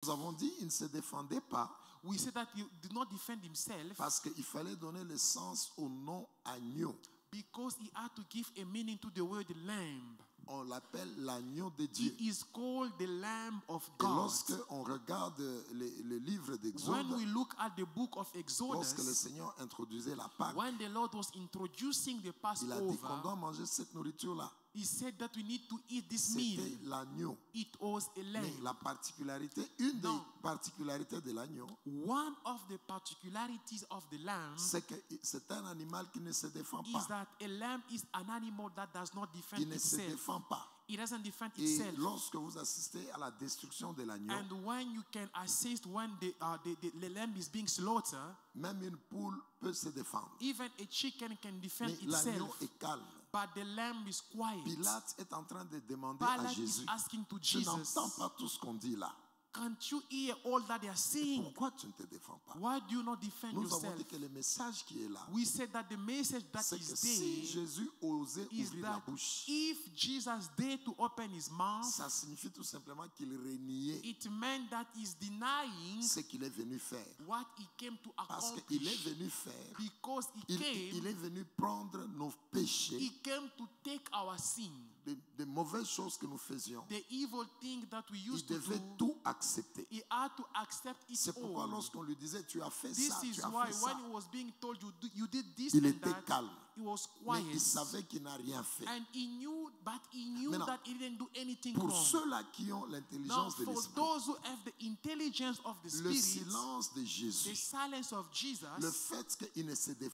Nous avons dit qu'il ne se défendait pas. We said that he did not defend himself Parce qu'il fallait donner le sens au nom agneau. because he had to give a meaning to the word lamb. On l'appelle l'agneau de Dieu. He is called the Lamb of Et God. lorsque on regarde le livre d'Exode, When we look at the book of lorsque le Exodus, Seigneur introduisait la Pâque, when the Lord was introducing the il a dit qu'on Passover, doit manger cette nourriture-là. he said that we need to eat this C'était meal. l'agneau. It was a Mais lamb. la particularité, une des particularités de l'agneau, One of the particularities of the lamb c'est que c'est un animal qui ne se défend is pas. that a lamb is an animal that does not defend Il ne se itself. défend pas. It doesn't defend Et itself. lorsque vous assistez à la destruction de l'agneau, And when you can assist when the lamb is being slaughtered, même une poule peut se défendre. even a chicken can defend Mais l'agneau itself. est calme. But the lamb is quiet. Pilate est en train de demander à Pilate is Jésus, asking to je Jesus, n'entends pas tout ce qu'on dit là. can't you hear all that they are saying? Pourquoi tu ne te défends pas? Why do you not defend Nous avons yourself? dit que le message qui est là, We said that the message that c'est is que si there Jésus osait is ouvrir la that bouche, if Jesus dared to open his mouth, ça signifie tout simplement qu'il reniait it meant that he's denying ce qu'il est venu faire. what he came to Parce qu'il est accomplish. venu faire, Because il est venu prendre nos péchés, he came to take our sin, des mauvaises choses que nous faisions. the evil thing that we Il used to devait do. tout accepter. He had to accept it C'est pourquoi all. lorsqu'on lui disait, tu as fait This ça, is tu as why fait ça, when he was being told you did this il and était that, calme. he was Mais quiet. il savait qu'il n'a rien fait. And he knew Maintenant, that he didn't do anything Pour wrong. ceux-là qui ont Now, l'intelligence de for l'esprit, those who have the intelligence of the le spirit, silence de the Jésus, silence of le Jesus, fait qu'il ne se défend,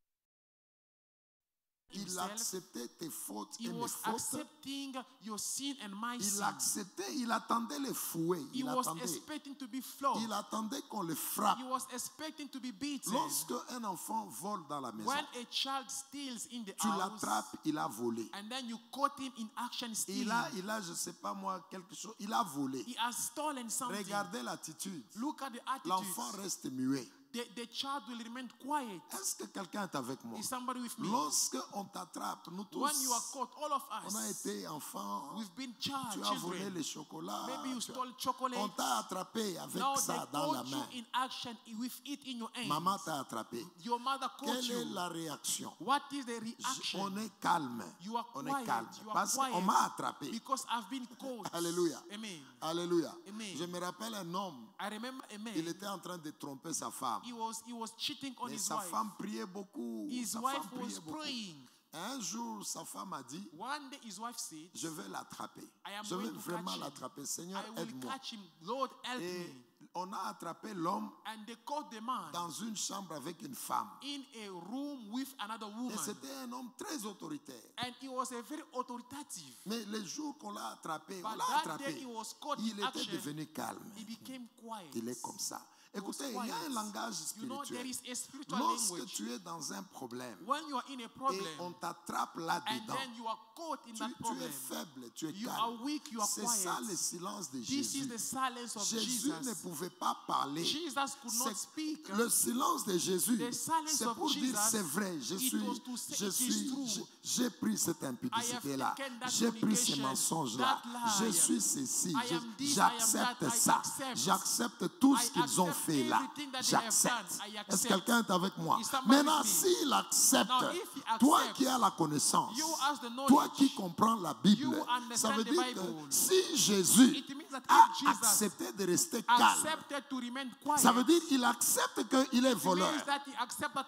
il himself, acceptait tes fautes he et mes was fautes. accepting your sin and my Il sin. acceptait, il attendait les fouets. He Il was attendait. expecting to be flogged. Il attendait qu'on le frappe. He was expecting to be beaten. Lorsque un enfant vole dans la maison, When a child steals in the tu house, l'attrapes, il a volé. and then you caught him in action stealing, Il a, je ne sais pas moi, quelque chose. Il a volé. he has stolen something. Regardez l'attitude. Look at the L'enfant attitude. reste muet. The child will remain quiet. Est-ce que quelqu'un est avec moi? Is somebody with me? Lorsque on t'attrape, nous tous, When you are caught, all of on a us, été enfants. we've been Tu as volé children. les chocolats. Maybe you tu as- stole chocolate. On t'a attrapé avec Now ça they dans la caught you main. in action with it in your hands. Maman t'a attrapé. Your mother caught Quelle est you. la réaction? What is the reaction? On est calme. You are On quiet. est calme. You are Parce qu'on quiet m'a attrapé. because I've been caught. Alléluia. Amen. Alléluia. Amen. Je me rappelle un homme. I remember a man. Il était en train de tromper sa femme. He was cheating on Mais his sa wife. femme priait beaucoup. His Sa wife femme priait was beaucoup. praying. Un jour, sa femme a dit, One day his wife said, je vais l'attraper. I am Je vais going to vraiment catch him. l'attraper. Seigneur, I will aide-moi. catch him. Lord, help Et me. on a attrapé l'homme And they caught the man dans une chambre avec une femme. in a room with another Et woman. c'était un homme très autoritaire. And he was a very authoritative. Mais le jour qu'on l'a attrapé, on But l'a that day attrapé, he was caught il in était action. devenu calme. He became quiet. Il est comme ça. Écoutez, il y a un langage You know, there spirituel. is a spiritual Lorsque language. tu es dans un problème When you are in a et problem on t'attrape and là-dedans, then you are caught in that tu problem, es faible, tu es you are calme. weak, you are C'est ça le quiet. silence de This is Jésus. the silence of Jésus ne Jesus. pouvait pas parler. Jesus could not C'est speak. le silence de Jésus, The silence c'est of pour dire Jesus, c'est vrai, it was to say it is true. j'ai pris cette impudicité-là, taken that j'ai pris ces fornication, mensonges-là, that lie. je suis ceci, I am this, I j'accepte am that, I ça, accept. j'accepte tout ce I qu'ils ont accept fait là, everything that they have j'accepte. done. I Est-ce accept. que quelqu'un est avec moi? Is somebody Maintenant, with me? s'il accepte, Now, if he toi accepts, qui as la connaissance, you as the knowledge, toi qui comprends la Bible, you ça understand veut the dire Bible. que si Jésus It means that a if Jesus accepté de rester calme, accepted to remain quiet, ça veut dire qu'il accepte qu'il est it voleur. means that he accepts that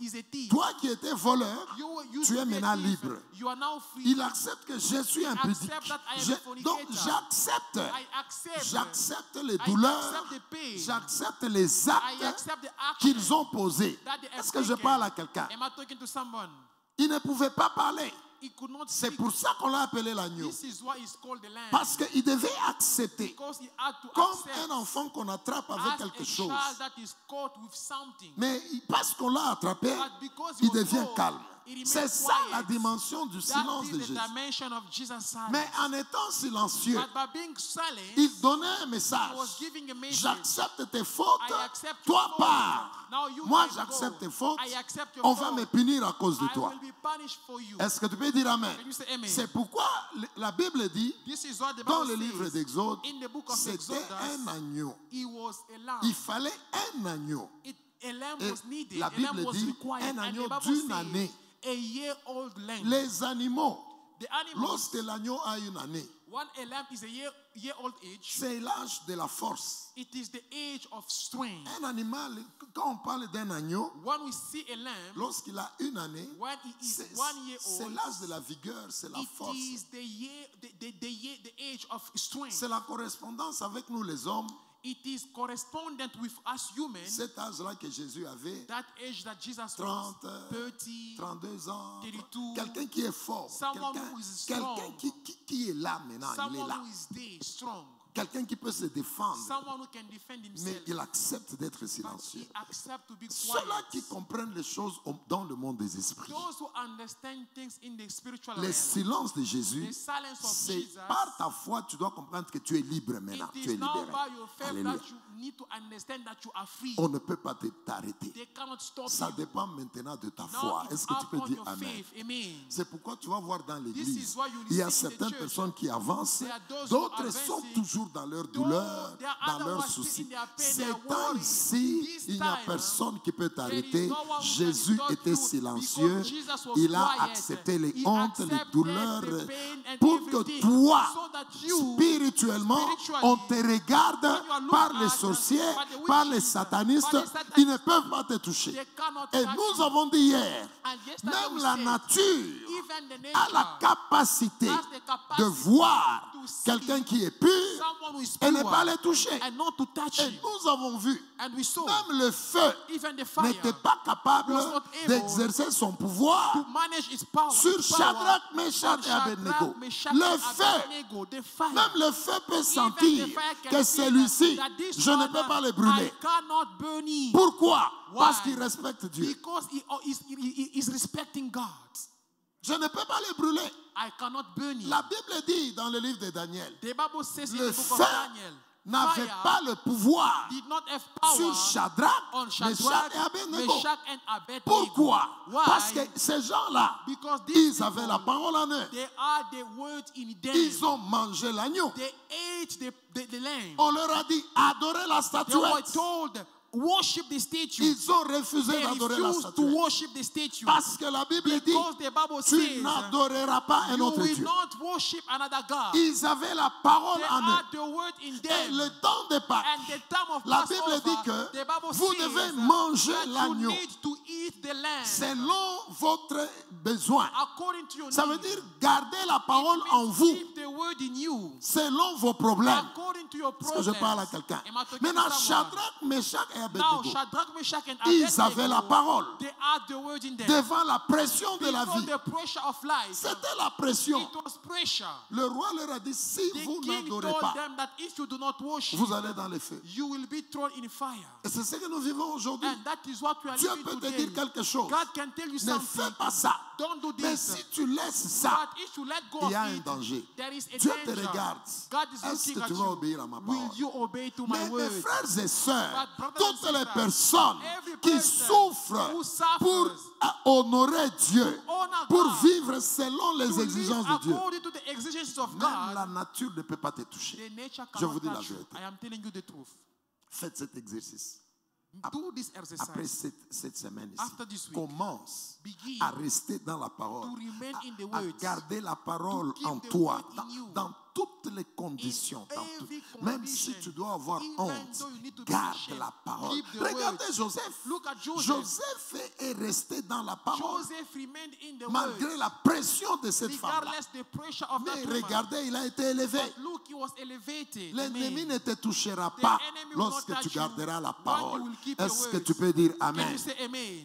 he's a thief. Toi qui étais voleur, You tu es used to be a maintenant thief. libre. You are now free. Il accepte que je suis impudique. accept that I am Je- a fornicator. donc j'accepte. I accept. J'accepte les I douleurs. accept the pain. J'accepte les I actes accept the action qu'ils ont posés. that they have Est-ce que je taken. parle à quelqu'un? Am I talking to someone? Il ne pouvait pas parler. He could not C'est speak. pour ça qu'on l'a appelé l'agneau. This is why he's called the lamb. Parce qu'il devait accepter. Because he had to Comme accept un enfant qu'on attrape avec as quelque a chose. child that is caught with something. Mais parce qu'on l'a attrapé, But because he il was devient caught, calme. It remained C'est ça la quiet. dimension du That silence is de the Jésus. dimension of Jesus' silence. Mais en étant silencieux, But by being silent, il donnait un he message. was giving a message. J'accepte tes fautes, I accept toi your fault. pars. Now you Moi, can j'accepte go. tes fautes. I accept your On va fault. me punir à cause de I toi. will be punished for you. Est-ce que tu peux dire Amen? Can you say amen? C'est pourquoi la Bible dit, This is what the dans Bible le livre says. d'Exode, In the book of c'était Exodus, un agneau. he was a lamb. Il fallait un agneau. A lamb Et was needed. la A lamb Bible was dit required. un And agneau the Bible d'une says année. a year-old lamb. Les animaux, The animals, lorsque l'agneau a une année, when a lamb is a year-old age, c'est l'âge de la force. it is the age of strength. Un animal, quand on parle d'un agneau, When we see a lamb, lorsqu'il a une année, when he is c'est 1 year c'est old, l'âge de la vigueur, c'est la it force. is the age of strength. C'est la correspondance avec nous les hommes. It is correspondent with us humans. Cet âge-là que Jésus avait, That age that Jesus 30, was, 30, 32 ans, 32, quelqu'un qui est fort, someone quelqu'un who is strong, qui est là maintenant, il est someone là. who is there, strong, Quelqu'un qui peut se défendre, someone who can defend mais himself, il accepte d'être but silencieux. he accepts to be Ceux-là qui quiet. comprennent les choses dans le monde des esprits. Those who understand things in the spiritual Le realm, silence de Jésus, the silence of c'est Jesus, par ta foi, tu dois comprendre que tu es libre maintenant. it Tu es is not libéré. by your faith Alléluia. that you need to understand that you are free. On ne peut pas t'arrêter. They cannot stop Ça you. dépend maintenant de ta Now foi. it's Est-ce que tu up peux on dire your Amen? faith. Amen. C'est pourquoi tu vas voir dans This l'église, is why you il y a see in the certaines church, personnes qui avancent, there are those who d'autres are sont advancing, toujours dans leur douleur, there are dans others leurs who are still soucis. in their pain, Ces they are temps worried. ici, This il n'y a time, personne qui peut there is t'arrêter. no one who can Jésus stop était you silencieux. because Jesus was Il a quiet. accepté les He hontes, les accepted douleurs, the pain and pour que everything, toi, so that you, spirituellement, spiritually, on te regarde when you are looked par les at, sorciers, by the par les witches, satanistes. by the satanists, Ils ne peuvent pas te toucher. they cannot Et touch nous you. avons dit hier, And yesterday même we la said, nature even the a la nature capacité has the capacity de voir to see quelqu'un qui est pur someone who is et ne pure pas les toucher. and not to touch Et him. nous avons vu, And we saw même le feu even the fire n'était pas capable was not able d'exercer son pouvoir to manage its power. sur its power Shadrach, Meshach on et Shadrach, Abednego. Meshach, Le and feu, Abednego, the fire. même le feu peut Even sentir the fire can que see celui-ci, that this je ne one, peux pas le I brûler. cannot burn him. Pourquoi? Why? Parce qu'il respecte Dieu. Because he is respecting God. Je ne peux pas le brûler. I cannot burn him. La Bible dit dans le livre de Daniel, The Bible says in le the book of feu Daniel, n'avait fire pas le pouvoir did not have power sur Shadrach, on Meshach Shadrach, et Abednego. Meshach and Abednego. Pourquoi? Why? Parce que ces gens-là, Because these ils avaient la people, parole en eux. they are the word in them. Ils ont mangé l'agneau. They ate the lamb. On leur a dit, adorez la They were statuette. told, worship the statue. Ils ont refusé They d'adorer la refused to statuette. worship the statue. Parce que la Bible dit, Because the Bible tu says, n'adoreras pas un you autre will Dieu. not worship another God. Ils avaient la parole They en eux. are the word in Et them. le temps de Pâques, And the time of la Passover, Bible dit que the Bible vous says devez manger that l'agneau you need to eat the lamb selon votre besoin. according to your Ça veut need. dire garder la parole It en means vous keep the word in you selon vos problèmes. according to your Est-ce que problems. je parle à quelqu'un? Am I talking to Maintenant, someone? Shadrach, Meshach et Now, Abednego, Shadrach, Meshach, and ils avaient la Abednego, parole they are the word in them. devant la pression de la Before vie. the pressure of life, C'était la pression. it was pressure. Le roi leur a dit, si The vous king n'adorez told pas, them that if you do not worship, vous allez dans les feux. you will be thrown in fire. Et c'est ce que nous vivons aujourd'hui. And that is what we are Dieu living peut te today. dire quelque chose. God can tell you Ne something. fais pas ça. Don't do Mais this. si tu laisses ça, But if you let go il y a of un it, danger. there is a Dieu te danger. regarde. God is Est-ce looking que at tu vas you. obéir à ma Will parole? you obey to my Mais mes word? frères et sœurs, But brothers and toutes les sisters, personnes every qui person souffrent who suffers pour honorer Dieu, honor pour God, vivre selon les to exigences live de Dieu, according to the exigences of même God, la nature ne peut pas te toucher. the nature Je vous cannot dis la touch you. vérité. I am telling you the truth. Faites cet exercice. Do this Après exercise. cette semaine ici, After this week, commence begin à rester dans la parole, to remain in the à words, garder la parole to keep en the toi, word in you. dans toutes les conditions. In dans every tout. Même si condition, tu dois avoir even honte, though you need to be garde ashamed, la parole. keep the Regardez word. Joseph. Look at Joseph. Joseph est resté dans la parole Joseph remained in the malgré word, la pression de cette femme-là. regardless the pressure of Mais that woman. regardez, il a été élevé. But look, he was elevated. L'ennemi Amen. ne te touchera The pas enemy will not lorsque touch tu you garderas la when parole. you will keep your Est-ce que words. tu peux dire Can Amen? you say amen?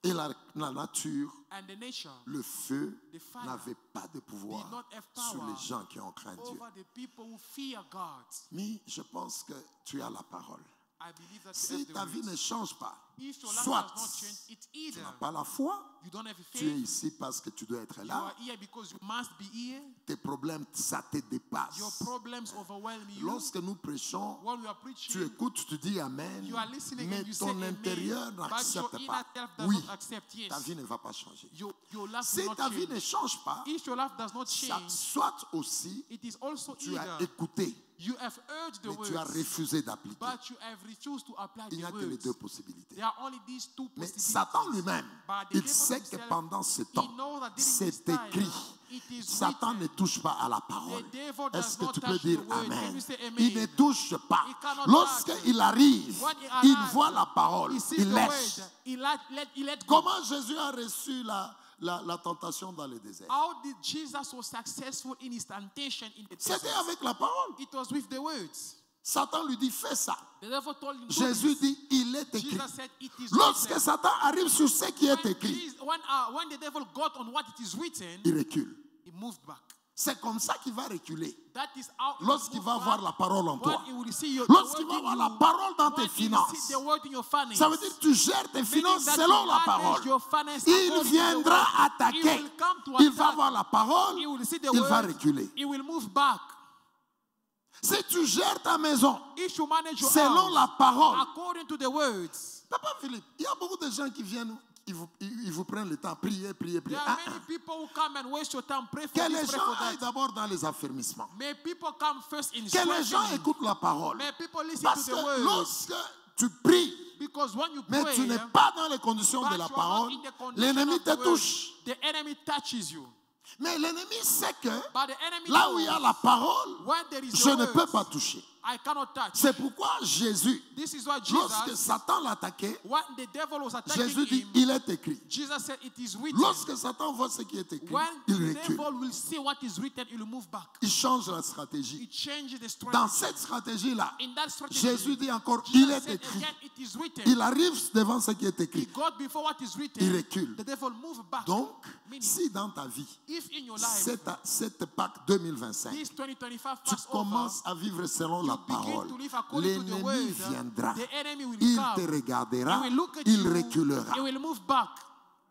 Et la nature, And the nature le feu, The fire n'avait pas de pouvoir did not have sur power les gens qui ont craint Dieu. over the people who fear God. Mais je pense que tu as la parole. I believe that you Si have the ta vie words. ne change pas, If your life soit does not change, it's tu either n'as pas la foi, you don't have tu es faith, ici parce que tu dois être you là, are here because you must be here, tes problèmes, ça te dépasse. your problems overwhelm you. Lorsque nous prêchons, When we are tu preaching, écoutes, tu dis Amen, you are listening mais and you say ton amen, intérieur but your n'accepte inner pas. self does Oui, not accept. Yes, ta vie ne va pas changer. your life Si will ta not vie ne change. change pas, If your life does not ça, change, soit aussi it is also tu as either écouté, you have heard the mais tu as words, refusé d'appliquer. but you have refused to apply Il n'y a the que les words. deux possibilités. There are only these two Mais possibilities. Satan lui-même, But the il devil sait que himself, pendant ce he temps, knows that during c'est this time, écrit. it is Satan written. ne touche pas à la parole. The devil does Est-ce que not tu peux touch dire the word. Can Amen? you say amen? Il ne touche pas. He cannot Lorsqu'il touch. arrive, When he il arrives, voit la parole, He sees il the laisse. word. He let go. Comment Jésus a reçu la tentation dans le désert? How did Jesus was successful in his temptation in the C'était desert? avec la parole. It was with the words. Satan lui dit, fais ça. The devil told him, do Jésus this. dit, il est écrit. Jesus said, it is Lorsque written. Satan arrive sur ce qui est écrit, When the devil got on what it is written, il recule. he moved back. C'est comme ça qu'il va reculer. That is how Lorsqu'il va avoir la parole en toi. When he will see your Lorsqu'il the va word avoir in la you, parole dans when tes he finances. sees the word in your finances, Ça veut dire que tu gères tes finances that selon you la manage parole. your finances Il according to the viendra word. He attaquer. will come to Il va attack. avoir la parole. He will see the Il word. va reculer. He will move back. Si tu gères ta maison If you manage your selon house la parole. according to the words, Papa Philippe, il y a beaucoup de gens qui viennent, ils vous prennent le temps, prier, prier, prier. there are many people who come and waste your time, pray for Que les this, pray gens for aillent that. d'abord dans les affermissements. May people come first in Que les gens strengthening. écoutent la parole. May people listen Parce to que the word. lorsque tu pries, Because when you mais pray, tu n'es pas dans les conditions but de la you are parole, not in the condition l'ennemi of te the word, touche. the enemy touches you. Mais l'ennemi sait que But the enemy là où il y a knows la parole, when there is je the ne word, peux pas toucher. I cannot touch. C'est pourquoi Jésus, This is why lorsque Jesus, Satan l'attaquait, when the devil was attacking Jésus dit, him, il est écrit. Jesus said it is written. Lorsque Satan voit ce qui est écrit, When il the recule. devil will see what is written, he will move back. Il change la stratégie. He changes the strategy. Dans cette stratégie-là, In that strategy, Jésus dit encore, Jesus il est said écrit. again, it is written. Il arrive devant ce qui est He écrit. got before what is written. Il recule. The devil moved back. Donc, Meaning, si dans ta vie, if in your life, cette Pâques 2025, this 2025 tu pass over, commences à vivre selon la you begin parole, to live according to the l'ennemi word, viendra. the enemy will Il come. te regardera, He will look at il you. reculera. He will move back.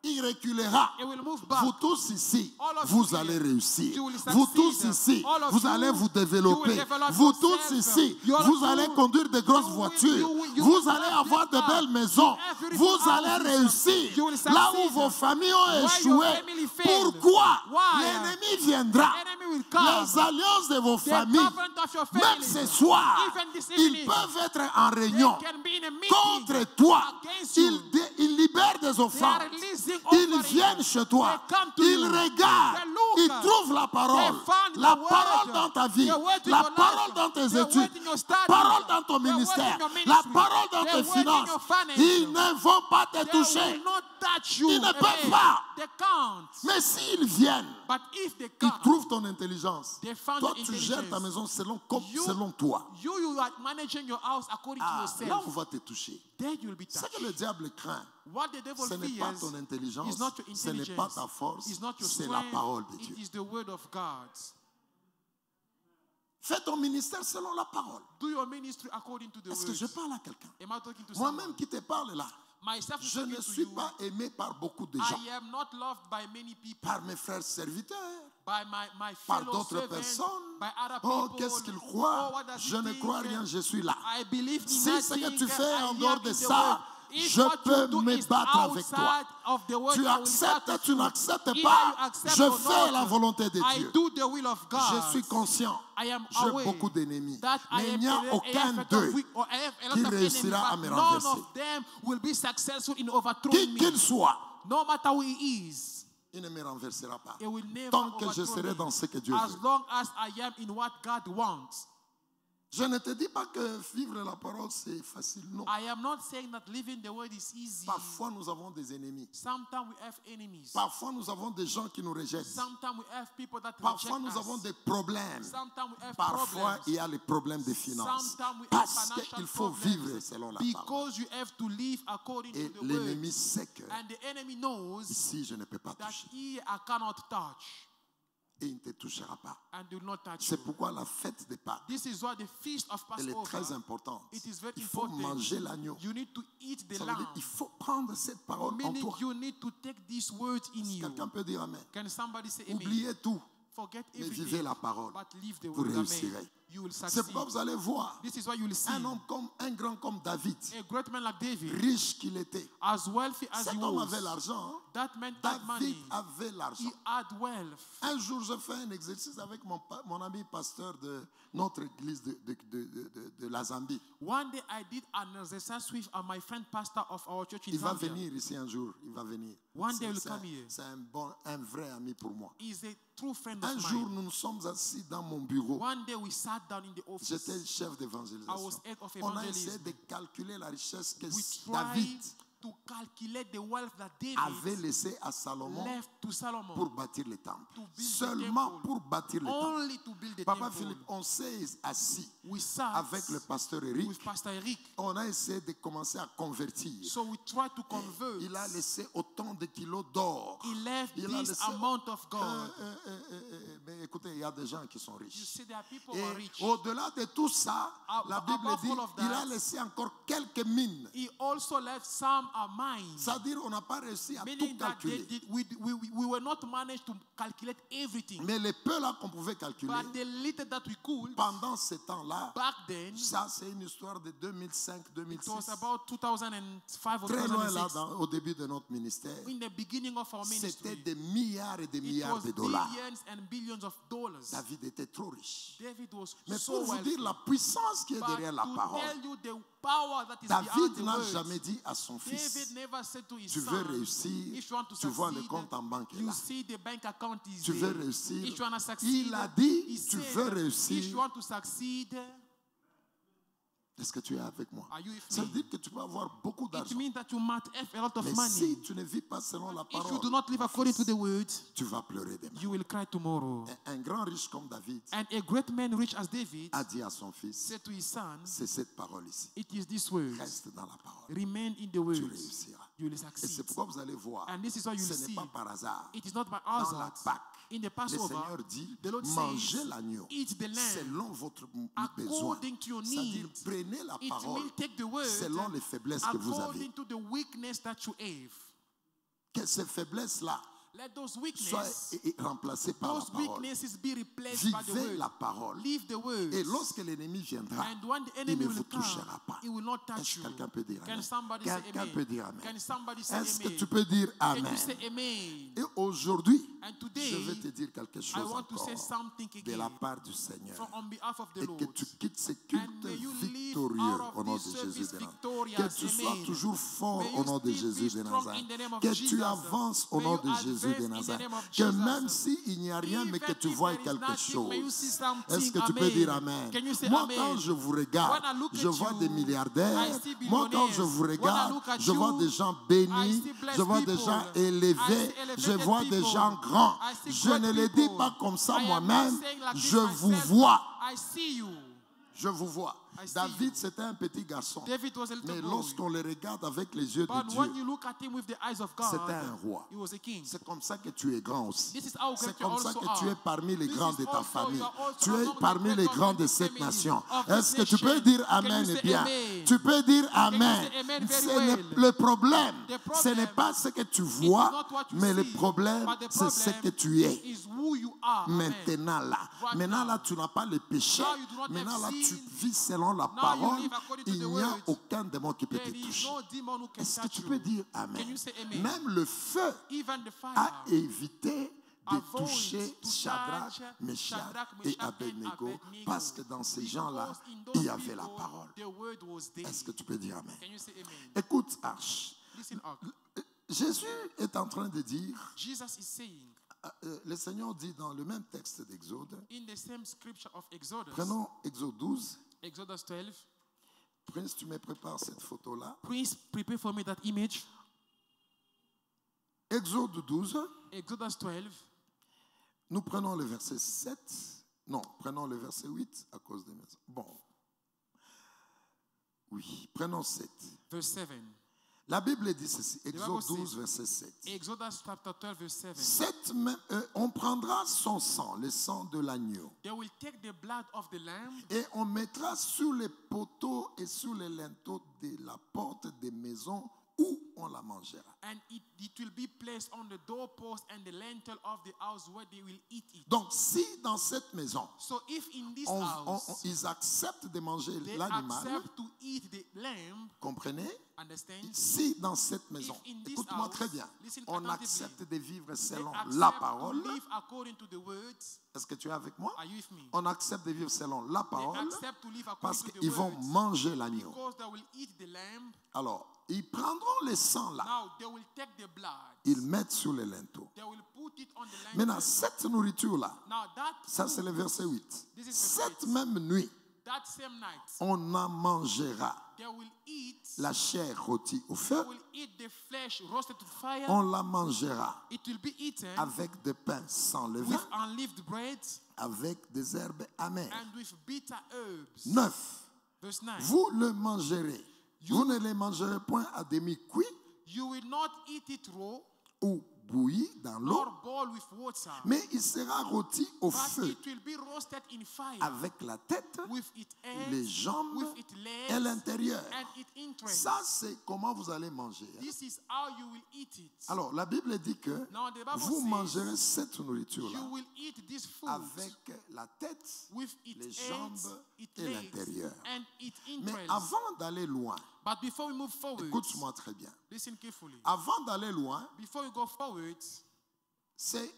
Il reculera. He will move back. Vous tous ici, All of vous you allez here, réussir. you will Vous tous succeed. ici, All of vous you, allez vous you will développer. develop Vous tous yourself. ici, You all vous of allez you, conduire de grosses you will- voitures. you Vous will allez have avoir de big belles cars. maisons. You have beautiful Vous allez houses. réussir. You will Là où succeed. vos familles ont Where your échoué. family failed. Pourquoi? Why? L'ennemi viendra. The enemy will come. Les alliances de vos The familles, covenant of your même families, ce soir, even this ils evening, peuvent être en they réunion can be in a meeting contre toi. against you. Ils libèrent des They are offrandes. releasing Ils offerings. viennent chez toi. They come to Ils you. regardent. They look. Ils trouvent la parole. They find La the word. parole dans ta vie. The word in La your parole life. dans tes The word études. in your studies. Parole dans ton The word in ministère. your La ministry. parole dans The tes word in finances. your finances. Ils ne vont pas te They toucher. will not touch you. Ils ne Amen. peuvent pas. They can't. Mais s'ils viennent, But if they ils can't, trouvent ton intelligence. they found Toi, your tu gères ta intelligence. maison selon You- toi. you are managing your house according to Ah, yourself. là, on va te toucher. Then you will be Ce touched. que le diable craint, What the devil ce n'est pas fears ton intelligence, is not your ce n'est intelligence. pas ta force, It's not your c'est la strength. parole de It Dieu. is the word of God. Fais ton ministère selon la parole. Do your ministry according to the Est-ce word. que je parle à quelqu'un? Am I talking to Moi-même someone? qui te parle là, Myself is je talking ne to suis you. pas aimé par beaucoup de gens. I am not loved by many people. Par mes frères serviteurs, By my par fellow d'autres servants, personnes. by other Oh, people. qu'est-ce qu'ils Oh, croient? what does he Je ne think? crois rien, je suis là. I believe in Si ce que nothing. tu fais I en am dehors de in the ça, word. If je what you peux do me is battre avec toi. outside of the word, Tu I will acceptes, battle tu you. n'acceptes Either pas, you accept je or fais not, la volonté de I Dieu. do the will of God. Je suis conscient. I am J'ai aware beaucoup d'ennemis. that I Mais am il n'y a a aucun effect d'eux of weak- or I have a lot qui of enemies, réussira à but me none renverser. of them will be successful in overthrowing Qui me. qu'il soit, No matter who he is, il ne me renversera pas. it will never Tant que je overthrow serai me. dans ce que Dieu As veut. long as I am in what God wants. Je ne te dis pas que vivre la parole c'est facile, non. I am not saying that living the word is easy. Parfois nous avons des ennemis. Sometimes we have enemies. Parfois nous avons des gens qui nous rejettent. Sometimes we have people that Parfois reject nous us. avons des problèmes. Sometimes we have Parfois problems. il y a les problèmes des finances. Sometimes we have Parce financial qu'il faut problems. vivre selon la parole. Because you have to live according Et to the l'ennemi word. sait que And the enemy knows ici je ne peux pas that toucher. here I cannot touch. et il ne te touchera pas. and will not touch C'est you. pourquoi la fête des Pâques, This is why the feast of elle est très Passover, importante. it is very Il faut important. manger l'agneau. You need to eat the Ça veut dire lamb. qu'il faut prendre cette parole en Meaning toi. you need to take these words in you. Quelqu'un peut dire Amen. Can somebody say amen? Oubliez tout, Forget mais vivez everything, la parole. but leave the Vous word. réussirez. Amen. You will C'est succeed. pourquoi vous allez voir This is why you will see un grand comme David, a great man like David, riche qu'il était. as wealthy as Cet he homme was. avait l'argent. Hein? That man had David money. avait l'argent. He had wealth. Un jour, je fais un exercice avec mon ami pasteur de notre église de la Zambie. One day I did an exercise with my friend pastor of our church in Il va Zambia. venir ici un jour. Il va venir. One day he will C'est come here. c'est un vrai ami pour moi. He's a true friend Un of jour, mine. nous nous sommes assis dans mon bureau. One day we sat down in the office. J'étais chef I d'évangélisation. was head of On a evangelism. essayé de calculer la richesse que We David tried to calculate the wealth that David avait laissé à Salomon left to Solomon pour bâtir le temple. to build the Seulement temple. pour bâtir le temple. Only to build the Papa temple. Philippe, on s'est assis We sat avec le pasteur Eric. with Pastor Eric. On a essayé de commencer à convertir. So we tried to convert. Il a laissé autant de kilos d'or. He left Il a this laissé- amount of gold. Mais écoutez, il y a des gens qui sont You riches. see, there are people who are Et rich. au-delà de tout ça, la Bible above dit all of qu'il a that, laissé encore quelques mines. He also left some mines. C'est-à-dire on n'a pas réussi à tout Meaning that they calculer. did, we were not managed to calculate everything. Mais le peu là qu'on pouvait calculer, But the little that we could, pendant ce temps-là, back then, ça c'est une histoire de it 2005-2006. was about 2005 or Très loin là, 2006. au début de notre ministère. In the beginning of our C'était ministry, des milliards et des it milliards was de dollars. billions and billions of dollars. David était trop riche. David was Mais so pour vous wealthy. dire la puissance qui est But derrière la to parole, tell you the power that is David behind the n'a words, jamais dit à son fils, David never said to his tu son, veux réussir, if you want to tu vois le succeed, compte en banque est you là. see the bank account is Tu veux there. réussir, If you want to succeed, il a dit, he tu said, veux if réussir. you want to succeed, Est-ce que tu es avec moi? are you with Ça veut me? dire que tu peux avoir beaucoup It d'argent. means that you might have a lot of Mais money. si tu ne vis pas selon la If you parole, do not live according to the word, tu vas pleurer demain. you will cry tomorrow. Un grand riche comme David And a great man rich as David a dit à son fils, said to his son, c'est cette parole ici. it is this word. Reste dans la parole. Remain in the Tu words. réussiras. You will Et c'est succeed. pourquoi vous allez voir, And this is why you will ce n'est see. pas par hasard. It is not by Dans la hazard. Pâque, In the le Passover, Seigneur dit, the Lord mangez says, l'agneau eat the lamb selon votre besoin. according to your C'est-à-dire, needs. prenez la It parole will take the word selon les faiblesses que vous avez. according to the weakness that you have. Que ces faiblesses-là Let those soient weaknesses, remplacées par la those parole. weaknesses be replaced by the Vivez la word. parole. Leave the word. Et lorsque l'ennemi viendra, And when the il enemy ne will vous come, touchera pas. it will not touch Est-ce que you. quelqu'un peut dire Can Amen? somebody say Quelqu'un amen? peut dire Amen? Can somebody say Est-ce que amen? tu peux dire Can Amen? you say amen? Et aujourd'hui, And je today, vais te dire quelque I chose want to say encore something de la again part du Seigneur. from on behalf of the Et que Lord. tu quittes ce And culte may you live victorieux out au of nom this de Jésus service de Nazareth. victorious. Que tu sois Amen. toujours fort May au you nom de still be Jésus de strong Nazareth. in the name of Que Jesus. tu avances au May nom you de Jésus advance de in the Nazareth. name of Que Jesus. même s'il n'y a rien, mais que Even tu if vois there is quelque nothing, may you see chose. something. Est-ce que tu peux Amen. dire Amen? Can you say Moi, amen? quand je vous regarde, When I look je at vois you, des milliardaires. I see Moi, quand je vous billionaires. When I regarde, look at je vois you, des gens I bénis. see blessed Je vois des people. gens I élevés. see elevated Je vois des people. gens grands. I see Je great ne le dis people. pas comme ça I am moi-même. not saying like this Je vous myself. vois. I see you. Je vous vois. I see David, you. c'était un petit garçon. David was a Mais little boy. lorsqu'on le regarde avec les yeux de But when Dieu, you look at him with the eyes of God, c'était un roi. he was a king. C'est comme ça que tu es grand aussi. This is how great C'est you comme ça also que tu es are. parmi les This grands is de ta also, famille. you are also Tu es among the parmi great les ones grands of de the cette family nation. of Est-ce this que tu peux nation. dire Can you Amen say bien? amen? Tu peux dire you Amen. say amen very Ce well? n'est- Le problème, The ce n'est problem pas ce que tu is vois, not what you mais le see, problème, but the c'est ce problem que tu es. is who you are. Amen. Maintenant là. Right Maintenant now. là, tu n'as pas le péché. Now you do not Maintenant have là, tu sin. vis selon la Now you parole. live according to Il the n'y a word. aucun démon qui peut te There is toucher. no demon who can Est-ce que touch tu you. peux dire Amen? Can you say amen? Même le feu Even the fire a évité de avoid toucher to Shadrach, touch Meshach Shadrach, et Meshach, and Abednego Abednego. parce que dans ces gens-là, Because in those il y avait la people, parole. the word was there. Est-ce que tu peux dire Amen? Can you say amen? Écoute, Arche. Listen up. Jésus est en train de dire, Jesus is saying le Seigneur dit dans le même texte d'Exode, in the same scripture of Exodus, prenons Exode 12. Exodus 12, Prince, tu me prépares cette photo-là. please prepare for me that image. Exode 12, Exodus 12, nous prenons le verset 7. Non, prenons le verset 8 à cause des maisons. Bon. Oui, prenons 7. verse 7. La Bible dit ceci, Bible Exode says- 12, verset 7. Exodus chapter 12, verse 7. On prendra son sang, le sang de l'agneau, They will take the blood of the lamb et on mettra sur les poteaux et sur les linteaux de la porte des maisons où on la mangera. and it will be placed on the doorpost and the lintel of the house where they will eat it. Donc, si dans cette maison, So if in this house ils acceptent de manger they l'animal, accept to eat the lamb, comprenez? understand? Si dans cette maison, If in this écoute-moi house, très bien, listen on attentively, accepte de vivre They selon accept la to parole, live according to the words. est-ce que tu es avec moi? Are you with me? On accepte de vivre selon la They parole accept to live according parce to the qu'ils vont words manger l'agneau. because they will eat the lamb. Alors, ils prendront le sang là, Now they will take the blood. ils mettent sur les linteaux. They will put it on the lintel. Maintenant, cette nourriture-là, Now that ça c'est food, le verset 8. This is verse Cette 8. même nuit, that same night, on en mangera they will eat. la chair rôtie au They feu, will eat the flesh roasted to fire. on la mangera It will be eaten avec des pains sans levain, with unleavened bread avec des herbes amères. and with bitter herbs. 9. Verse 9. Vous le mangerez. Vous ne les mangerez point à demi-cuit You will not eat it raw ou bouilli dans l'eau, nor boiled with water, mais il sera rôti au but feu it will be roasted in fire avec la tête, with its les head, jambes with its et legs, l'intérieur. and its entrails. Ça, c'est comment vous allez manger. Hein. This is how you will eat it. Alors, la Bible dit que Now the Bible vous says mangerez cette nourriture-là you will eat this food avec la tête, with its les heads, jambes its et legs, l'intérieur. and its Mais entrails. avant d'aller loin, But before we move forward, écoute-moi très bien. listen carefully. Avant d'aller loin, Before we go forward, c'est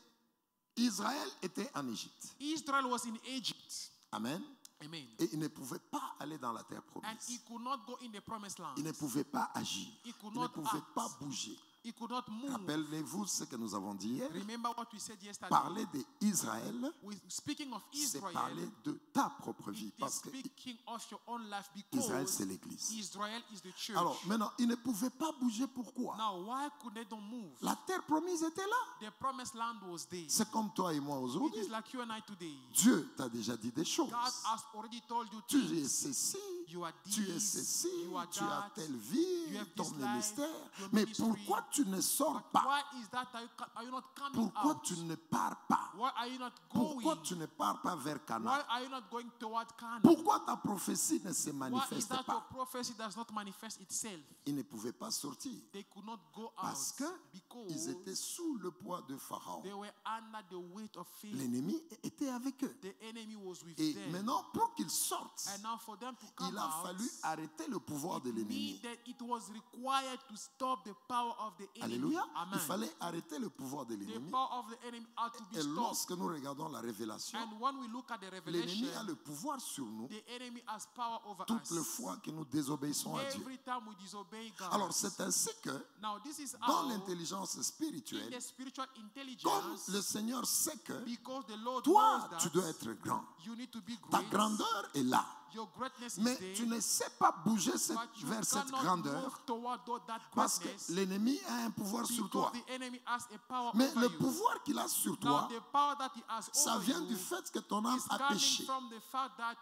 Israël était en Égypte. Israel was in Egypt. Amen. Amen. Et il ne pouvait pas aller dans la terre And he promise. could not go in the promised land. Il ne pouvait pas agir. He could Il ne not pouvait act. pas bouger. He could not move. Rappelez-vous ce que nous avons dit hier. Remember what we said yesterday? Parler d'Israël, Speaking of c'est Israel, parler de ta propre vie. it is Parce que speaking of your own life Israël, because c'est l'Église. Israel is the church. Alors, maintenant, il ne pouvait pas bouger. Pourquoi? Now, why could they don't move? La terre promise était là. The promised land was there. C'est comme toi et moi It aujourd'hui. is like you and I today. Dieu t'a déjà dit des choses. God has already told you Tu things. es ceci, You are tu es this, ceci, you are tu as that, telle vie, you have ton this life, ministère. your Mais ministry. pourquoi tu ne sors But pas? why is that? Are you not coming Pourquoi out? tu ne pars pas? Why are you not Pourquoi going? tu ne pars pas vers Why Canaan? are you not going toward Canaan? Pourquoi ta prophétie ne se Why is manifeste that your pas? prophecy does not manifest itself? Ils ne pouvaient pas sortir They could not go parce out qu'ils because étaient sous le poids de Pharaon. they were under the weight of fear. L'ennemi était avec eux. The enemy was with Et them. maintenant, pour qu'ils sortent, And now for them to come il a out, fallu arrêter le pouvoir de l'ennemi. it was required to stop the power of the enemy. Alléluia. Amen. Il fallait arrêter le pouvoir de The l'ennemi. power of the enemy had to be Et stopped. lorsque nous regardons la révélation, And when we look at the l'ennemi revelation, a le pouvoir sur nous the enemy has power over toutes les us. fois que nous désobéissons à Dieu. Every time we disobey God. Alors c'est ainsi que Now this is dans how l'intelligence in spirituelle, the spiritual comme intelligence, le Seigneur sait que because the Lord toi, knows that tu dois être grand. you need to be Ta great. grandeur est là. Your greatness Mais is there. tu ne sais pas bouger But you vers cette cannot grandeur move toward that parce que greatness l'ennemi a un pouvoir sur because toi. the enemy has a power Mais over le you. pouvoir qu'il a sur Now toi, the power that he has ça over vient you du fait que ton âme is a coming péché. from the fact that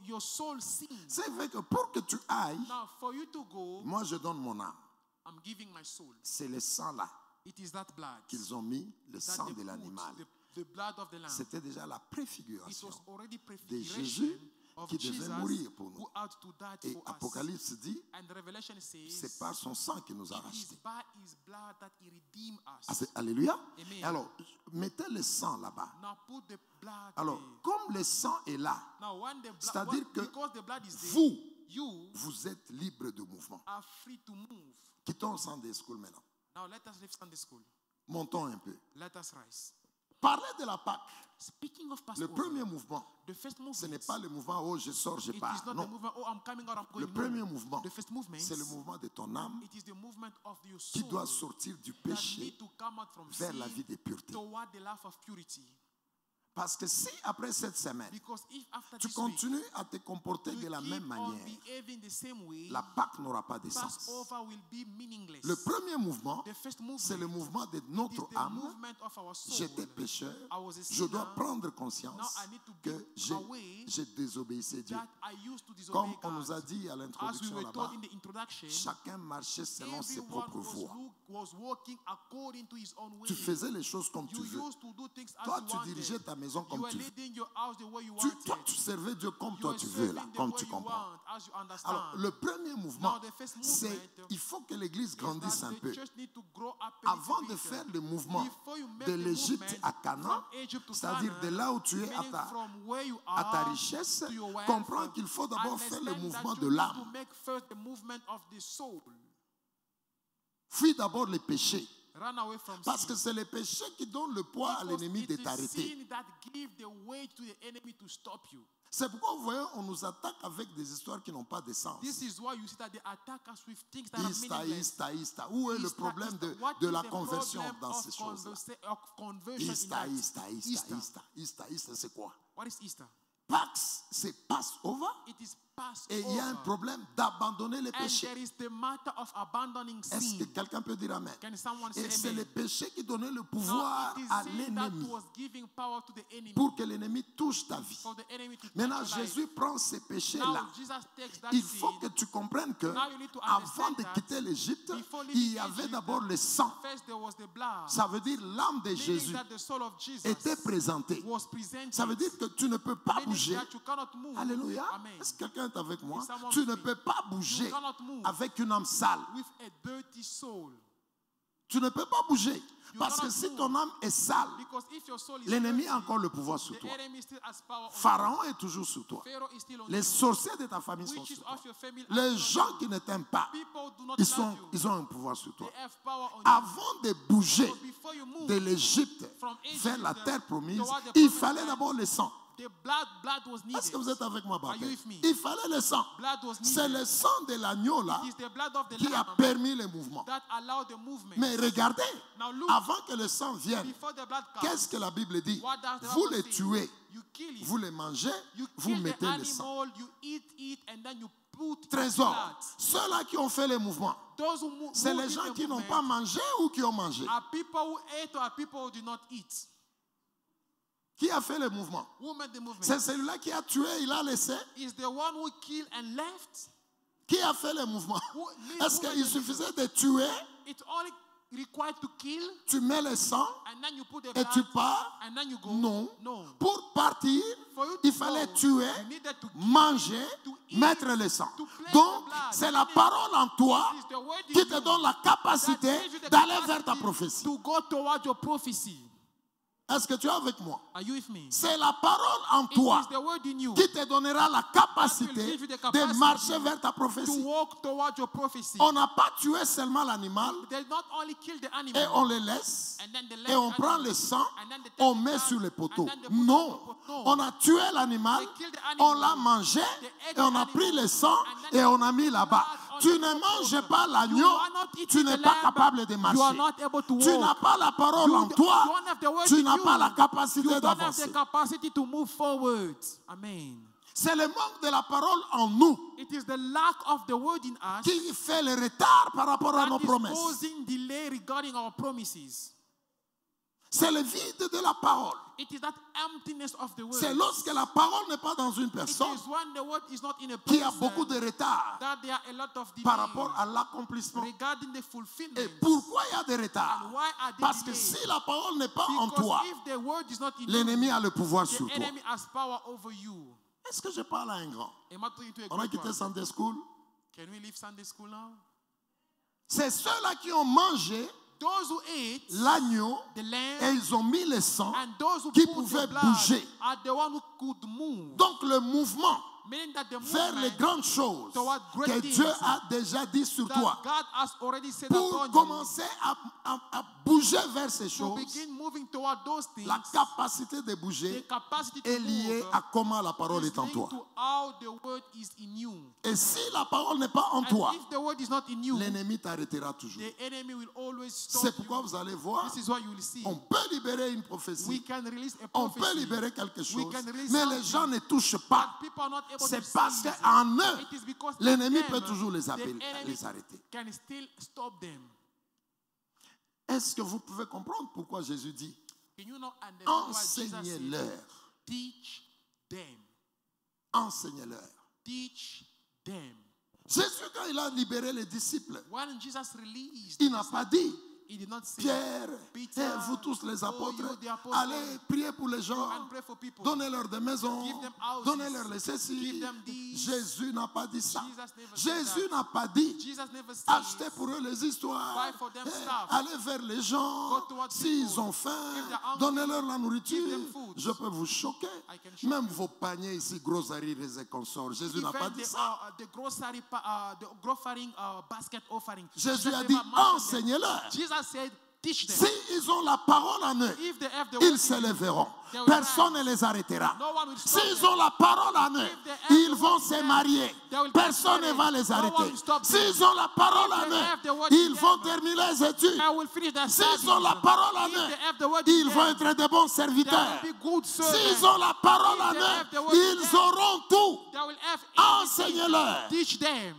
your soul sins. C'est vrai que pour que tu ailles, Now for you to go, moi je donne mon âme. I'm giving my soul. C'est le sang là It is that blood. qu'ils ont mis, le That sang they de put, l'animal. the blood of the lamb. C'était déjà la It préfiguration was already de prefiguration Jésus of qui devait Jesus mourir pour nous. who had to die Et for us. Apocalypse dit, And the Revelation says, c'est par son sang qu'il nous a it is rachetés. by his blood that he redeemed us. Ah, alléluia. Amen. Alors, mettez le sang là-bas. Now put the blood Alors, there. comme le sang est là, Now when the blood, c'est-à-dire que because the blood is there, vous, you vous êtes libre de mouvement. are free to move. Quittons Sunday School maintenant. Now let us leave Sunday school. Montons un peu. Let us rise. Parlez de la Pâque. Speaking of Le Passover, premier mouvement, the first movement, ce n'est pas le mouvement « Oh, je sors, je it is pars ». not the Non. movement, oh, I'm coming out, I'm going. Le premier No. mouvement, The first movement, c'est le mouvement de ton âme it is the movement of your qui soul doit sortir du that péché need to come out from vers la sin vie de pureté. toward the life of purity. Parce que si après cette semaine, Because if after tu this week, continues à te comporter de you la keep même on manière, behaving the same way, la Pâque n'aura pas de sens. Passover will be meaningless. Le premier mouvement, The first c'est le movement mouvement de is notre the âme. movement of our soul. J'étais pécheur, I was a je dois sinner. prendre Now conscience I need to que be aware j'ai désobéissé Dieu. that I used to disobey Comme on God. nous a dit à As we l'introduction were là-bas, told in the introduction, chacun marchait selon ses everyone propres voies. was walking according to his own way. Tu faisais les choses comme tu You veux. used to do things as Toi, you tu wanted. dirigeais ta maison You comme were tu veux. leading your house the way you Toi, wanted. tu servais Dieu comme You toi were tu veux, là, serving the comme way tu you comprends. want, as you understand. Alors, le premier mouvement, Now, the first c'est movement il faut que l'Église is grandisse that un the peu. church need to grow up a Avant little de bit. faire le mouvement Before you make de the l'Égypte movement à Canaan, from Egypt to c'est-à-dire de Canaan, là où tu es meaning from where you à ta are richesse, to your wealth, comprends qu'il faut d'abord faire le understand mouvement that de you need l'âme. to make first the movement of the soul. Fuis d'abord les péchés. Run away from Parce que sin. c'est les péchés qui donnent le poids à Because l'ennemi it de is t'arrêter. sin that give the way to the enemy to stop you. C'est pourquoi vous voyez, on nous attaque avec des histoires qui n'ont pas de sens. This is why you see that they attack us with things that are Ista, meaningless. ista, ista. Où est le Ista, problème ista. de What de is la the conversion problem dans of ces choses-là? of conversion in Ista, that? ista, ista, Easter. ista, ista, ista, c'est quoi? What is Easter? Pax, c'est Passover. It is Passover. Et il y a un problème d'abandonner les And péchés. there is the matter of abandoning Est-ce que sin. quelqu'un peut dire Amen? Can someone say Et c'est les amen? péchés qui donnaient le Now, pouvoir it is à sin that l'ennemi was giving power to the enemy. pour que l'ennemi touche ta vie. For the enemy to touch Maintenant, your life. Jésus prend ces péchés-là. Now Jesus takes that Il sin. faut que tu comprennes que Now you need to avant understand de that quitter l'Égypte, before il leaving y avait Egypt, d'abord le sang. First there was the blood. Ça veut dire l'âme de Meaning Jésus that the soul of Jesus était présentée. was presented. Ça veut dire que tu ne peux pas Meaning bouger. that you cannot move. Alléluia. Amen. Est-ce que quelqu'un est avec moi? Is someone Tu ne with me? peux pas bouger You cannot move avec une âme sale. with a dirty soul. Tu ne peux pas bouger. Parce que cannot si move. ton âme est sale, Because if your soul is l'ennemi dirty, a encore le pouvoir sur the toi. enemy still has power on Pharaon est toujours sur toi. you. Pharaoh is still on Les you. sorciers de ta famille sont Witches sur toi. of your family are Les still on gens you. qui ne t'aiment pas, People do not ils love you. ont un pouvoir sur toi. They have power on you. Avant de bouger So before you move de l'Égypte from Egypt vers la terre promise, toward the il promised fallait land, d'abord le sang. the blood was needed. Est-ce que vous êtes avec moi, Are you baptême? with me? Il fallait le sang. Blood was C'est needed. le sang de l'agneau là It is the blood of the qui a lamb permis le mouvement. that allowed the movement. Mais regardez, Now look, avant que le sang vienne, before the blood comes, qu'est-ce que la Bible dit? what does the Vous Bible les say? tuez, You kill it. vous les mangez, You vous kill the mettez le sang. animal, you eat it, and then you put Trésor, blood. ceux-là qui ont fait le mouvement, Those who move, c'est les gens qui n'ont pas mangé ou qui ont mangé? are people who ate or are people who did not eat. Qui a fait le mouvement? Who made the movement? C'est celui-là qui a tué, il a laissé. Is the one who killed and left? Qui a fait le mouvement? Est-ce who made qu'il the suffisait de tuer, It's only required to kill, tu mets le sang and then you put the et blood, tu pars? and then you go. Non. No. Pour partir, For you to il fallait go, tuer, you needed to kill, manger, to eat, mettre le sang. to place Donc, the blood. c'est la parole en toi It is the word in qui te you donne la that capacité gives you the d'aller capacity vers ta prophétie. to go towards your prophecy. Est-ce que tu es avec moi? Are you with me? C'est la parole en It toi is the word in you qui te donnera la capacité give you the de capacity marcher vers ta to prophétie. walk towards your prophecy. On n'a pas tué seulement l'animal They not only kill the et animal, on le laisse and then they let et on the prend animal, le sang, and then they take on the met blood, sur le poteau. and then they put it Non, on the poteau. on a tué l'animal, They killed the on animal, l'a mangé they ate et on the a pris animal, le sang and then et they on a mis put the là-bas. blood on Tu the ne poteau. manges pas You l'agneau, are not eating tu the n'es pas lamb, capable de you marcher. are not able to Tu walk. n'as pas la parole You en toi, don't have the word tu in n'as you. pas la You capacité don't have d'avancer. the capacity to move forward. Amen. C'est le manque de la parole en nous It is the lack of the word in us qui fait le retard par rapport à nos that is promesses. causing delay regarding our promises. C'est le vide de la parole. It is that emptiness of the word. C'est lorsque la parole n'est pas dans une It personne is when the word is not in a qu'il y person a beaucoup de retard that there are a lot of par delay rapport à l'accomplissement. regarding the Et fulfillment. pourquoi il y a des retards? And why are they Parce que delayed? si la parole n'est pas en Because toi, if the word is not in you, l'ennemi a le pouvoir sur the toi. enemy has power over you. Est-ce que je parle à un grand? Am I talking to a On a good quitté one? Sunday School. Can we leave Sunday school now? C'est ceux-là qui ont mangé Those who ate l'agneau the et lamb ils ont mis le sang and those who qui put pouvaient the blood bouger. are the one who could move. Donc le mouvement Meaning that the vers les movement grandes choses toward great que things Dieu a déjà dit sur that toi, God has already said pour upon you, commencer à bouger vers ces to choses, begin moving toward those things, la capacité de the bouger capacity to est liée move à comment la parole is est en linked toi. to how the word is in you. Et si la parole n'est pas en And toi, if the word is not in you, l'ennemi t'arrêtera toujours. the enemy will always C'est stop pourquoi you. vous allez voir, This is what you will see. on peut libérer une We prophétie, can release a on peut prophecy, libérer quelque chose, can release mais les something, gens ne touchent pas. but people are not able to C'est see parce it. qu'en eux, It is because in l'ennemi them, peut toujours les the appeler, enemy les arrêter. can still stop them. Est-ce que vous pouvez comprendre pourquoi Jésus dit Can you not understand why Jesus said, enseignez-leur, teach them, enseignez-leur. teach them. Jésus, quand il a libéré les disciples, When Jesus released, il n'a pas dit, he did not say, Pierre, Peter, et vous tous les apôtres, you the apostles, allez prier pour les gens, and pray for people. donnez-leur des maisons, Give them houses, donnez-leur les ceci. give them these. Jésus n'a pas dit ça. Jesus never said Jésus that. n'a pas dit, Jesus never said, achetez pour eux les histoires, buy for them stuff. allez vers les gens, Go towards s'ils people. ont faim, If they're hungry, donnez-leur la give nourriture. them food. Je peux vous choquer. I can shock Même you. vos paniers ici, groseries et consorts. Jésus n'a Even pas dit ça. the grocery basket offering. Jésus Jesus a never dit, mentioned them. enseignez-leur. Jesus said, teach them. S'ils ont la parole en eux, If they have the ils word in you, s'élèveront. they will Personne ne rise. les arrêtera. No one will stop S'ils them. ont la parole en eux, If they have ils the vont word in se them, marier. they will get Personne ne married. va les No one arrêter. will stop them. S'ils ont la parole If en they eux, have the word ils in vont them, terminer les études. I will finish their S'ils studies. ont la parole en If eux, they have the word in ils vont them, être de bons they serviteurs. will be good servants. S'ils ont la parole If en they have eux, the word in ils them, auront tout. they will have everything. Enseignez-leur. Teach them.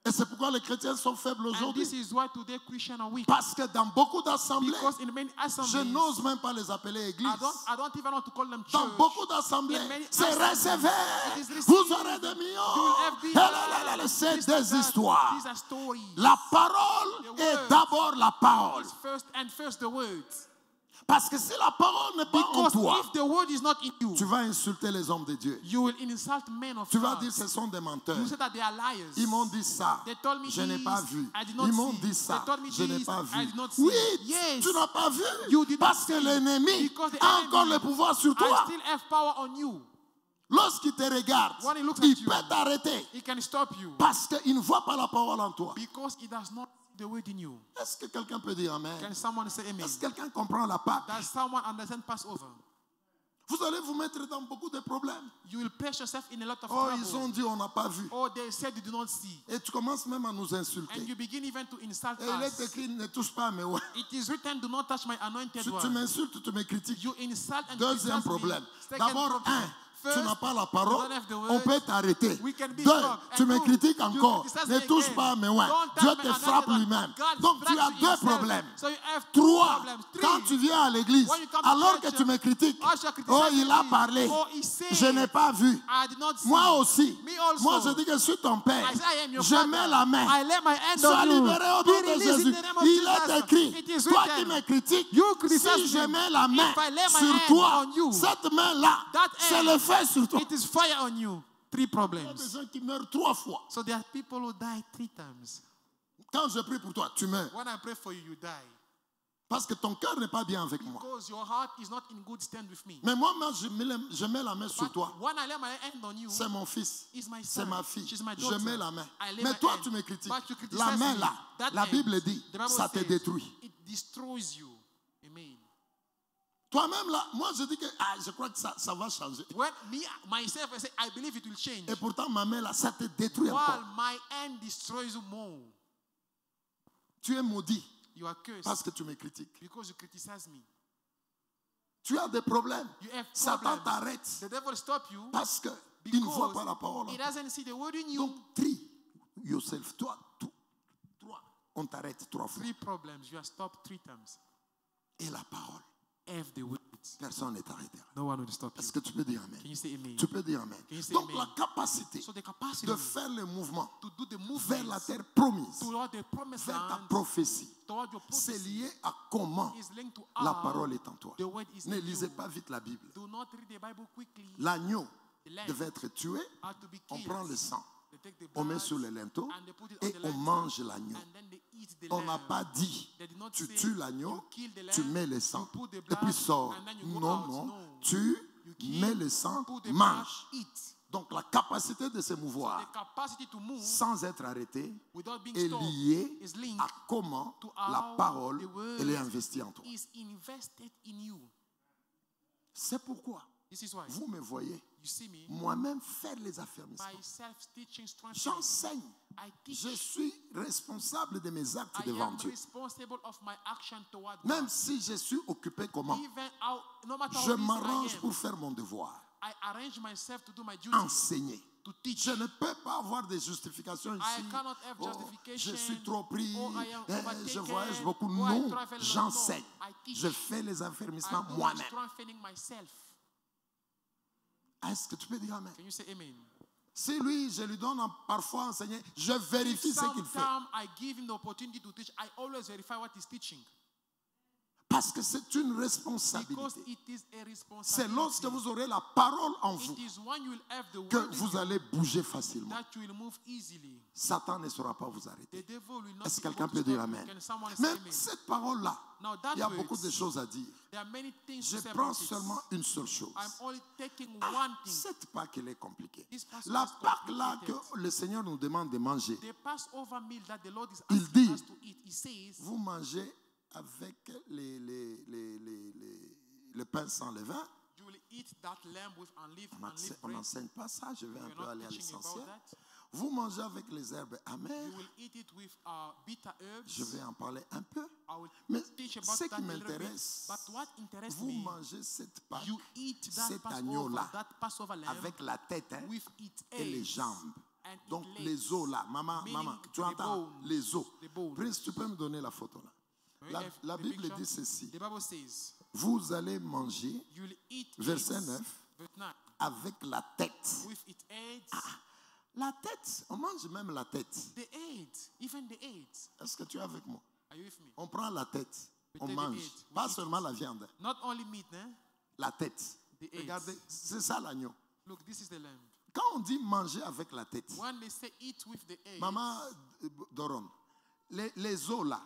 Et c'est pourquoi les chrétiens sont faibles And this aujourd'hui. is why today Christians are weak. Parce que dans beaucoup d'assemblées, Because in many je assemblies, n'ose même pas les appeler églises. I don't even want to call them Dans church. beaucoup d'assemblées, In many c'est assemblies, recevé. it is received. Vous aurez des You will millions. have these, Et là, là, c'est this and des that. histoires. These are stories. La parole The est word d'abord la parole. is first the words. Parce que si la parole n'est pas en Because toi, if the word is not in you, tu vas insulter les hommes de Dieu. you will insult men of Tu vas God. dire ce sont des menteurs. You say that they are liars. Ils m'ont dit ça. They told me Je n'ai this, pas vu. I did not Ils m'ont see. dit ça. They told me Je n'ai this, pas I vu. did not see. Oui, Yes. tu n'as pas vu. You did not Parce que see. l'ennemi Because the a enemy encore le pouvoir sur I toi. still have power on you. Lorsqu'il te regarde, When he looks il at you, peut t'arrêter. He can stop you. Parce qu'il ne voit pas la parole en toi. Because he does not see the word in you. Est-ce que quelqu'un peut dire Amen? Can someone say amen? Est-ce que quelqu'un comprend la Pâque? Does someone understand Passover? Vous allez vous mettre dans beaucoup de problèmes. You will place yourself in a lot of Oh, trouble. ils ont dit on n'a pas vu. Or they said you do not see. Et tu commences même à nous And insulter. you begin even to insult Et il est us. écrit ne touche pas à mes oreilles. It is written, do not touch my anointed Tu one. m'insultes, tu me critiques. You insult and Deuxième criticize me. problème. Second D'abord, problem. tu First, n'as pas la you parole, don't have the word. on peut t'arrêter. We can be Deux, stopped. tu And me two, critiques you encore. criticize Ne me touche again. pas à mes mains. Don't touch Dieu my te anointed frappe one. lui-même. God Donc tu strikes as you deux himself. problèmes. So you have two Trois, problems. Three. quand tu viens à l'église, When you come to alors church, que tu me critiques, usher criticizes oh il a me. parlé, Oh, he said, je n'ai pas vu. I did not see. Moi aussi, Me also. moi je dis que je suis ton père. I say, I am your Je father. mets la main. I lay my hand Sois on you. libéré au Be nom de released in Jésus. the name of Il Jesus. est écrit, It is toi written. qui me critiques, You criticize si je me. mets la main If I lay my sur hand toi, on you, cette main-là, that c'est hand, le feu sur toi. It is fire on you. Three Il y a problems. des gens qui meurent 3 fois. So there are people who die 3 times. Quand je prie pour toi, tu meurs. When I pray for you, you die. Parce que ton cœur n'est pas bien avec moi. Because your heart is not in good stand with me. Mais moi, je mets la main sur But toi. when I lay my hand on you, C'est mon fils. is my C'est son. ma fille. She's my Je daughter. mets la main. I lay Mais my toi, hand. tu me critiques. But you criticize La main me. là, That la hand, Bible dit, the Bible ça te says, détruit. It destroys you. Amen. Toi-même là, moi je dis que je crois que ça va changer. When me, myself, I say, I believe it will change. Et pourtant, ma main là, ça te détruit While encore. my hand destroys you more. Tu es maudit You are cursed parce que tu me critiques. because you criticize me. Tu as des problèmes. You have Satan problems. t'arrête The devil stop you parce qu'il ne voit pas la parole. he doesn't see the word in you. Donc, trie yourself. Toi, on t'arrête 3 fois. 3 problems. You are stopped 3 times. Et la parole, Have the words. personne n'est arrêté. No one will stop you. Est-ce que tu peux dire Amen? Can you say amen? Tu peux dire Amen. Can you say Donc amen? la capacité So the capacity de faire le mouvement to do the movement vers la terre promise, toward the promised vers ta land, prophétie, toward your c'est prophecy, lié à comment is linked to la how parole est en toi. the word is Ne in lisez you. pas vite la Bible. Do not read the Bible quickly. L'agneau The lamb devait être tué, had to be on killed. prend le sang, They take the on met blood sur le linteau and they put it on et the on lintel, mange l'agneau. and then they eat the On n'a lamb. pas dit, They did not tu say, tues l'agneau, you kill the tu lamb, mets le sang, you put the et puis blood, sors. and then you go Non, out. non, No. tu You kill, mets le sang, put the blood, mange. eat. Donc la capacité de se So the mouvoir capacity to move sans être arrêté without being est stopped liée is linked à comment to la how parole the word elle est investie en toi. is invested in you. C'est pourquoi This is why vous me voyez you see me moi-même faire les affermissements. by self-teaching, strengthening. J'enseigne. I teach. Je suis responsable de mes actes I devant am Dieu. responsible of my action toward Même God. si je suis occupé comment, Even how, no matter je how busy m'arrange I am, pour faire mon devoir. I arrange myself to do my duty, Enseigner. to teach. Je ne peux pas avoir des justifications ici. I cannot have Oh, justification. je suis trop pris. Oh, I am Je overtaken. voyage beaucoup. Oh, I Non, travel a lot. j'enseigne. No, I teach. Je fais les I affermissements do my moi-même. strengthening myself. Est-ce que tu peux dire amen? Can you say amen? Si lui, je lui donne parfois enseigner, je vérifie ce qu'il fait. Sometimes I give him the opportunity to teach. I always verify what he's teaching. Parce que c'est une Because responsabilité. it is a C'est responsibility. lorsque vous aurez la parole en vous It is when you will have the que word in vous you allez bouger facilement. that you will move easily. Satan ne saura pas vous arrêter. The devil will not Est-ce que be quelqu'un able to peut dire stop you. amen? Can someone say Mais amen? cette parole-là, Now that il y a words, beaucoup de choses à dire. there are many things Je to say prends about it. seulement une seule chose. I'm only taking one thing. Cette Pâque, elle est compliquée. This Passover La is Pâque là que complicated. le Seigneur nous demande de manger, The Passover meal that the Lord is Il asking dit, us to eat, he says, vous mangez avec le pain sans levain. you will eat that lamb with unleavened On bread. n'enseigne pas ça, je vais un We're peu not aller à teaching about l'essentiel. that. Vous mangez avec les herbes amères, You will eat it with bitter herbs. je vais en parler un peu. I will Mais teach about ce that qui a little bit. m'intéresse, But what interests vous me, mangez cette Pâque, you eat that cet Passover, agneau-là, that Passover lamb avec la tête hein, with its et les eggs jambes. and its Donc legs. les os là, maman, Meaning tu the entends bones, les os. the bones. Prince, tu peux me donner la photo là. Can we La, have la the Bible picture? dit ceci. The Bible says, Vous allez manger you will eat Verset eggs, 9. verse 9, avec la tête. with its heads, La tête, on mange même la tête. the heads, even the heads. Est-ce que tu es avec moi? Are you with me? On prend la tête, We on take the mange. head, we Pas eat seulement la viande, Not only meat, eh? la tête. The heads. Regardez, c'est ça l'agneau. Look, this is the lamb. Quand on dit manger avec la tête, When they say eat with the heads, maman Doron, les os là,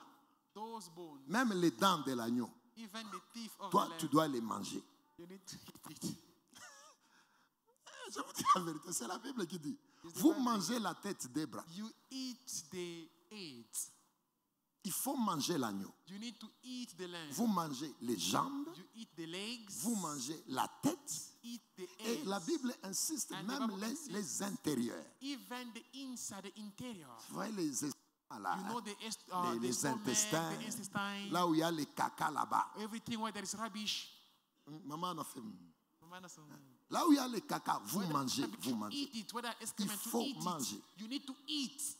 those bones, même les dents de l'agneau, even the teeth of toi the tu lamb, dois les manger. you need to eat it. Je vous dis la vérité, c'est la Bible qui dit. It's the Vous Bible. mangez la tête des bras. You eat the heads. Il faut manger l'agneau. You need to eat the lamb. Vous mangez les jambes, You eat the legs. vous mangez la tête. Eat the Et heads. la Bible insiste And the même Bible insists. les intérieurs. Even the inside, the interior. Vous voyez les estomacs là, You know the les stomach, intestins, the intestine, là où il y a les caca là-bas. everything where there is rubbish. Maman a fait. Minus, Là où il y a les caca, vous whether mangez, rubbish, vous you mangez. eat it, whether excrement, faut you eat manger. it. You need to eat.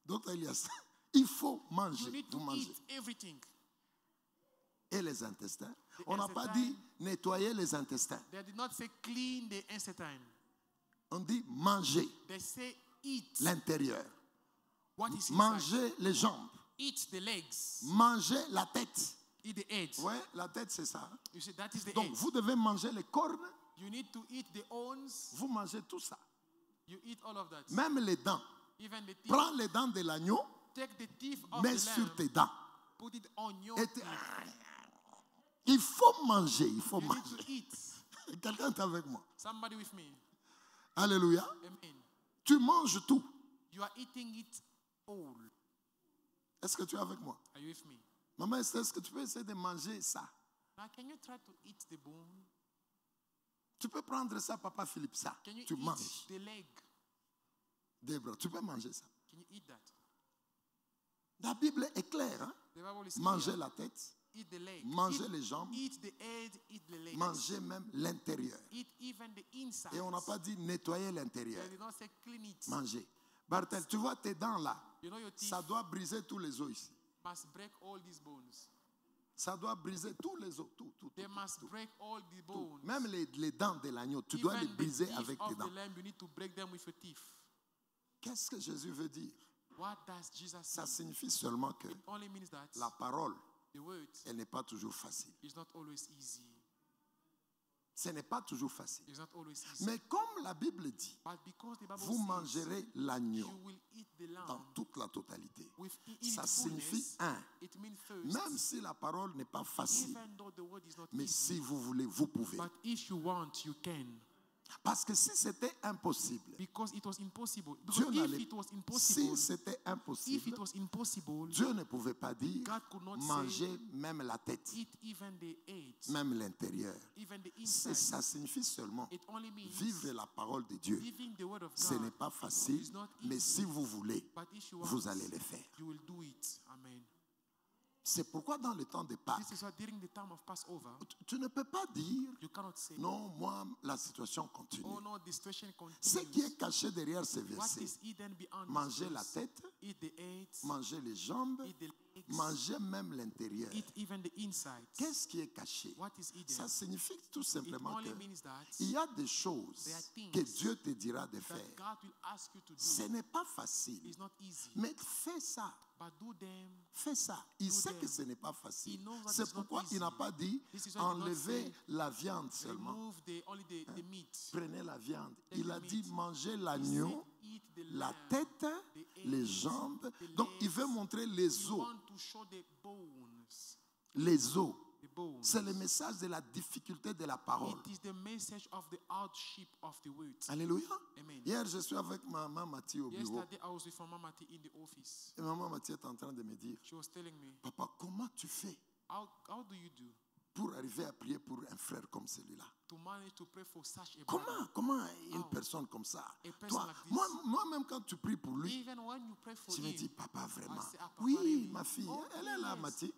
Docteur Elias, il faut You manger, need to vous mangez. eat everything. Et les intestins. The On n'a pas intestine. dit nettoyer les intestins. They did not say clean the intestine. On dit manger They say eat l'intérieur. what is inside. Manger les jambes. Eat the legs. Manger la tête. Eat the head. Ouais, la tête c'est ça. You see, that is the Donc head. vous devez manger les cornes. You need to eat the horns. Vous mangez tout ça. You eat all of that. Même les dents. Even the teeth. Prends les dents de l'agneau, Take the teeth of mets the sur lamb. tes dents. Put it on your Et teeth. il faut manger, il faut You need manger. to eat. Quelqu'un est avec moi. Somebody with me. Alléluia. Amen. Tu manges tout. You are eating it all. Est-ce que tu es avec moi? Are you with me? Maman, est-ce que tu peux essayer de manger ça? Now, can you try to eat the bone? Tu peux prendre ça, papa Philippe, ça. Can you Tu eat manges. the leg? Débra, tu peux manger ça. Can you eat that? La Bible est claire. Hein? The Bible is Manger clear. la tête, Eat the leg. manger eat, les jambes, Eat the head. Eat the legs. manger même l'intérieur. Eat even the inside. Et on n'a pas dit nettoyer l'intérieur. They did not say clean it. Manger. Bartel, tu vois tes dents là, You know your teeth ça doit briser tous les os ici. must break all these bones. Ça doit briser tous les os, tout. They must break all the bones. Même les dents de l'agneau, tu dois les Even the briser teeth avec tes of dents. the lamb, you need to break them with your teeth. Qu'est-ce que Jésus veut dire? What does Jesus Ça say? signifie seulement que It only means that la parole, the word elle n'est pas toujours facile. is not always easy. Ce n'est pas toujours facile. It's not always easy. Mais comme la Bible dit, But because the Bible vous says mangerez l'agneau you will eat the dans lamb toute la totalité. with Ça its signifie fullness, un, it means first, même si la parole n'est pas facile, even though the word is not mais easy, si vous voulez, vous pouvez. but if you want, you can. Parce que si c'était impossible, Because it was impossible. Dieu Because if n'allait- it was si impossible, c'était if it impossible, was impossible, Dieu ne pouvait pas dire God could not say, manger même la tête, eat even the eight, même l'intérieur. even the Ça inside. signifie seulement It only means vivre la parole de Dieu. living the word of Ce n'est God. pas facile, It's not mais easy. si vous voulez, But if you vous want, allez le faire. you will do it. Amen. C'est pourquoi dans le temps de Pâques, This is why during the time of Passover, tu ne peux pas dire, you cannot say, non, moi, la situation continue. oh no, the situation Ce qui continues. est caché derrière ces What versets, is hidden beyond manger this la verse? tête, Eat the eight, manger les jambes, eat the legs, manger même l'intérieur. eat even the inside. Qu'est-ce qui est caché? What is hidden? Ça signifie tout It simplement only que means that il y a des choses there are things que Dieu te dira de faire. God will ask you to Ce do. n'est pas facile, It's not easy, mais fais ça. but do them. Fais ça. Il Do sait them. que ce n'est pas facile. He knows that C'est it's not pourquoi il n'a easy. pas dit This is why he did not enlevez say, la viande seulement. Remove only the meat. Prenez la viande. Take Il the a dit meat. mangez He l'agneau, said, eat the la lamb, tête, the les eggs, jambes. the Donc il legs. veut montrer les You os. want to show the bones. Les os. The bones. C'est le message de la difficulté de la parole. It is the message of the hardship of the words. Alléluia. Amen. Hier, je suis avec maman Mathieu au bureau. Yesterday I was with Mama Mati in the office. Et maman Mathieu est en train de me dire, She was telling me, papa, comment tu fais how do you do pour arriver à prier pour un frère comme celui-là? to manage to pray for such a brother? Comment une How? personne comme ça? A person Toi, like this. moi-même quand tu pries pour lui, Even when you pray for tu me him, dis, papa, vraiment. I say, ah, papa, Oui, really? ma fille, Oh, elle est là, yes. Mathieu.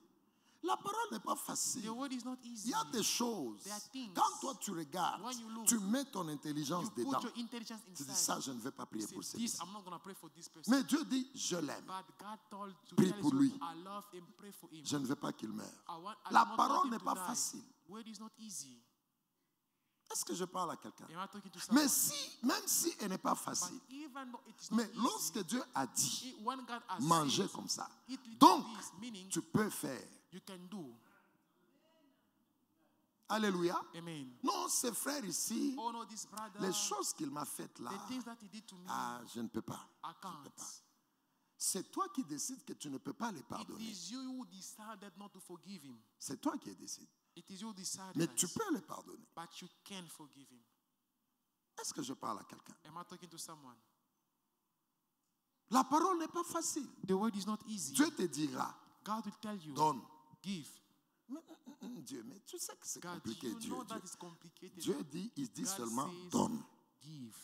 La parole n'est pas facile. the word is not Il easy. y a des choses. There are things. Quand toi tu regardes, When you look, tu mets ton intelligence You dedans. put your intelligence Tu dis inside. ça, je ne vais pas prier Say, pour this, celui-ci. I'm not going to pray for this person. Mais Dieu dit, je l'aime. But God told to Prie tell pour you, lui. I love him, pray for him. Je ne veux pas qu'il meure. I La do not parole want him n'est to pas die. facile. Word is not easy. Est-ce que je parle à quelqu'un? Am I talking to someone? Mais si, même si elle n'est pas But facile, even though it is not mais easy, lorsque Dieu a dit, when God has manger said, comme ça, eat little donc this, meaning tu peux faire. you can do. Alléluia. Amen. Non, ces frères ici, Oh no, this brother, les choses qu'il m'a faites là, the things that he did to me, ah, je ne peux pas. I Je ne peux can't. pas. C'est toi qui décides que tu ne peux pas les It pardonner. is you who decided not to forgive him. C'est toi qui décides. It is you who decided. Mais tu peux les pardonner. But you can forgive him. Est-ce que je parle à quelqu'un? Am I talking to someone? La parole n'est pas facile. The word is not easy. Dieu te dira, God will tell you, donne. give. Dieu, mais tu sais que c'est God, compliqué, you Dieu. know that Dieu. is complicated. Dieu dit, il dit God seulement, says, donne. give.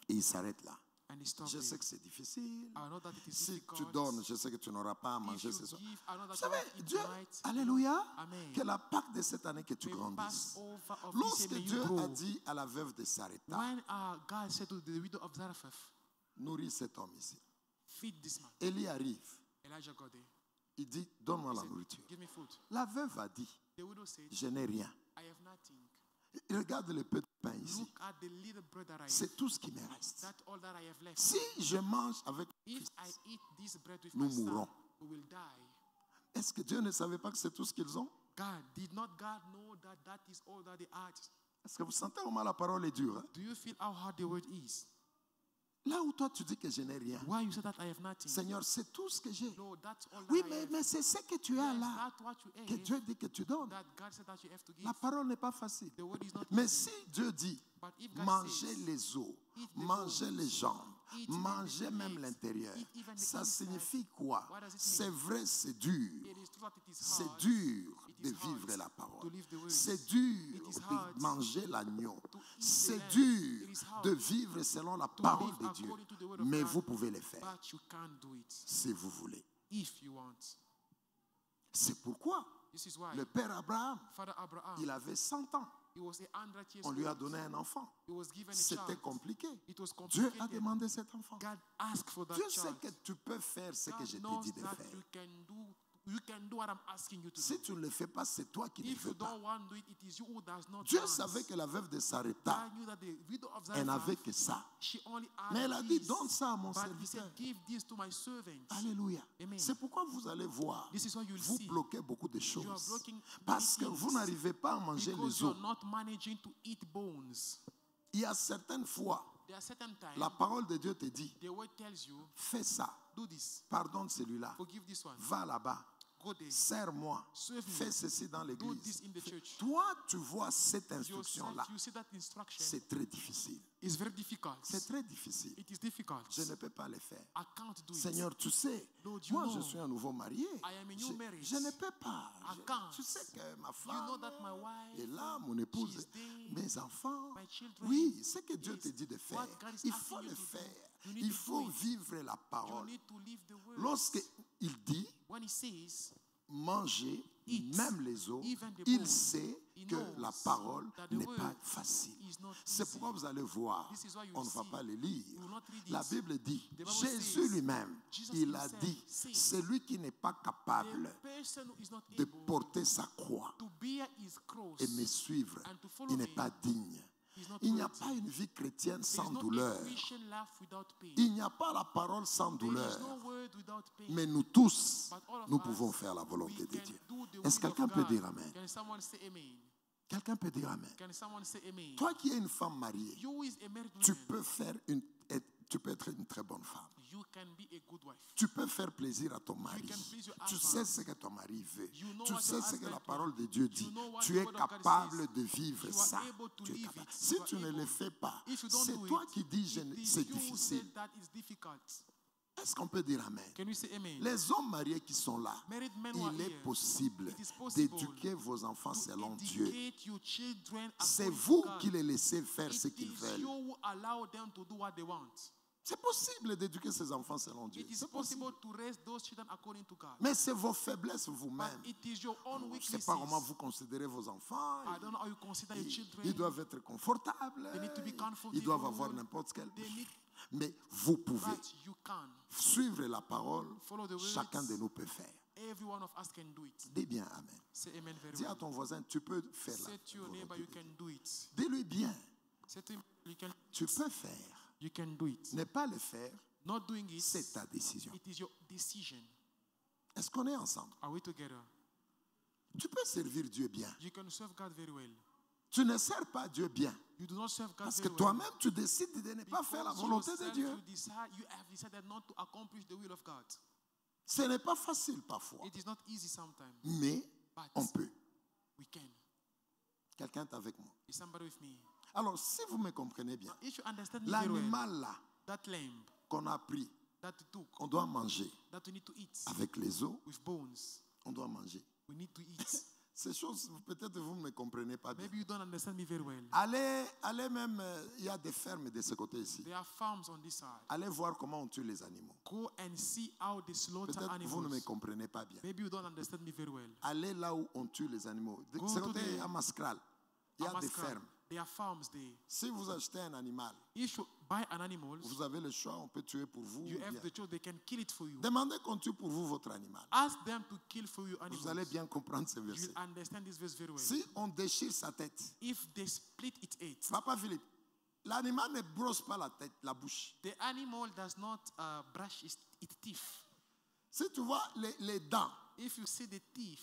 Et il s'arrête là. And he stops Je sais it. que c'est difficile. I know that it is Si difficult. tu donnes, je sais que tu n'auras pas à If manger you ce soir. give, I know that Vous you savez, won't eat Dieu, tonight. alléluia, Amen. que la Pâque de cette année que tu May grandisses. Passover of this Lorsque year, may Dieu you a grow. dit à la veuve de Sarepta, When God said to the widow of Zarephath, nourris cet homme ici. feed this man, Élie arrive, Elijah got there. il dit, donne-moi He la said, nourriture. give me food. La veuve a dit, The widow said, je n'ai rien. I have nothing. Regarde le peu de pain ici. Look at the little bread that I have. C'est tout ce qui me reste. That's all that I have left. Si je mange avec If I eat this bread with Nous my son, mourrons. we will die. est-ce que Dieu ne savait pas que c'est tout ce qu'ils ont? Did not God know that that is all that they had? Est-ce que vous sentez comment la parole est dure? Hein? Do you feel how hard the word is? Là où toi tu dis que je n'ai rien, Why you say that I have nothing? Seigneur, c'est tout ce que j'ai. No, that's all Oui, that I mais, have. mais c'est ce que tu as Yes, là that's what you que have. Dieu dit que tu donnes. That God said that you have to give. La parole n'est pas facile. The word is not Mais easy. si Dieu dit, But if God mangez says, les os, eat the mangez bones, les jambes, eat the mangez même legs, l'intérieur, eat even the ça inside, signifie quoi? what does it C'est mean? vrai, c'est dur. it is true that it is C'est hard dur It de is hard vivre la to parole. live the words. C'est dur It is de hard manger l'agneau. to eat the C'est lamb. dur It is hard de vivre selon la to parole live de Dieu. according to the word of Mais God. vous pouvez le faire But you can't do it si vous voulez. if you want. C'est pourquoi This is why le père Abraham, Father Abraham, il avait 100 ans. he was 100 years On lui a old. donné un enfant. He was given a C'était child. compliqué. It was Dieu a complicated. demandé cet enfant. God asked for that Dieu sait child. que tu peux faire ce que God je t'ai knows dit de that faire. you can do what I'm asking you to Si do. tu ne le fais pas, c'est toi qui ne If you veux pas. don't want to do it, it is you who does not Dieu want. savait que la veuve de Sarepta, God knew that the widow of elle n'avait Zarephath, que ça. she only had Mais elle a dit, this. donne ça à mon But he said, serviteur. give this to my servant. Alléluia. Amen. C'est pourquoi vous allez voir, This is what you'll vous see. bloquez beaucoup de You are choses. blocking Parce que many vous things n'arrivez pas à manger because les you os. are not managing to eat bones. Il y a certaines fois, There are certain times la parole de Dieu te dit, the word tells you, fais ça, do this, pardonne celui-là, forgive this one, va là-bas, Go there. Sers-moi. Serve me. Fais ceci dans Do l'église. this in the church. Toi, tu vois cette Yourself, instruction-là. you see that instruction. C'est très difficile. It's very difficult. C'est très difficile. It is difficult. Je ne peux pas le faire. I can't do it. Seigneur, tu sais, Lord, you moi know, je suis un nouveau marié. I am a new marriage. Je ne peux pas. I can't. Tu sais que ma You femme know that my wife, est là, mon épouse, she's there, mes enfants. my children. Oui, ce que Dieu Yes. te dit de faire, What God is il asking faut you le to do, faire. you need Il to faut do it. vivre la You parole. need to live the word. Lorsqu'il dit When he says, manger, Eat, même les os, even the il bones, sait he que knows la parole that the n'est word pas facile. is not C'est easy. pourquoi vous allez voir, This is why you on ne va see, pas les lire. you will not read it. La Bible dit, The Bible Jésus says, lui-même, Jesus il a himself dit, says, celui qui n'est pas capable The person who is not de able porter sa croix to bear his cross et me suivre, and to follow il n'est me, pas digne. is not Il n'y a worthy. pas une vie chrétienne There sans is not douleur. a Christian life without pain. Il n'y a pas la parole sans There douleur. is no word without pain. Mais nous tous, But all of nous us, pouvons faire la volonté we de can Dieu. do the Est-ce que will of quelqu'un peut God. dire Amen? Can someone say amen? Quelqu'un peut dire Amen. Can someone say amen? Toi qui es une femme mariée, You who is a married tu woman, peux être une très bonne femme. you can be a good wife. Tu peux faire plaisir à ton mari. can please your Tu husband. sais ce que ton mari veut. You know Tu what sais your ce que husband la parole de Dieu dit. know what Tu the es word of God capable says. de vivre You are ça. able to Tu es live capable. it. Si You are tu ne le able. fais pas, If you don't c'est do toi it, qui dis it is c'est you who difficile. said that is difficult. Est-ce qu'on peut dire Amen? Can we say amen? Les hommes mariés qui sont là, Married men who are il est here, possible it is possible d'éduquer vos enfants to selon Dieu. educate your children C'est according vous to God. qui les laissez faire ce It qu'ils is veulent. you who allow them to do what they want. C'est possible d'éduquer ses enfants selon Dieu. It is C'est possible. possible to raise those children according to God. Mais c'est vos faiblesses But vous-même. it is your own Je ne sais weaknesses. pas comment vous considérez vos enfants. I don't know how you consider your children. Ils doivent être confortables. They need to be comfortable. Ils doivent avoir n'importe quel. They need, Mais vous pouvez but you can. suivre la parole. Follow the words. Chacun de nous peut faire. Every one of us can do it. Dis bien Amen. Say amen very Dis à well. ton voisin, tu peux faire la Say to your neighbor, volonté you de can Dieu. do it. Dis-lui bien, Say to him, tu peux faire. you can do it. Ne pas le faire, Not doing it, c'est ta décision. it is your decision. Est-ce qu'on est ensemble? Are we together? Tu peux servir Dieu bien. You can serve God very well. Tu ne sers pas Dieu bien. You do not serve God Parce que very well. toi-même, tu décides de ne pas faire la Because volonté de yourself, Dieu. you have decided not to accomplish the will of God. Ce n'est pas facile parfois. It is not easy sometimes, Mais but on peut. we can. Quelqu'un est avec moi. Is somebody with me? Alors, si vous me comprenez bien, If you understand me very well, l'animal là that lamb qu'on a pris, that we took, on doit manger that we need to eat avec les os, with bones, on doit manger. we need to eat. Ces choses, peut-être vous ne me comprenez pas bien. Maybe you don't understand me very well. Allez même, il y a des fermes de ce côté ici. There are farms on this side. Allez voir comment on tue les animaux. Go and see how they slaughter Peut-être vous ne me animals. comprenez pas bien. Maybe you don't understand me very well. Allez là où on tue les animaux. De Go ce to côté, the- à Mascral, il y a des Amaskar, fermes. there are farms there. Si vous achetez un animal, If you buy an animal, vous avez le choix, on peut tuer pour vous. you ou have bien. the choice, they can kill it for you. Demandez qu'on tue pour vous votre animal. Ask them to kill for you Vous allez animals. bien comprendre ce You verset. will understand this verse very well. Si on déchire sa tête, If they split its head, Papa Philippe, l'animal ne brosse pas la tête, la bouche. the animal does not brush its teeth. Si tu vois les dents, If you see the teeth,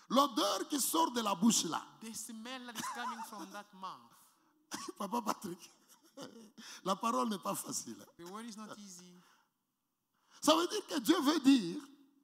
l'odeur qui sort de la bouche là, the smell that is coming from that mouth, Papa Patrick, la parole n'est pas facile. the word is not easy. Ça veut dire que Dieu veut dire,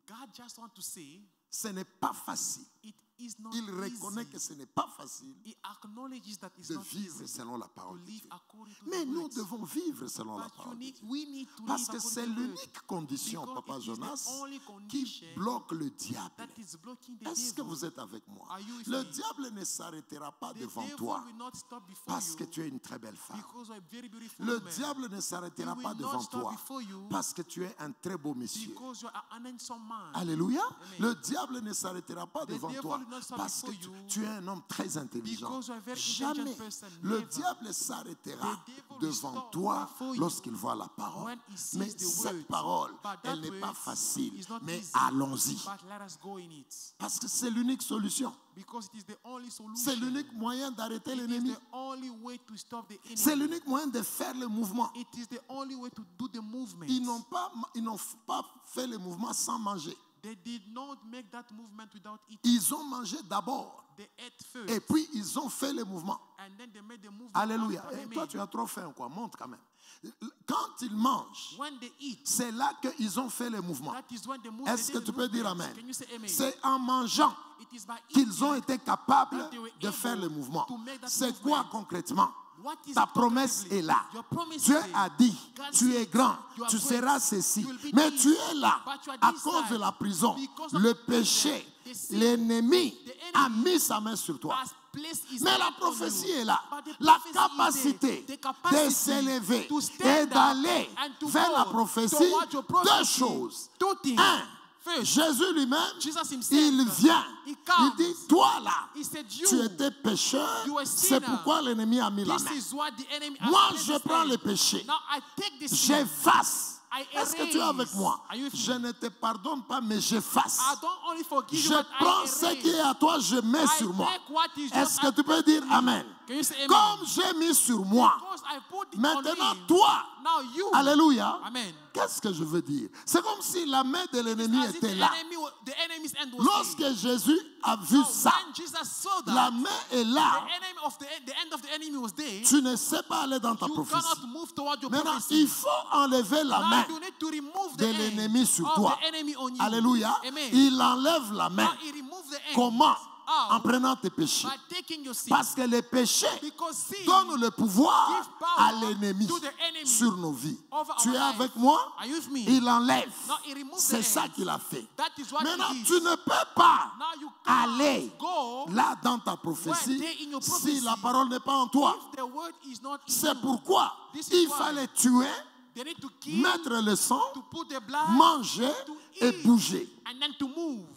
God just want to say, ce n'est pas facile. it is not Il reconnaît easy. que ce n'est pas facile He acknowledges that it's de not vivre easy selon la to parole de live Dieu. according to Mais the nous words. devons vivre selon la But parole de Dieu. we need to Parce live que according c'est to the word. l'unique condition, Because Papa it is Jonas, the only qui condition bloque le diable. that is blocking the Est-ce que devil. vous êtes avec moi? Are you with Le me? diable ne s'arrêtera pas The devant devil toi will not stop before parce you que tu es une très belle femme. because you are a very beautiful Le woman. diable ne s'arrêtera He will pas not devant stop toi before you parce que tu es un très beau monsieur. because you are an handsome man. Alléluia. Amen. Le diable ne s'arrêtera pas The devant devil toi will not stop parce que before you tu es un homme très intelligent. because you are a very Jamais intelligent person. le Never. diable s'arrêtera The devil will devant stop toi before you lorsqu'il voit la parole. when he sees Mais the cette word. parole, But elle that n'est pas word facile. is not Mais easy. allons-y. But let us go in it Parce que c'est l'unique solution. because it is the only solution. C'est l'unique moyen d'arrêter It is l'ennemi. the only way to stop the enemy. C'est l'unique moyen de faire le mouvement. It is the only way to do the movement. Ils n'ont pas fait le mouvement sans manger. They did not make that movement without eating. Ils ont mangé d'abord. They ate first. Et puis ils ont fait le mouvement. And then they made the movement. Alléluia. after. Et Amen. toi, tu as trop faim, quoi. Montre quand même. Quand ils mangent, when they eat, c'est là qu'ils ont fait les mouvements. that is when they move. Est-ce que tu peux dire amen? Can you say amen? C'est en mangeant It is by qu'ils ont eating été capables that they were de faire able le mouvement. to make that C'est quoi movement. concrètement? What is Ta it promesse concretely? est là. Your promise Dieu is there. a dit, God tu said, es grand, you are tu great, seras ceci. you will be Mais this, tu es là but you are à this cause de side. la prison. Because of Le the prison, péché, the sin, l'ennemi the enemy a mis sa main sur toi. has placed his Mais la hand on prophétie you. est là. But the La prophecy is capacité there. The de capacity s'élever to et stand up d'aller and to vers go la prophétie, towards your deux prophecy. choses. Two things. Un, First, Jésus lui-même, Jesus himself, il vient. he Il comes. dit, toi là, He said, tu you, étais pécheur, you were c'est sinner. pourquoi l'ennemi a mis la This main. is what the enemy has Moi, placed je his prends hand. le péché. Now I take this sin. J'efface. I Est-ce que tu es avec erase. moi? Are you with me? Je ne te pardonne pas, mais j'efface. I don't only forgive Je you, but I prends erase. ce qui est à toi, je mets I sur moi. take what is yours Est-ce que and tu peux put dire in Amen? you. Can you say amen? Comme j'ai mis sur moi, Because I put it maintenant on him. toi, Now you. alléluia, Amen. qu'est-ce que je veux dire? C'est comme si la main de l'ennemi As if était the là. enemy's end was Lorsque there. Jésus a vu Now, ça, when Jesus saw that, la main est là. the end of the enemy was there. Tu ne sais pas aller dans ta You prophétie. cannot move toward your Maintenant, prophecy. il faut enlever la main Now you need to remove de the l'ennemi end sur of toi. the enemy on you. Alléluia. Amen. Il enlève la main. Now he removes the end. Comment? How? En prenant tes péchés. By taking your sin. Parce que les péchés Because sin donnent le pouvoir give power à l'ennemi to the enemy sur nos vies. over Tu our es life. avec moi? Are you with me? Il enlève. Now he removes C'est the ça end. qu'il a fait. That is what Maintenant, he did. tu ne peux pas Now you can't aller go là dans ta prophétie where they in your si prophecy. la parole n'est pas en toi. If the word is not in C'est you. pourquoi This is il why fallait tuer, they need to kill, mettre le sang, to put the blood, manger to et eat, bouger. and then to move.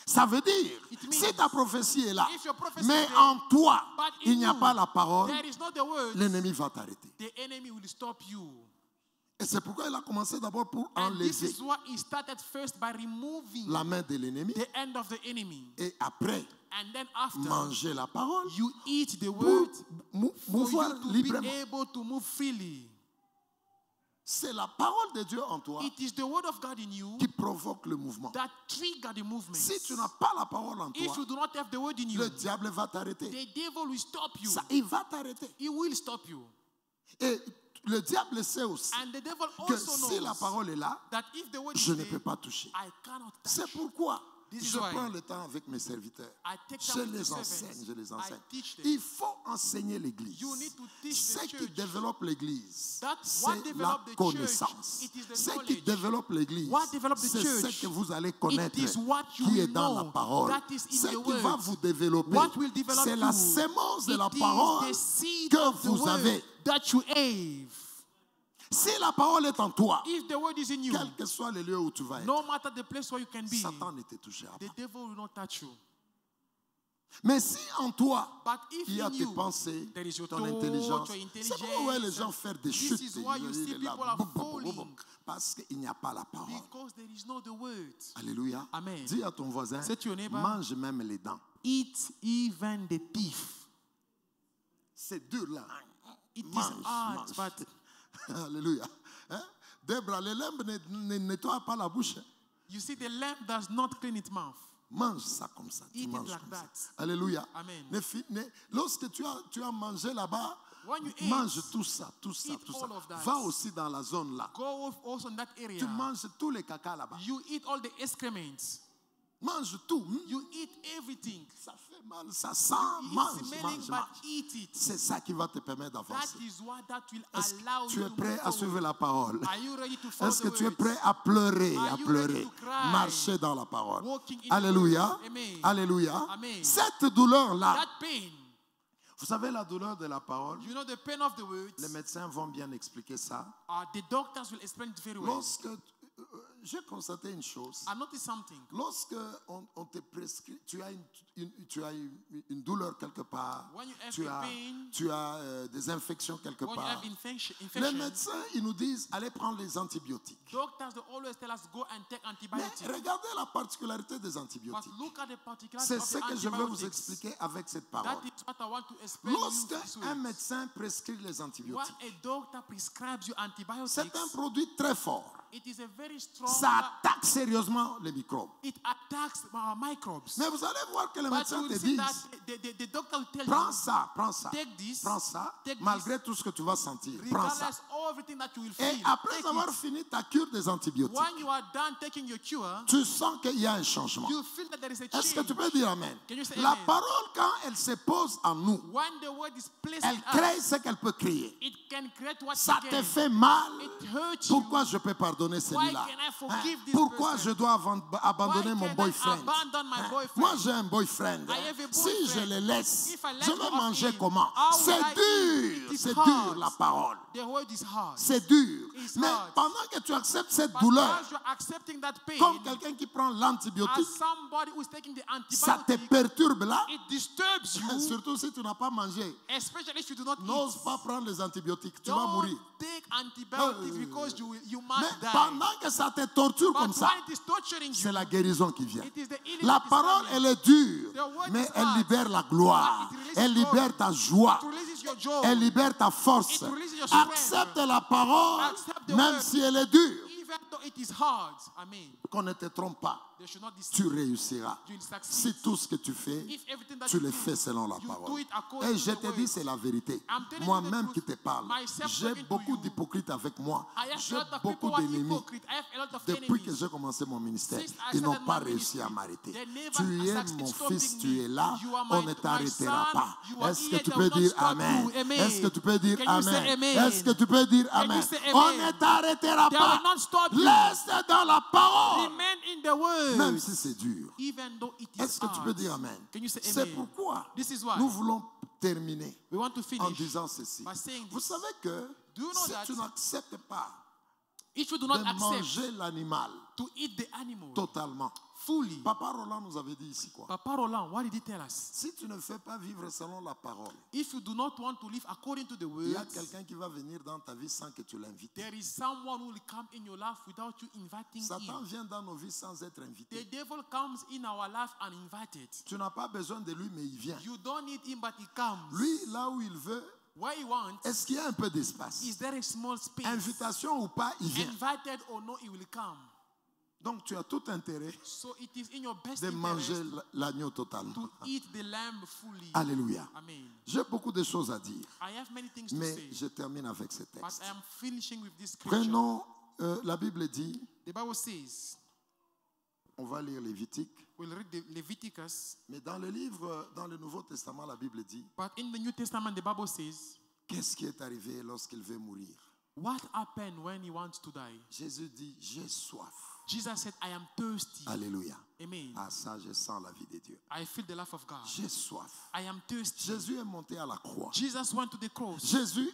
Ça veut dire, It means si ta prophétie est là, if your prophecy mais is there, en toi, but il in n'y a you, pas la parole, there is not the word, l'ennemi va t'arrêter. the enemy will stop you. Et c'est pourquoi il a commencé d'abord pour And this enlever is what he started first by removing la main de l'ennemi the end of the enemy. et après And then after, manger la parole you eat the pour word for mouvoir you to librement. be able to move freely. C'est la parole de Dieu en toi It is the word of God in you qui provoque le mouvement. that trigger the movement. Si tu n'as pas la parole en If toi, you do not have the word in you, le diable va t'arrêter. the devil will stop you. Il va t'arrêter. He will stop you. Et le diable sait aussi And the devil que also si la knows parole est là, that if the word je is ne there, peux pas toucher. I cannot touch. C'est pourquoi This is je why prends le temps avec mes serviteurs. I take Je time with les the enseigne, servants. je les I enseigne. teach them. Il faut enseigner l'Église. You need to teach Ce the qui church. développe l'Église, That's what c'est la develop the connaissance. church. It is the Ce qui knowledge. développe l'Église, What develop the c'est church. ce que vous allez connaître It is what you qui est will dans la know. parole. That is in Ce the qui va word. vous développer, What will develop c'est la you? sémence de la It is parole the seed que of the vous word avez. that you have. Si la parole est en toi, If the word is in you, quel que soit le lieu où tu vas être, no matter the place where you can be, Satan ne te touchera the pas. devil will not touch you. Mais si en toi, But if il y a in tes you, pensées, there is your ton thought, intelligence, your c'est pourquoi vous voyez les gens faire des This chutes. is why you see people are falling. Parce qu'il n'y a pas la parole. Because there is no the word. Alléluia. Amen. Dis à ton voisin, Say to your neighbor, mange même les dents. Eat even the teeth. C'est dur là. It is Mange, hard, mange. but Alléluia. Hein? Debra, les limbes ne nettoient pas la bouche. you see, the lamb does not clean its mouth. Mange ça comme ça. Tu Eat it manges like comme that. ça. Alléluia. Amen. Lorsque tu as mangé là-bas, When you eat, mange tout ça, tout ça, eat tout ça. all of that. Va aussi dans la zone là. Go also in that area. Tu manges tous les caca là-bas. You eat all the excrements. Mange tout. You eat everything. Ça fait mal, ça sent. It's Mange, smelling, mange, but mange. eat it. C'est ça qui va te permettre That d'avancer. is what that will Est-ce allow que tu you es to prêt move à suivre forward. la parole? Are you ready to follow Est-ce que the tu es words? prêt à pleurer, Are à you pleurer, ready to cry? marcher dans la parole? Walking in Alléluia. the word. Amen. Alléluia. Amen. Cette douleur-là, That pain, vous savez la douleur de la parole, you know the pain of the words, les médecins vont bien expliquer ça. the doctors will explain it very well. Lorsque j'ai constaté une chose, I noticed something. lorsque on te prescrit, tu as une douleur quelque part, When you have tu a as, pain, tu as des infections quelque when you part. have infection, Les médecins, ils nous disent, allez prendre les antibiotiques. doctors they always tell us go and take Mais antibiotics. regardez la particularité des But antibiotiques. look at the particulars C'est of ce the que je veux vous antibiotics. expliquer avec cette That parole. is what I want to explain to you Lorsque this un week. médecin prescrit les When antibiotiques, a doctor prescribes you antibiotics, c'est un produit très fort. It is a very strong. Ça attaque sérieusement les microbes. It attacks microbes. Mais vous allez voir que les But médecins you te will see that disent, the doctor will tell prends you, ça, prends ça, take this, prends ça, take malgré tout ce que tu vas sentir. Prends ça. regardless of everything that you will Et feel. après Take avoir it. fini ta cure des antibiotiques, When you are done taking your cure, tu sens qu'il y a un changement. you feel that there is a Est-ce que change. tu peux dire Amen? Can you say La amen? parole, quand elle se pose en nous, When the word is placed elle in crée us, ce qu'elle peut créer. it can create what Ça it te can. fait mal. It hurts Pourquoi you. je peux pardonner celui-là? can I forgive this Pourquoi person? je dois abandonner Why mon can I boyfriend? abandon my boyfriend? Moi, j'ai un boyfriend. I have a Si boyfriend. je le laisse, If I let je go vais of manger him, comment? how will C'est I eat? dur. It is C'est hard. dur, la parole. The word is hard. C'est dur. It's Mais hard. pendant que tu acceptes cette But douleur, as you're accepting that pain, comme quelqu'un qui prend l'antibiotique, as somebody who is taking the ça te antibiotic, perturbe là. it disturbs you, Surtout si tu n'as pas mangé. especially if you do not N'ose eat. pas prendre les antibiotiques. Tu vas Don't mourir. take antibiotics because you Mais must die. pendant que ça te torture But comme ça, when it is torturing c'est you, la guérison qui vient. it is the healing La that is parole, coming. elle est dure, The word mais is elle hard, libère la gloire. but it releases Elle libère glory. ta joie. It releases your joy. Elle libère ta force. It releases your strength. Accepte la parole, Accept the même word. si elle est dure. Even though it is hard, Amen. Qu'on ne te trompe pas. They should not Tu deceive. réussiras. You will succeed. Si tout ce que tu fais, If everything that tu you le do, fais selon la you do parole. it according Et to je the te word. dis, c'est la vérité. I'm telling you Moi-même the qui truth. te parle, Myself j'ai talking to beaucoup you. d'hypocrites avec moi. I have J'ai a lot of beaucoup people who are d'ennemis. hypocrite. I have a lot of Depuis que enemies. j'ai commencé mon ministère, Since I ils n'ont started pas my réussi à ministry, m'arrêter. they never Tu es succeeded mon stopping fils, me. tu es là, You are on my- ne my t'arrêtera son, pas. you are Est-ce que here, tu they peux will not dire stop Amen? you. Amen. Est-ce que tu peux dire Can you say Amen? amen? Est-ce que tu peux dire Can you Amen? say On amen? ne t'arrêtera They pas. will not stop you. Reste dans la parole. Remain in the word. Même si c'est dur. Even though it is Est-ce que tu peux hard. dire Amen? Can you say C'est amen? pourquoi This is why nous voulons terminer we want to en finish disant ceci. by saying Vous this. savez que Do you know si that tu n'acceptes pas if you do not de accept manger l'animal to eat the animal totalement, fully, Papa Roland nous avait dit ici quoi? Papa Roland, what did he tell us? Si tu ne fais pas vivre selon la parole, If you do not want to live according to the il y a words, quelqu'un qui va venir dans ta vie sans que tu l'invites. there is someone who will come in your life without you inviting Satan him. vient dans nos vies sans être The invité. devil comes in our life uninvited. Tu n'as pas besoin de lui, mais il vient. You don't need him, but he comes. Lui, là où il veut, Where he wants, est-ce qu'il y a un peu d'espace? is there a small space? Invitation ou pas, il vient. Invited or no, he will come. Donc tu as tout intérêt So it is in your best de manger interest l'agneau totalement. to eat the lamb fully. Alléluia. Amen. J'ai beaucoup de choses à dire, I have many things to mais say, je termine avec ce but texte. I am finishing with this scripture. Prenons, la Bible dit, The Bible says, on va lire Lévitique, we'll read the Leviticus, mais dans le livre, dans le Nouveau Testament, la Bible dit, but in the New Testament, the Bible says, qu'est-ce qui est arrivé lorsqu'il veut mourir? what happened when he wants to die? Jésus dit, j'ai soif. Jesus said, I am thirsty. Alléluia. Amen. Ah ça, je sens la vie de Dieu. I feel the love of God. J'ai soif. I am thirsty. Jésus est monté à la croix. Jesus went to the cross. Jésus,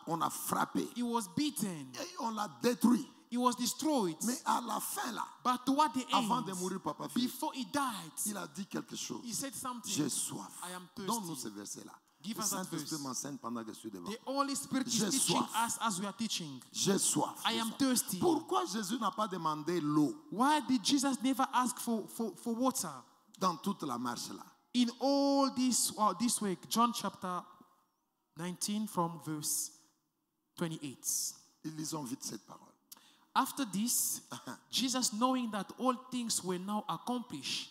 on a frappé. He was beaten. Et on l'a détruit. He was destroyed. Mais à la fin, là, But toward the avant end, de mourir, Papa Philippe, before he died, il a dit quelque chose. he said something. J'ai soif. I am thirsty. Donne-nous ce verset-là. Give Le us that Saint-Esprit verse. m'enseigne pendant que je suis devant. The Holy Spirit is J'ai teaching soif. us as we are teaching. J'ai soif. I am thirsty. Pourquoi Jésus n'a pas demandé l'eau Why did Jesus never ask for water? dans toute la marche là? In all this week, John chapter 19 from verse 28. Lisons vite cette parole. After this, Jesus, knowing that all things were now accomplished,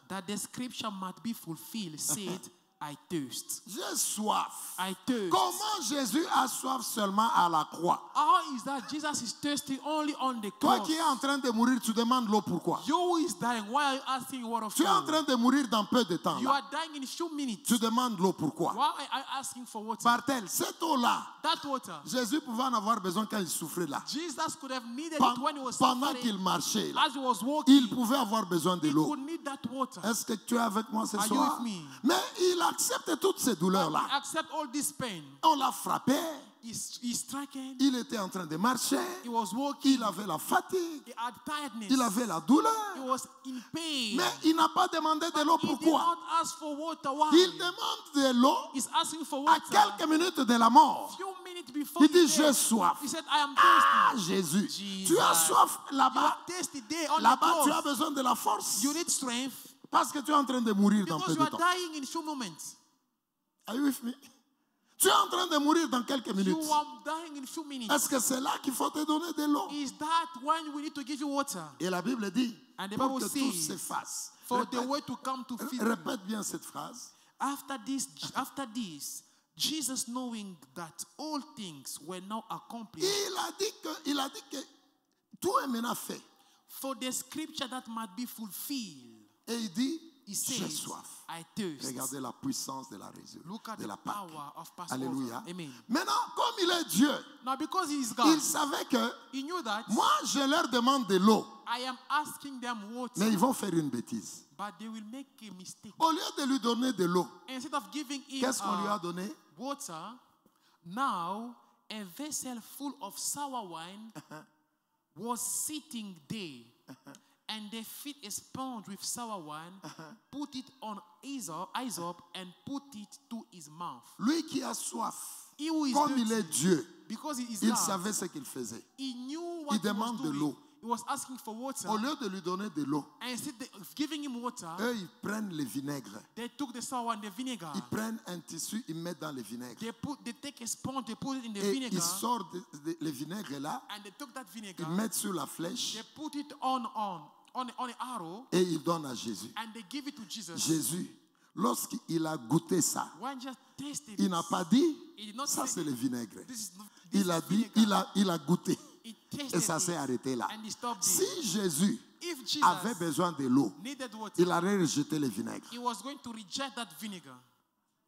that the scripture might be fulfilled, said, I thirst. J'ai soif. I thirst. Comment Jésus a soif seulement à la croix? How is that Jesus is thirsty only on the Toi cross? qui es en train de mourir, tu demandes l'eau pourquoi? You who is dying, why are you asking what of Tu es en you? train de mourir dans peu de temps. You Là. are dying in a few minutes. Tu demandes l'eau pourquoi? Why are you asking for water? Bartel, cette eau-là, That water, Jésus pouvait en avoir besoin quand il souffrait là. Jesus could have needed it when he was Pendant suffering. qu'il marchait là, As he was walking, il pouvait avoir besoin de he l'eau. could need that water. Est-ce que tu es avec moi ce Are you soir? with me? Mais il accepte toutes ces But douleurs-là. he accept all this pain. On l'a frappé. He's stricken. Il était en train de marcher. He was walking. Il avait la fatigue. He had tiredness. Il avait la douleur. He was in pain. Mais il n'a pas demandé de l'eau. He did Pourquoi? not ask for water. Why? Il demande de l'eau He's asking for à water. quelques minutes de la mort. Few minutes before Il dit, he j'ai died, soif. he said, I am Ah, thirsty. Jésus, Jesus. tu as soif You là-bas. are thirsty there on the Là-bas, tu as cross. besoin de la force. You need strength Parce que tu es en train de mourir dans because peu you de are temps. dying in few moments. Are you with me? Tu es en train de mourir dans quelques You minutes. are dying in a few minutes. Est-ce que c'est là qu'il faut te donner de l'eau? Is that when we need to give you water? Et la Bible dit, And the pour Bible que tout says, s'efface. For the way to come to feed you. Répète bien cette phrase. After this, Jesus, knowing that all things were now accomplished, Il a dit que tout est maintenant fait. for the scripture that might be fulfilled, Et il dit, he j'ai says, soif. I thirst. Regardez la puissance de la résurrection. Look at De the la Pâque. power of Passover. Alléluia. Amen. Maintenant, comme il est Dieu, Now, because he is God, il savait que he knew that moi, je leur demande de l'eau. I am asking them water, Mais ils vont faire une bêtise. but they will make a mistake. Au lieu de lui donner de l'eau, Instead of giving him qu'est-ce qu'on lui a donné? water, now a vessel full of sour wine was sitting there, and they filled a sponge with sour wine, put it on hyssop, and put it to his mouth. Lui qui a soif, He who is comme il dirty, est Dieu, because he is il God, savait ce qu'il faisait. he knew what Il he was demande de doing. l'eau. He was asking for water, Au lieu de lui donner de l'eau, and instead of giving him water, eux, ils prennent le vinaigre. they took the sour and the vinegar. Ils prennent un tissu, ils mettent dans le vinaigre. They take a sponge, they put it in the Et vinegar, ils sortent le vinaigre là, and they took that vinegar, ils mettent sur la flèche they put it on an arrow, et ils donnent à Jésus. and they give it to Jesus. Jésus, lorsqu'il a goûté ça, When Jesus tasted il it, n'a pas dit, he did not ça say, c'est le vinaigre. this Il a is dit, vinegar. il a goûté. He Et tasted ça s'est it, arrêté là. and he stopped Si it. Jésus If Jesus avait besoin de l'eau, needed water, il aurait rejeté le vinaigre. he was going to reject that vinegar.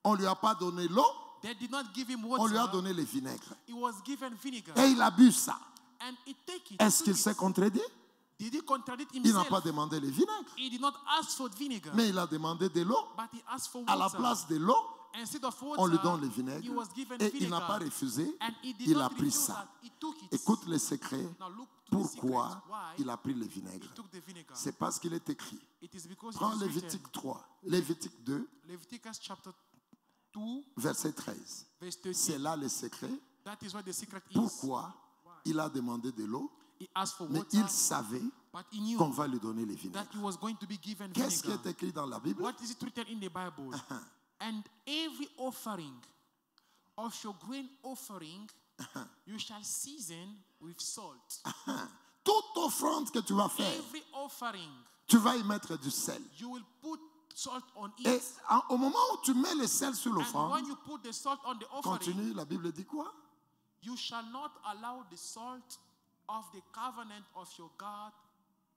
On ne lui a pas donné l'eau, They did not give him on lui a water. donné le vinaigre. He was given vinegar. Et il a bu ça. And he take it. Est-ce he qu'il took s'est it. contredit? Did he contradict Il n'a himself? pas demandé le vinaigre, He did not ask for vinegar, mais il a demandé de l'eau. but he asked for À la water. place de l'eau, Instead of on lui water, donne le he vinaigre was given et il n'a vinegar. pas refusé. And he did Il not a pris refuse ça. that. He took it. Écoute le secret. Now look to the secret. Pourquoi Why il a pris le he vinaigre? took the vinegar? C'est parce qu'il est écrit. It is because Prends it is written. Lévitique 3, Lévitique 2, Leviticus chapter 2, verset 13. verse 13. C'est là le secret. That is what the secret is. Pourquoi il a demandé de l'eau, He asked for mais water, il savait but he knew qu'on va lui donner le vinaigre. that he was going to be given Qu'est-ce qui vinegar. est écrit dans la Bible? What is it written in the Bible? And every offering of your grain offering you shall season with salt. Toute offrande que tu vas faire, Every offering tu vas y mettre du sel. you will put salt on Et it. au moment où tu mets le sel sur And when l'offrande, you put the salt on the offering, continue, la Bible dit quoi? you shall not allow the salt of the covenant of your God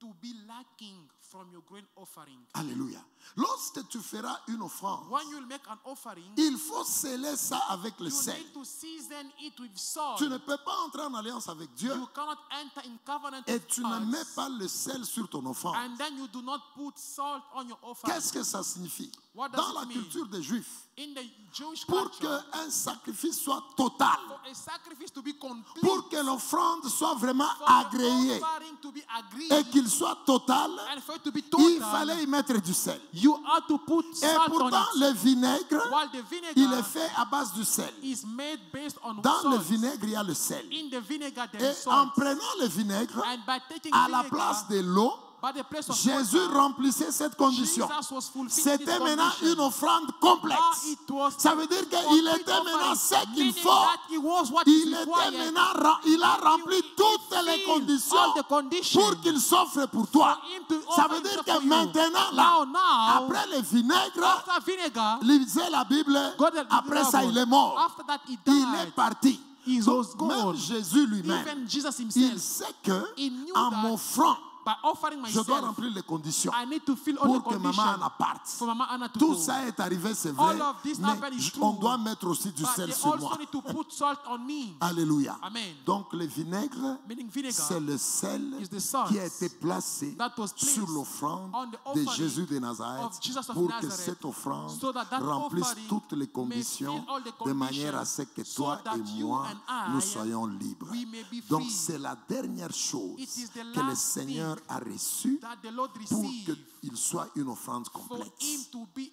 to be lacking from your grain offering. Alléluia. Lorsque tu feras une offrande, When you will make an offering, il faut sceller ça avec le you sel. need to season it with salt. Tu ne peux pas entrer en alliance avec Dieu You cannot enter in covenant et with tu ne us, mets pas le sel sur ton offrande. and then you do not put salt on your offering. Qu'est-ce que ça signifie? What does Dans it la mean? culture des Juifs, In the Jewish pour culture, qu'un sacrifice soit total, for a sacrifice to be complete, pour que l'offrande soit vraiment for the agréée offering to be agreed, et qu'il soit total, and for it to be il total, fallait y mettre du sel. you have to put Et salt on pourtant, it. le vinaigre, While the il est vinegar fait à base du sel. is made based on Dans le salt. vinaigre, il y a le sel. In the vinegar there Et is en salt. prenant le vinaigre, And by taking à la vinegar, place de l'eau, by the place of Jésus water, remplissait cette condition. Jesus was fulfilling C'était this maintenant condition. une offrande Now complexe. it was Ça veut dire qu'il complete était maintenant offering, ce qu'il meaning faut. that it was what is Il était required. maintenant, il a rempli He toutes les fulfilled conditions all the conditions pour qu'il s'offre pour toi. for him to Ça offer veut dire himself que for you. maintenant, là, Now, après le vinaigre, after vinegar, lisez la Bible, God had après the ça, Bible. il est mort. After that, he Il est died. parti. He Donc, was même gone. Jésus lui-même, Even Jesus il himself, sait que he knew en that m'offrant, by offering je dois myself, remplir les conditions I need to fill all pour the que maman conditions en parte. for Mama Anna to Tout go. ça est arrivé, c'est vrai, All of this mais happened is on true. doit mettre aussi du But sel they sur also moi. need to put salt on me. Alléluia. Amen. Donc le vinaigre, Meaning vinegar c'est le sel is the salt qui a été placé that was placed sur l'offrande on the de offering Jésus de Nazareth of Jesus of pour que Nazareth, cette offrande so that remplisse offering toutes les may conditions fill all the de manière à conditions, ce que so toi that et you moi, and I, nous soyons libres. we may be Donc c'est la dernière chose It is the que le last Seigneur thing a reçue that the Lord pour received qu'il soit une offrande for complète. him to be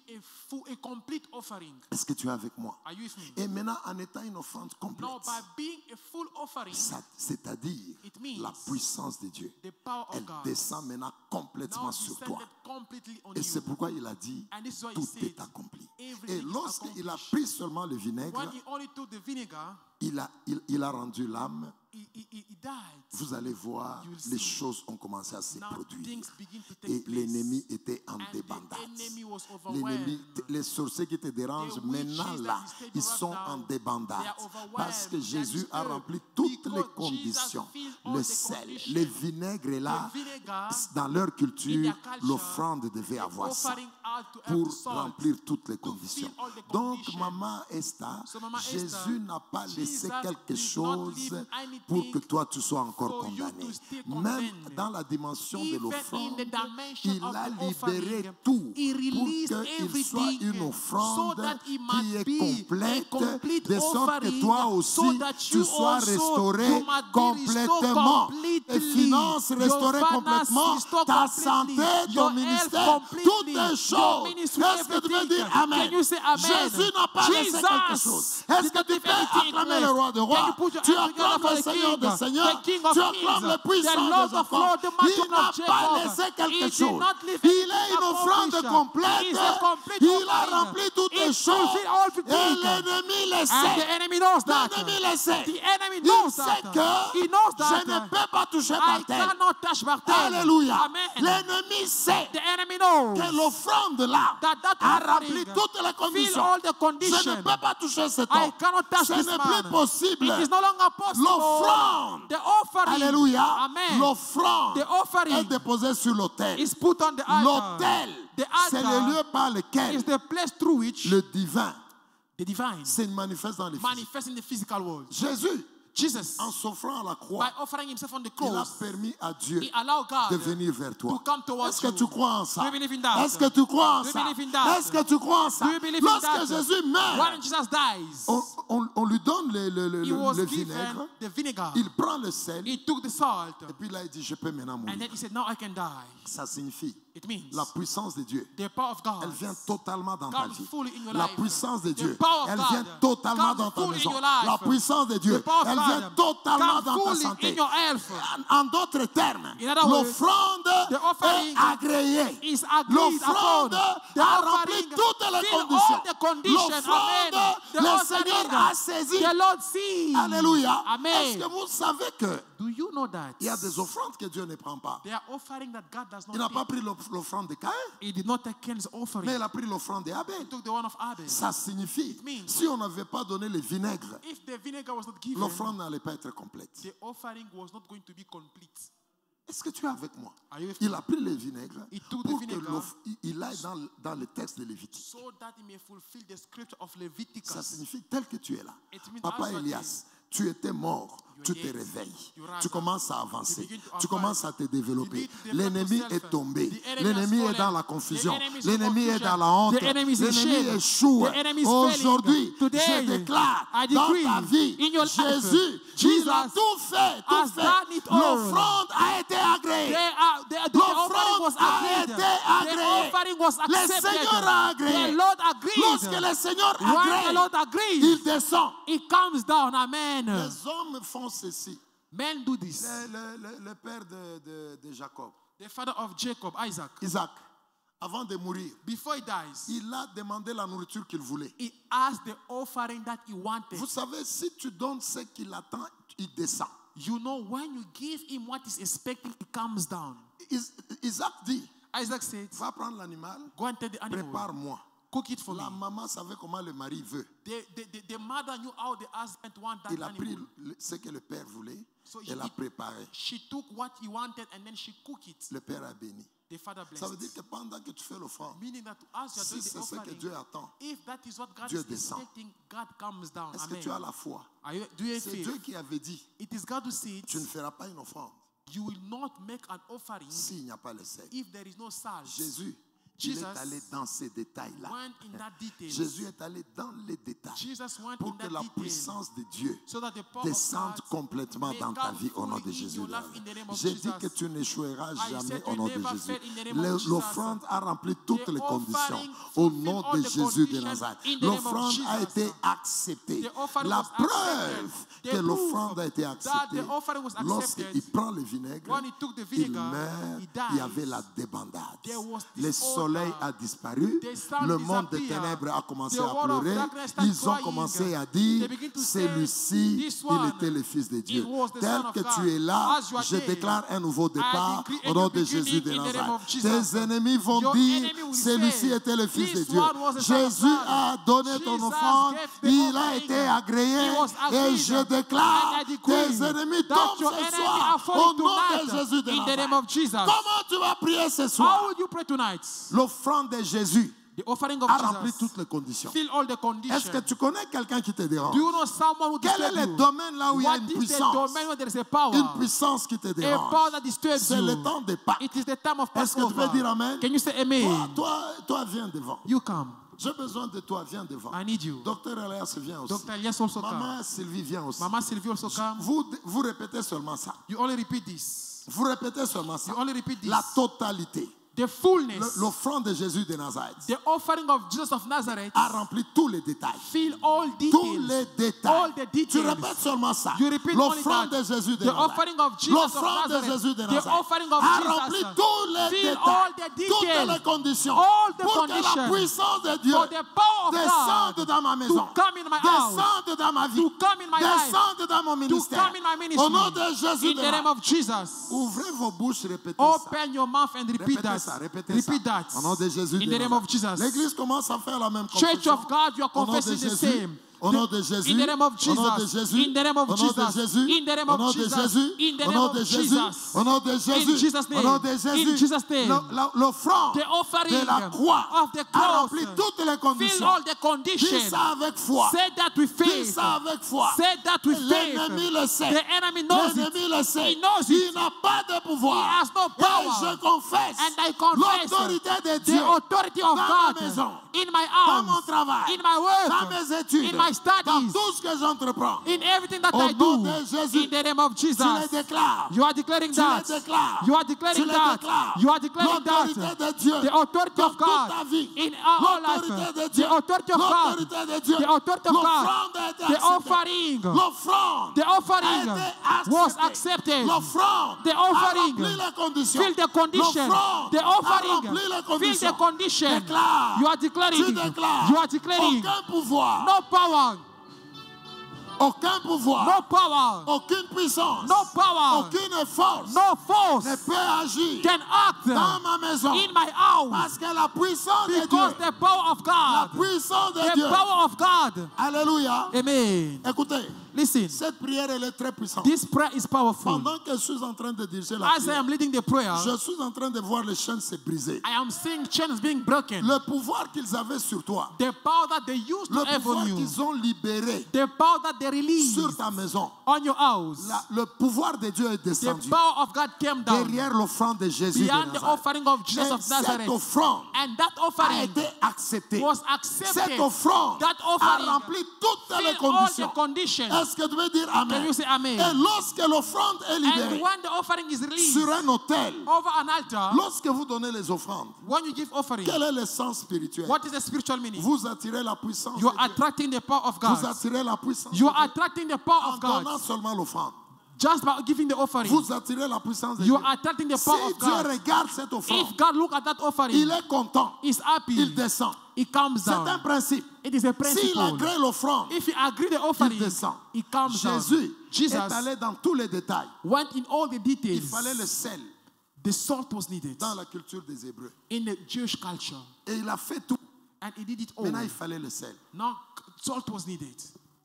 a complete offering. Est-ce que tu es avec moi? Are you with me? Et maintenant, en étant une offrande complète, Now, by being a full offering, c'est-à-dire it means la puissance de Dieu, the power of elle God descend maintenant complètement now sur toi. descended completely on Et c'est you. pourquoi il a dit, And this is why he tout said, est accompli. Et everything is lorsqu'il a accomplished. pris seulement le vinaigre, When he only took the vinegar, il a rendu l'âme. he died. Vous allez voir, You will les see. choses ont commencé à se Now produire. things begin to take Et place. l'ennemi était en And the débandade. enemy was L'ennemi, overwhelmed. les sorciers qui te dérangent The witches maintenant that là, disturb ils you right sont now, en they débandade. are overwhelmed, Parce que they are Jésus a disturbed. rempli toutes les Because conditions. Jesus filled all Le the sel, conditions. le vinaigre est là. The vinegar, Dans leur in culture, their culture, l'offrande devait the avoir ça offering out to have pour the salt, remplir toutes les to conditions. fill all the Donc, conditions. Maman Esther, So, Maman Jésus Esther, n'a pas laissé Jesus quelque did not chose leave anything pour que toi tu sois encore for you condamné. to stay Même condemned. dans la dimension de Even in l'offrande, the dimension il of a the libéré offering, tout he pour released qu'il soit everything une offrande so that it qui might est be complète, a complete de sorte que offering, toi aussi so that tu you sois also, restauré you might be restored complètement. completely. Tes finances restaurées Your complètement, finances restored ta completely. santé, ton Your ministère, health toutes completely. les Your choses. ministry, Est-ce que tu peux everything. dire Amen? Can you say Amen? Jésus n'a pas laissé quelque Jesus chose. Est-ce did que not tu leave peux anything acclamer le left. roi de Can rois? you put your Tu hands together acclames for le the Seigneur King, des seigneurs. the King of Tu acclames le Kings, puissant the des Lord of enfants. Lords, the mighty Il one n'a of pas Jacob. laissé He quelque did chose. not leave Il anything est une offrande accomplished. complète. He is a complete Il a offering. rempli toutes les It choses. fulfilled all Et things. l'ennemi le And the sait. enemy knows that. L'ennemi le sait. The enemy Il knows sait that. que He knows je that. ne peux pas toucher I Barthel. cannot touch Barthel. Alléluia. Amen. L'ennemi sait The enemy knows que l'offrande là that a offering rempli toutes les fill conditions. all the Je conditions. ne peux pas toucher cet I homme. cannot touch Ce this n'est man. plus possible. It is no longer possible. L'offrande, The offering, alléluia, amen. l'offrande The offering est déposée sur l'autel. is put on the altar. L'autel, The c'est le altar lieu par lequel is the place through which le divin the divine se manifeste dans les physiques. manifests in the physical world. Jésus, Jesus, en s'offrant à la by croix, offering himself on the il a cross, permis à Dieu he allowed God de venir vers toi. to come towards Est-ce que you. tu crois en ça? Do you believe in that? Est-ce que tu crois en Do you ça? believe in that? Est-ce que tu crois en ça? Do you believe in Lorsque that? Jésus meurt, When Jesus dies, on lui donne he was le given vinaigre, the vinegar. il prend le sel, He took the salt, et puis là il dit, je peux maintenant and mourir. then he said, now I can die. Ça signifie It means la puissance de Dieu. the power of God Elle vient totalement dans ta come vie. fully in your La life. puissance de The Dieu, power of elle God vient totalement come dans ta fully in maison. your life. La puissance de Dieu, The power of elle God vient totalement come dans ta fully santé. in your health. En d'autres termes, In other words, l'offrande the offering est agréée. is agreed L'offrande upon. The a offering rempli toutes les fill conditions. all the conditions. L'offrande, Amen. The le offering, Seigneur a saisi. the Lord sees. Alléluia. Amen. Est-ce que vous savez que Do you know that il y a des offrandes que Dieu ne prend pas? there are offering that God does not Il n'a pas take? pris l'offrande de Caïn, He did not take Cain's offering. mais il a pris l'offrande d'Abel. He took the one of Abel. Ça signifie, means- si on n'avait pas donné le vinaigre, If the vinegar was not given, l'offrande n'allait pas être complète. the offering was not going to be complete. Est-ce que tu es avec moi? Are you with Il me? a pris le vinaigre He took the pour que vinegar il aille dans le texte de Lévitique. So that he may fulfill the scripture of Ça Leviticus. signifie tel que tu es là. It means Papa as you are Elias, tu étais mort, You tu are te dead. réveilles. You rise Tu up. commences à avancer. You begin to Tu advance. commences à te développer. You begin to develop L'ennemi yourself. est tombé. The enemy L'ennemi has est dans fallen. la confusion. The enemy is in L'ennemi est confusion. dans la honte. The enemy is in L'ennemi shame. échoue. The enemy is failing. Aujourd'hui, Today, je déclare I dans decree ta vie, in your life, Jésus, il a Jesus tout fait. has done it all. L'offrande a été agréée. The offering was L'offrande a agreed. été The agréée. offering was Le accepted. Seigneur a agréé. The Lord agreed. Lorsque le Seigneur When the agrée, Lord agrees, il descend. it comes down. Amen. Les hommes font ceci. Men do this. Le père de Jacob, The father of Jacob, Isaac, Isaac, avant de mourir, before he dies, il a demandé la nourriture qu'il voulait. he asked the offering that he wanted. Vous savez, si tu donnes ce qu'il attend, il descend. You know, when you give him what he's expecting, he comes down. Isaac dit, Isaac said, va prendre l'animal, go and take the animal. prépare-moi. Cook it for La me. maman savait comment le mari veut. The mother knew how the husband wanted that Il a pris animal. ce que le père voulait, So elle a préparé. she took what he wanted and then she cooked it. Le père a béni. The father Ça veut blessed. dire que pendant que tu fais l'offrande, Meaning that as you are si doing c'est the ce que offering, Dieu attend, if that is what God Dieu is descend. expecting, God comes down. est-ce que Amen. tu as la foi? Do you have C'est faith? Dieu qui avait dit, It is God who says, tu ne feras pas une offrande you will not make an offering s'il n'y a pas le sel. if there is no salt. Jésus Il Jesus est allé dans ces détails-là. went in that details. Jésus est allé dans les détails Jesus went pour in que that la detail puissance de Dieu so that the power descende of God complètement may dans ta come vie au nom de fully in Jésus. your life in the name of J'ai dit Jesus. que tu n'échoueras I jamais said au you nom de never Jésus. fail in the name of Jesus. L'offrande a rempli toutes The les conditions offering au fulfilled nom all de the Jésus de conditions Nazareth. in the name of L'offrande a Jesus. été acceptée. The offering La was accepted. preuve The que proof l'offrande a été that acceptée, the offering was lorsqu'il accepted, prend le vinaigre, when he took the il vinegar, meurt, he il y avait dies. la débandade. There was Le disorder. soleil a disparu, The sun le monde des disappeared. ténèbres a commencé The à world of pleurer. darkness started Ils ont crying. commencé à dire, They begin to say, celui-ci, this il one, était le Fils de Dieu. it was the Tel Son of que God. tu es là, As you are je there, déclare un nouveau départ decree a au nom new de beginning Jésus de in the name Nazareth. of Jesus. Tes ennemis vont Your dire, enemy will celui-ci say, était le Fils de this Dieu. one was the Son of Jésus God. a donné ton Jesus offrande, gave the il a offering. été agréé He was et agreed. je déclare, And I decree tes ennemis that tombent your ce enemy soir are au falling nom de tonight Jésus de in the name Nazareth. of Jesus. Comment tu vas prier ce How soir? will you pray tonight? L'offrande de Jésus The offering of a rempli Jesus toutes les conditions. fill all the Est-ce conditions. que tu connais quelqu'un qui te dérange? Do you know someone who Quel est disturbs le you? domaine là où il y a What une is the puissance? domain where there is a power? Une puissance qui te A dérange. power that disturbs C'est you. le temps des Pâques. It is the time of Est-ce que tu peux dire Passover. Amen? Can you say amen? Toi, viens devant. You come. J'ai besoin de toi, viens devant. I need you. Docteur Elias vient aussi. Dr. Elias also come. Maman Sylvie vient aussi. Mama Sylvie also come. Vous répétez seulement ça. You only repeat this. Vous répétez seulement ça. You only repeat this. La totalité. The fullness. L'offrande de Jésus de Nazareth The offering of Jesus of Nazareth a rempli tous les détails. fill all Tous les details. détails. All the Tu details. répètes seulement ça. You repeat only L'offrande that. de Jésus de The Nazareth. offering of Jesus of L'offrande de Nazareth. Jésus de The Nazareth offering of a Jesus rempli tous les fill détails, all the toutes details. les conditions All the pour que la conditions. puissance de Dieu For the power of descende God dans ma maison, to come in my house, descende dans ma vie, to come in my life, descende dans mon to ministère. come in my ministry. Au nom de Jésus In de the name Nazareth. of Jesus. Ouvrez vos bouches, répétez ça. Open your mouth and repeat Répétez that. ça, répétez Repeat ça. that. Au nom de Jésus In de the name Nazareth. of Jesus. L'Église commence à faire la même Church confession. of God, you are Au nom de confessing the Jésus. same. Au nom de Jésus. In the name of Au nom de Jesus. Jésus. In the name of Au nom de Jesus. Jésus. In the name Au of nom de Jesus. Jésus. In the Au name nom of de Jésus. Jesus. Au nom de Jésus. In Jesus' Au nom name. de In Jésus. Jesus' name. L'offrande The offering de la croix of the a cross rempli toutes les fill conditions. all the Dis conditions. ça avec foi. Say that with Dis faith. ça avec foi. Say that with faith. L'ennemi le sait. The enemy knows L'ennemi it. le sait. He knows Il it. n'a pas de pouvoir. He has no Et power. je confesse And I confess l'autorité de the Dieu authority of dans ma God maison, in my dans mon house, travail, in my dans work, mes études, in my dans studies, tout ce que j'entreprends. in everything that Au I nom do. de Jésus, In the name of tu les Jesus. déclares. You are declaring Tu les that. déclares. You are Tu declaring les that. déclares. You are declaring L'autorité that. de Dieu The authority dans of toute God ta vie. in our life. L'autorité de Dieu. The authority of God. L'autorité de Dieu. The authority of God. L'offrande a été The acceptée. offering. L'offrande The a offering été was acceptée. accepted. L'offrande The a offering rempli les conditions. fill the condition. L'offrande The a offering rempli les fill conditions. the condition. Déclare. You are declaring. Tu déclares. You are declaring. Aucun pouvoir. No power. Aucun pouvoir. No power. Aucune puissance. No power. Aucune force No force ne peut agir can act dans ma maison. in my house Parce que la puissance de because Dieu. the power of La God. puissance de The Dieu. power of God. Alléluia. Amen. Écoutez, Listen, cette prière, elle est très puissante. this prayer is powerful. Pendant que je suis en train de diriger la As I prière, am leading the prayer, je suis en train de voir les chaînes se briser. I am seeing chains being broken. Le pouvoir qu'ils avaient sur toi, The power that they used le to have pouvoir on you, qu'ils ont libéré the power that they released sur ta maison, on your house, le pouvoir de Dieu est the descendu power of God came down derrière l'offrande de Jésus de beyond the Nazareth. offering of Jesus Et of cette Nazareth. offrande And that a offering été acceptée. was accepted. Cette offrande That a offering rempli toutes les filled all the conditions. conditions. Est-ce que tu veux dire Can Amen? you say amen? Et lorsque l'offrande est And libérée when the offering is released sur un autel, over an altar, lorsque vous donnez les offrandes, when you give offering, quel est le sens spirituel? what is the spiritual meaning? Vous attirez la puissance You are de Dieu. attracting the power of Vous God. attirez la puissance You de are Dieu attracting the power en of God donnant seulement l'offrande. just by giving the offering. Vous attirez la puissance de You Dieu. are attracting the Si power of Dieu God. regarde cette offrande, If God look at that offering, il est content. is happy, Il descend. it comes C'est un down. principe. It is a S'il principle. agrée l'offrande, If you agree the il offering, descend. it comes down. Jésus Jesus est allé dans tous les détails. went in all the Il details. fallait le sel The salt was needed dans la culture des Hébreux. in the Jewish culture, Et il a fait tout. and he did it all. Maintenant, il fallait le sel. Now salt was needed,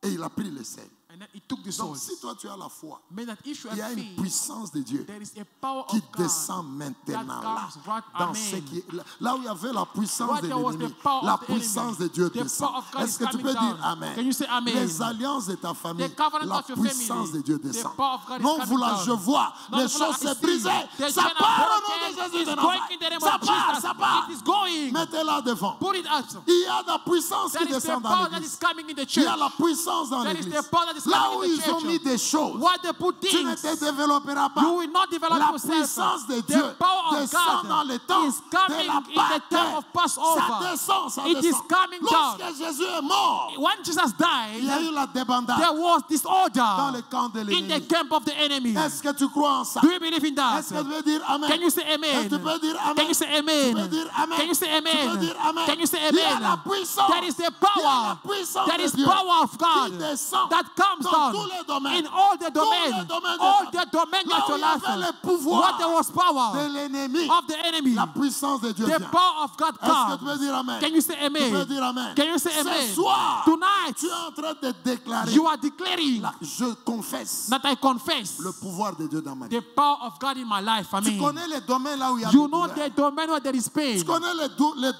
Et il a pris le sel. and And then he took the Donc sword. si toi tu as la foi, Meant that if you il y a have une faith, puissance de Dieu there is a power qui of God descend maintenant that là. comes right, Dans amen. ce qui est, là où il y avait la puissance Right de there was the l'ennemi, power la of the puissance enemy. de Dieu The descend. power of God Est-ce is que tu coming peux dire down. Amen? Can you say amen? Les alliances de ta famille, The covenant la of your puissance family, de Dieu the descend. power of God is Non, coming voilà, down. je vois, Non, les voilà, choses I se see. brisaient. The Ça chain are part au nom broken. de Jésus It's de going Nazareth. in the name Ça of part, Jesus. ça part. It is going. Mettez-la devant. Put it out. Il y a de la puissance That qui is the descend dans power that l'église. is coming in the Il y church. a la puissance dans That is l'église. the power that is Là coming où in the ils ont church. mis des choses, What they put tu ne things, te développeras pas. you will not develop La yourself. puissance de The Dieu power of descend God dans le temps is coming de la in the time of Pâque. Passover. Ça descend, ça It is descend. coming down. Lorsque Jésus est mort, When Jesus il y a died, eu la débandade there was dans disorder le camp de in the l'ennemi. camp of the enemy. Est-ce que tu crois en ça? Do you believe in that? Est-ce que tu veux dire Amen? Can you say Est-ce amen? que tu peux dire Amen? Can you say Tu peux amen? dire Amen? Can you say Tu peux amen? dire Amen? Can you say Il y a la amen? puissance. That is the Il y a la power. puissance That de is Dieu power of qui God descend that comes dans down tous les domaines. in all the Tous les domains, domaines de all ta the vie. domains Là of où your il y avait life. le pouvoir What there was de power l'ennemi, of the enemy, la puissance de Dieu the vient. power of God Est-ce que tu comes. peux dire Amen? Can you say Tu peux amen? dire Amen? Can you say Ce amen? soir, Tonight, tu es en train de déclarer, you are declaring je confesse that I confess le pouvoir de Dieu dans ma vie. the power of God in my life. Tu Amen. connais les domaines là où il y a You des know douleurs. the domain where there is pain. Tu connais les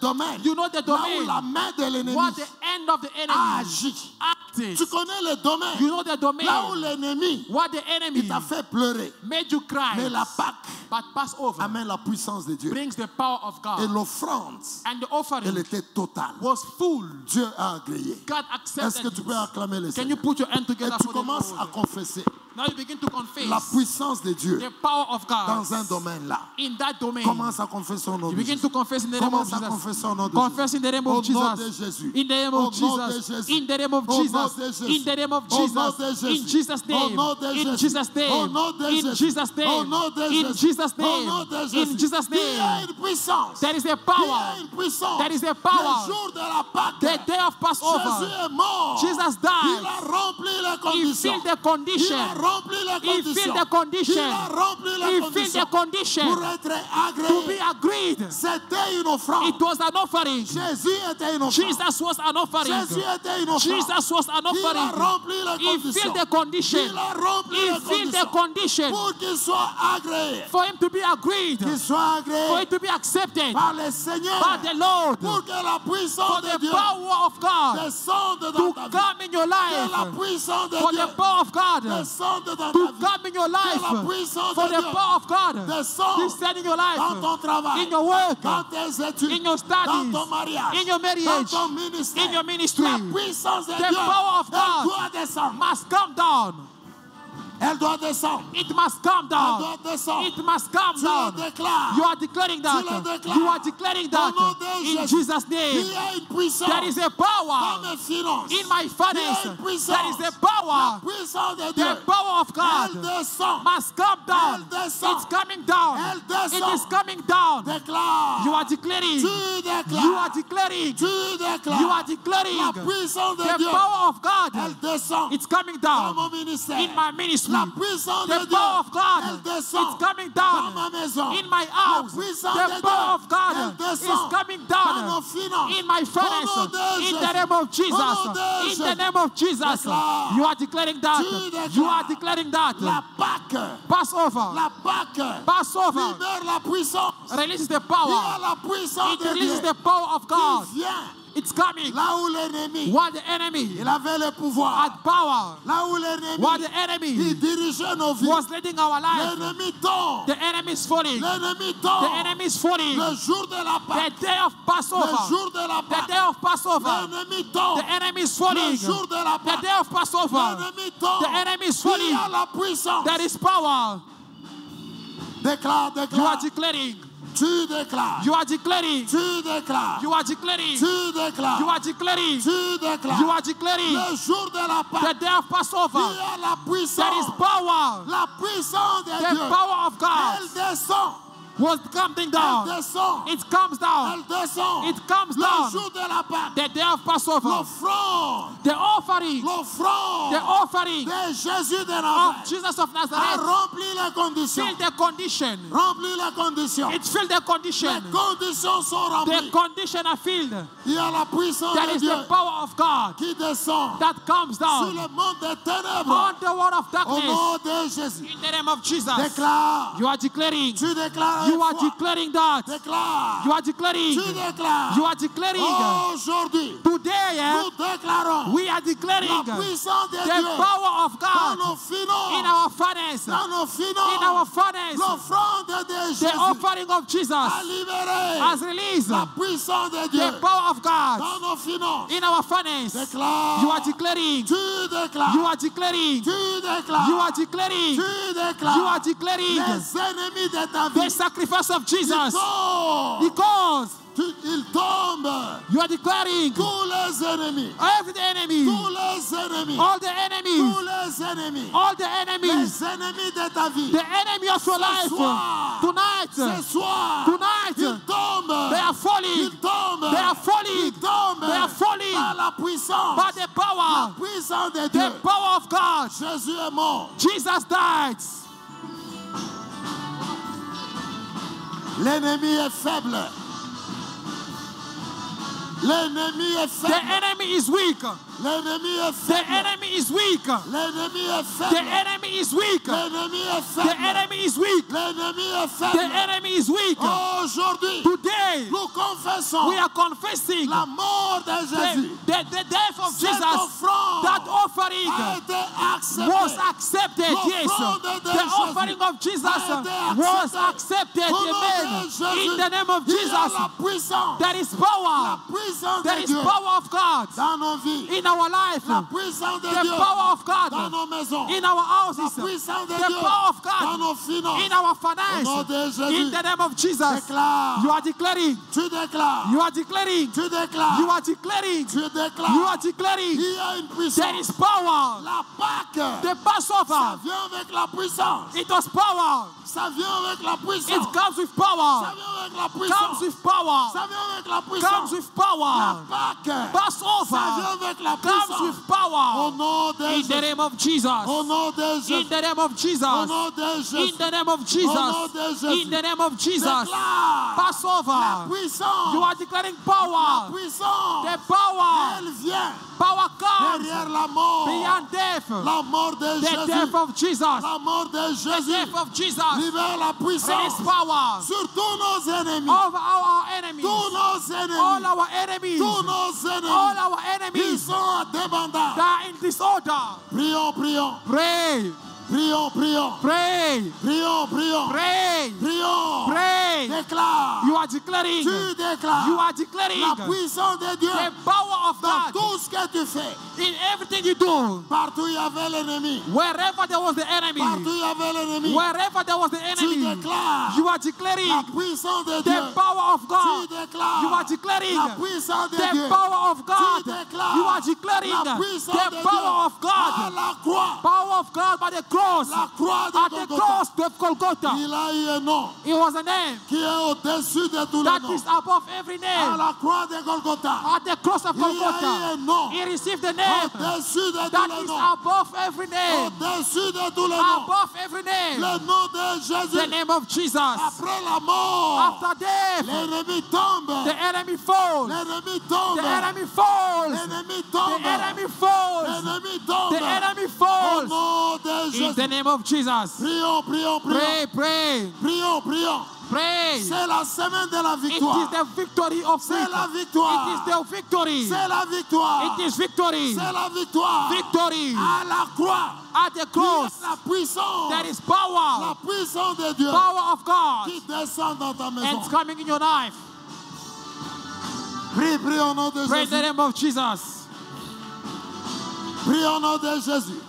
domaines You know the là où la domain main de l'ennemi what the end of the a enemy agi. acted. Tu connais les domaines You know the là où domain l'ennemi what the enemy t'a fait pleurer. made you cry. Mais la Pâque But Passover amène la puissance de Dieu. brings the power of Et God. l'offrande, And the elle offering était totale. was full. Dieu a agréé. God Est-ce accepted que tu peux it. acclamer le Can you Seigneur? put your hand Et together tu for the commences à Lord? confesser Now you begin to confess la puissance de Dieu the power of God dans un domaine là. in that domain. Commence à confesser au nom You de begin Jésus. to confess in the name of Commence à Jesus. confesser au nom de Confess in the name Au of nom de Jesus. Jésus. In the name Au of nom de Jesus. Jésus. In the name of Au nom Jesus. de Jésus. In the name of Au nom de Jesus. Jésus. In Jesus' Au name. nom de In Jésus. Jesus' Au name. nom de In Jésus. Jesus' Au name. nom de In Jésus. Jesus' Au nom name. de In Jésus. Jesus' Il y a name. une puissance. There is a Il y a power. une puissance. There is a Le power. jour de la Pâque, The day of Jésus Passover. est mort. Jesus Il died. a rempli les He conditions. filled the Il a condition. rempli les He conditions. filled the condition. Il a rempli He les filled conditions the condition pour être to be agréé. agreed. C'était une offrande. It was an offering. Jésus était une offrande. Jesus was an offering. Jésus était une offrande. Jesus was an Il a offering. rempli les He conditions. filled the condition. Il a rempli He les filled the conditions condition pour qu'il soit agréé. for him to be agreed, Qu'il soit for agréé it to be accepted par le Seigneur. by the Lord, Pour que la for puissance de the Dieu power of God descende dans to ta vie. come in your Que la life, puissance de for Dieu the power of God descende dans ta to vie. come in your Que la life, puissance for de the Dieu power of God descende descend in your dans life, ton travail, in your work, dans tes études, in your dans studies, ton mariage, in your dans marriage, ton ministère. in your ministry. La puissance de The Dieu, power of elle God doit descendre. must come down. Elle doit descendre. It must come Elle down. doit descendre. It must come Tu le down. déclares. You are declaring Tu le that. déclares. You are declaring that Au nom de in Jésus. Jesus' Il name. y a une puissance There is a dans power mes finances. in my Il y a finance. une puissance. There is a La power. puissance de The Dieu. power of Elle God descend. must come down. Elle descend. It's coming down. Elle It descend. is coming down. Déclare. You are declaring. Tu You are déclares. declaring. Tu déclares. You are declaring. La puissance de The Dieu. power of God. Elle descend It's coming dans mon down ministère. in my ministry. La puissance de The Dieu. power of God. Elle descend It's coming dans down ma maison. in my house. La puissance The de power Dieu. of God Elle is descend coming dans nos down finances. in my Au finance. nom de In Jésus. the name of Au nom Jesus. de In the Jésus. name of Jesus. Déclare. You are declaring that. Tu déclares. You are declaring that. La Pâque. Passover. La Pâque. Passover Libère la puissance. releases the Il y a power. la puissance It de releases Dieu the power of God. qui vient It's coming. là où l'ennemi, What the enemy il avait le pouvoir. had power. Là où What l'ennemi, the enemy il dirigeait nos vies. was leading our life. L'ennemi tombe. The enemy is falling. L'ennemi The tombe. enemy is falling. Le jour de la The Pâque. day of Le Passover. jour de la The Pâque. day of Passover. L'ennemi tombe. The enemy is Le falling. jour de la The Pâque. day of Passover. L'ennemi tombe. The enemy is Il y falling. a la puissance. There is power. Déclare, You are déclare. declaring. Tu déclares. You are declaring. Tu déclares. You are declaring. Tu déclares. You are declaring. Tu déclares. You are declaring. Le jour de la The Pâque. day of Il Passover. y a la There is puissance. power. La puissance de The Dieu. power of God. Elle descend was coming Elle down. descend. It comes down. Elle descend. It comes Le down. jour de la Pâque. The day of Passover. L'offrande. The offering. The L'offrande offering de Jésus de of Nazareth Jesus of a Nazareth rempli les conditions. filled the condition. Rempli les conditions. It filled the condition. Les conditions sont The remplies. condition are filled. Il y a la puissance That de is Dieu the power of God qui descend that comes sur down le monde des ténèbres on the world of au darkness. nom de Jésus. In the name of Jesus. Déclare. You are declaring. Tu déclares. You are avec foi. declaring that. Déclare. You are declaring. Tu déclares. You are declaring. Aujourd'hui, Today, nous déclarons we are declaring la puissance de the Dieu power of dans God nos finances. in our finance. Dans nos In our finances. finance. L'offrande de The Jésus offering of Jesus a libéré has released la puissance de Dieu the power of God dans nos finances. in our finance. Déclare. You are declaring. Tu déclares. You are declaring. Tu déclares. You are declaring. Tu déclares. You are declaring Les ennemis de ta the vie. sacrifice of Jesus. tombent. Because Ils tombent. you are declaring Tous les ennemis. every enemy, Tous les ennemis. all the Tous enemies, les ennemis. all the enemies, Les ennemis de ta vie. the enemy of your Ce life soir. tonight, Ce soir. tonight, Ils tombent. they are falling. Ils tombent. They are falling. Ils tombent. They are falling. Par la puissance. By the power, La puissance de Dieu. the power of God. Jésus est mort. Jesus died. L'ennemi est faible. L'ennemi est The faible. enemy is weak. L'ennemi est The faible. enemy is weak. L'ennemi est The faible. enemy is weak. L'ennemi est The faible. enemy is weak. L'ennemi est The faible. enemy is weak. Aujourd'hui, Today, nous confessons we are confessing la mort de Jésus. the death of Cette Jesus. offrande That a offering été acceptée. was accepted. Yes, the offering of Jesus was accepted. Amen. In the name of Il y a Jesus, la puissance. there is La power. puissance There de is Dieu power of God dans nos vies. in our life. La puissance de The Dieu power of dans God nos maisons. in our La houses. puissance de The Dieu power of dans God nos finances. in our Au nom finance. de In Jésus, the name of Jesus, déclare. you are declaring. Tu déclares. You are declaring. Tu déclares. You are declaring. Tu déclares. You are declaring. Il y a une There puissance. is power. La Pâque, The ça Passover, vient avec la puissance. it was power. Ça vient avec la It puissance. comes with Ça power. vient avec la Comes puissance. with power. Ça vient avec la Comes puissance. with La power. Pâque, ça vient Passover avec la comes puissance. with Au power. nom de In the Jésus. name of Jesus. Au nom de In Jésus. the name of Au Jesus. nom de In Jésus. the name of Jesus. Au nom de Jésus. In the name of Jesus. Déclare la Passover. puissance. You are declaring La power. puissance. The power. Elle vient Power comes derrière la mort. beyond death. La mort de The Jésus. death of Jesus. La mort de The Jésus. death of Jesus. Libère la puissance Release power sur tous nos ennemis. over our enemies. Tous nos All ennemis. our enemies. Tous nos All ennemis. our Ils enemies sont à débandade. that are in disorder. Prions, prions. Pray. Prions, prions. Pray. Prions, prions. Pray. Prions. Pray. Déclare. You are declaring. Tu déclares. You are declaring La puissance de Dieu the power of dans God tout ce que tu fais. in everything you do. Partout il y avait l'ennemi. Wherever there was the enemy, Partout il y avait l'ennemi. wherever there was the Tu enemy, déclares you are la declaring puissance de the Dieu. power of Tu God. déclares You are declaring la puissance de the Dieu. power of God. Tu déclares You are declaring la puissance the de power of Dieu par God. la croix. Power of God by the cross. La croix At de the Golgotha. cross of Golgotha. Il a eu un nom It was a name qui est au-dessus de tous les that noms. is above every À name. la croix de Golgotha. At the cross of Il y a eu Golgotha, un nom he received the name au-dessus de tous that les is noms. above every name. Au-dessus de tous les noms. Above every name. Le nom de The Jésus. name of Jesus. Après la mort, After death, l'ennemi tombe. the enemy falls. L'ennemi tombe. The enemy falls. L'ennemi The tombe. enemy falls. L'ennemi tombe. The enemy Au falls. nom de In Jésus. the name of Jesus. Prions, prions, prions. Pray, pray, Prions, prions. pray. C'est la semaine de la It is victoire. the victory of C'est faith. la It victoire. is the victory. C'est la victoire. It is victory. C'est la victoire. Victory. À la croix. At the Il y a cross, la puissance. there is La power. puissance de Dieu Power of God. qui descend dans ta And maison. it's coming in your life. Prie, prie au nom de Pray in the Jésus. name of Jesus. Prie au nom de Jésus.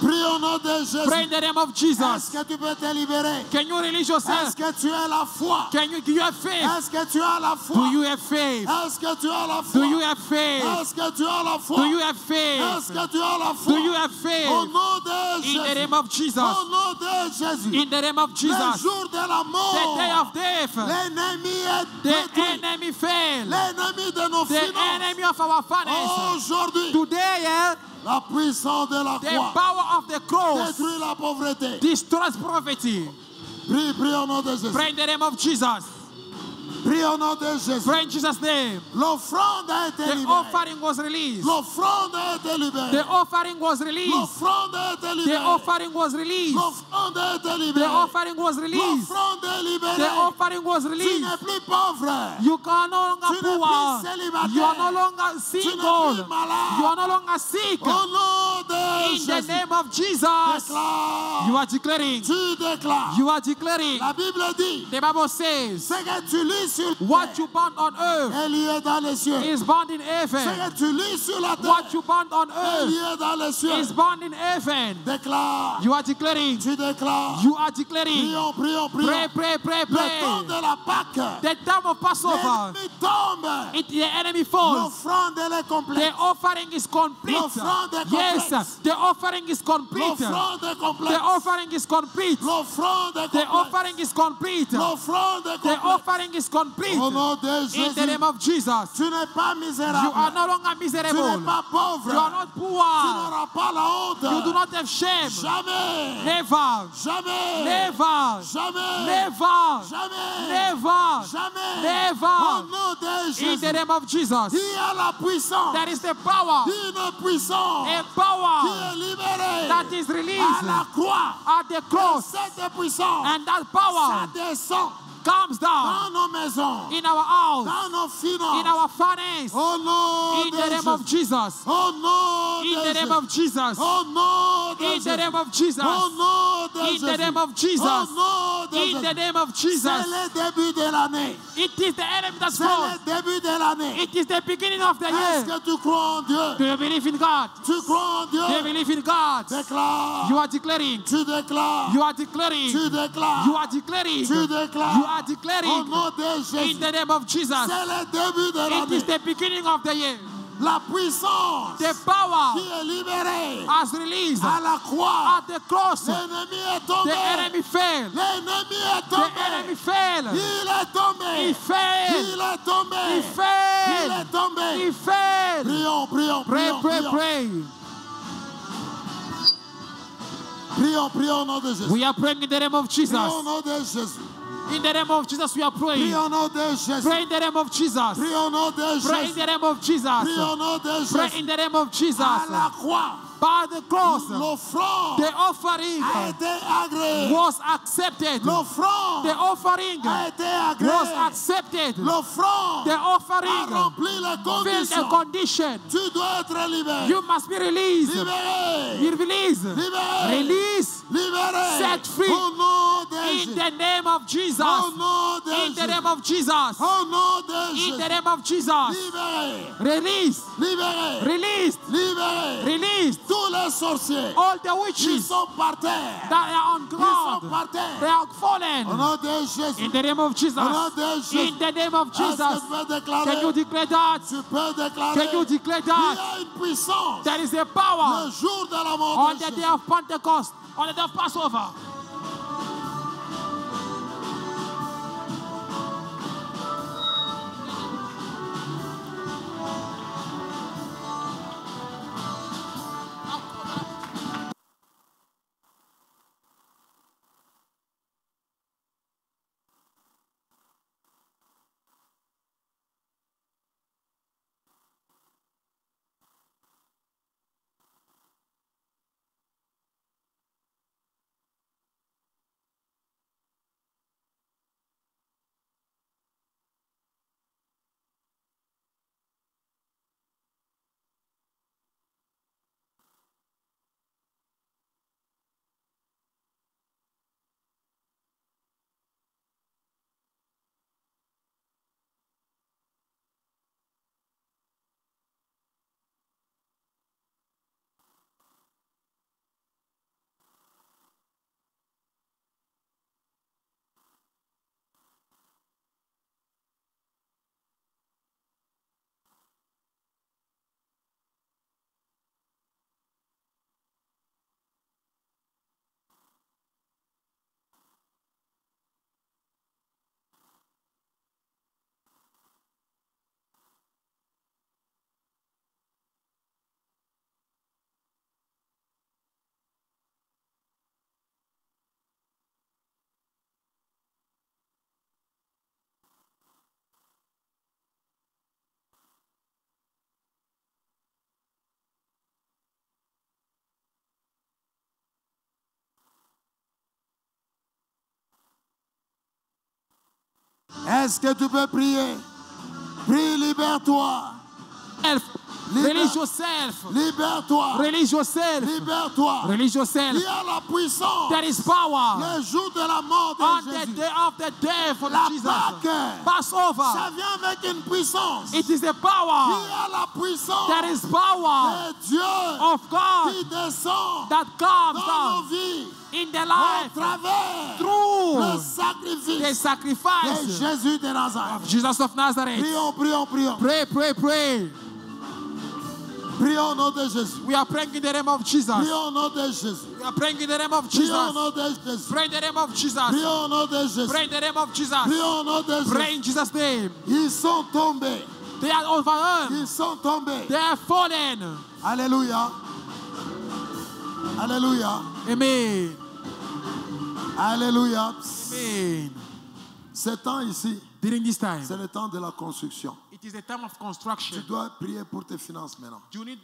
Prie au nom de Jésus. Pray in the name of Est-ce Jesus. que tu peux te libérer? Can you release Est-ce yourself? que tu as la foi? Do you have faith? Est-ce que tu as la foi? Do you have faith? Est-ce que tu as la foi? Do you have faith? Est-ce que tu as la foi? Do you have Est-ce faith? que tu as la foi? Do you have Au faith? nom de In the Jésus. name of Au Jesus. nom de Jésus. In the name of Le Jesus. jour de la The mort. day of death. L'ennemi est The détruit. enemy failed. L'ennemi de nos The finances. enemy of our finances. Aujourd'hui, Today, la puissance de la the croix power of the cross détruit la pauvreté. destroys poverty. Prie, prie au nom de Jésus. Pray in the name of Jesus. Prie au nom de Jésus. Pray in Jesus' name. L'offrande a été The libérée. offering was released. L'offrande a été libérée. The offering was released. L'offrande a été The libérée. offering was released. L'offrande a été The libérée. offering was released. L'offrande est libérée. The offering was Tu released. n'es plus pauvre. You are no longer Tu n'es poor. plus célibataire. You are no longer single. plus malade. You are no longer sick. Au nom de In the Jésus. name of Jesus, Déclare. you are declaring. Tu déclares. You are declaring. La Bible dit, The Bible says, ce que tu lis sur what terre you bound on earth est lié dans les cieux. is bound in Ce heaven. que tu lis sur la terre What you bound on est earth lié dans les cieux. is bound in heaven. Déclare. You are declaring. Tu déclares. You are declaring. Prions, prions, Pray, prions. pray, pray, Le temps pray. de la Pâque. The time of Passover, L'ennemi tombe. the enemy falls. L'offrande elle est complète. The offering is complete. L'offrande est Yes, complète. the offering is complete. L'offrande est complète. The offering is complete. L'offrande est The complète. offering is complete. L'offrande est The complète. offering is complete. Au nom de In the Jésus, name of Jesus. tu n'es pas You are misérable. no longer Tu n'es miserable. pas pauvre. You are not Tu poor. n'auras pas la honte. You do not have shame. Jamais. Never. Jamais. Never. Jamais. Never. Jamais. Never. Jamais. Never. Au nom de In Jésus. the name of Jesus. Il y a la puissance. There is the power. Une puissance A qui power est libérée that is à released la croix. at the Et cross. cette puissance, And that ça power descend comes down dans nos maisons, in our house, dans nos in finances. our finance. Au nom In de the name of Jésus. Jesus. Au nom In de the name Jésus. of Jesus. Au nom de In the Jésus. name of Jesus. Au nom de In the Jésus. name of Jesus. Au nom de In the Jésus. name of C'est Jesus. le début de l'année. It is the enemy that C'est falls. le début de l'année. It is the beginning of the Est-ce year. que tu crois en Dieu? Do you believe in God? Tu crois en Do you Dieu? believe in God? Déclare. You are declaring. Tu déclares. You are declaring. Tu déclares. You are declaring. Tu déclares. You are Au declaring. nom de Jésus. In the name of Jesus. C'est le début de It is l'année. the beginning of the year. La puissance The qui power est libérée has released à la croix. at the cross. L'ennemi est The tombé. enemy fell. L'ennemi est The tombé. enemy fell. Il est tombé. He fell. Il est tombé. He Il fell. est tombé. He fell. Prions, prions, Pray, prions, pray, prions. pray. Prions, prions au nom de Jésus. We are praying in the name of Jesus. Prions au nom de Jésus. In the name of Jesus, we are praying. Prions au nom de Jésus. Pray in the name of Jesus. Prions au nom de Pray in Jésus. the name of Jesus. Prions au nom de Pray Jésus. in the name of Jesus. À la croix, By the cross, l'offrande the offering a été agréée. was accepted. L'offrande The offering a été was agréée. accepted. L'offrande The a offering rempli les filled a conditions. condition. Tu dois être libéré. You must be released. Libéré. Be released. Libéré. Release Libéré. Set free. Au nom de in Jésus. the name of Jesus. Au nom de In the Jésus. name of Jesus. Au nom de In Jésus. the name of Jesus. Libéré. Release. Libéré. Released. Libéré. Released. Tous les sorciers All the qui witches sont par terre. that are on Qui sont ground, par they terre. are Au fallen. nom de Jésus. In the name of Jesus. Au nom de Jésus. In the name of Est-ce que Jesus. tu peux Can déclarer? you declare that? Tu peux déclarer. Can you declare Il y that? a une puissance. There is a power Le jour de la mort on de the Jésus. day of Pentecost, on the day of Passover. Est-ce que tu peux prier? Prie, libère-toi. Release yourself. Libère-toi. Release yourself. Libère-toi. Release yourself. Il y a la puissance. There is power. Le jour de la mort de On Jésus. the day of the death of La Jesus. Pâque, Passover. ça vient avec une puissance. It is the Il power. y a la puissance There is power de Dieu of God qui descend that comes dans nos down vies in the au life travers le through the sacrifice de sacrifice Jésus de Nazareth. of Jesus of Nazareth. Prions, prions, prions. Pray, pray, pray. Prions au nom de Jésus. We are praying in the name of Jesus. Prions au nom de Jésus. We are praying in the name of Prions au Jesus. nom de Jésus. Pray in the name of Jesus. Prions au nom de Jésus. Pray in the name of Jesus. Prions au nom de Pray Jésus. in Jesus' name. Ils sont tombés. They are overwhelmed. Ils sont tombés. They are fallen. Alléluia. Alléluia. Amen. Alléluia. Amen. Ce temps ici, During this time, c'est le temps de la construction. it is the time of Tu construction. dois prier pour tes finances maintenant. You need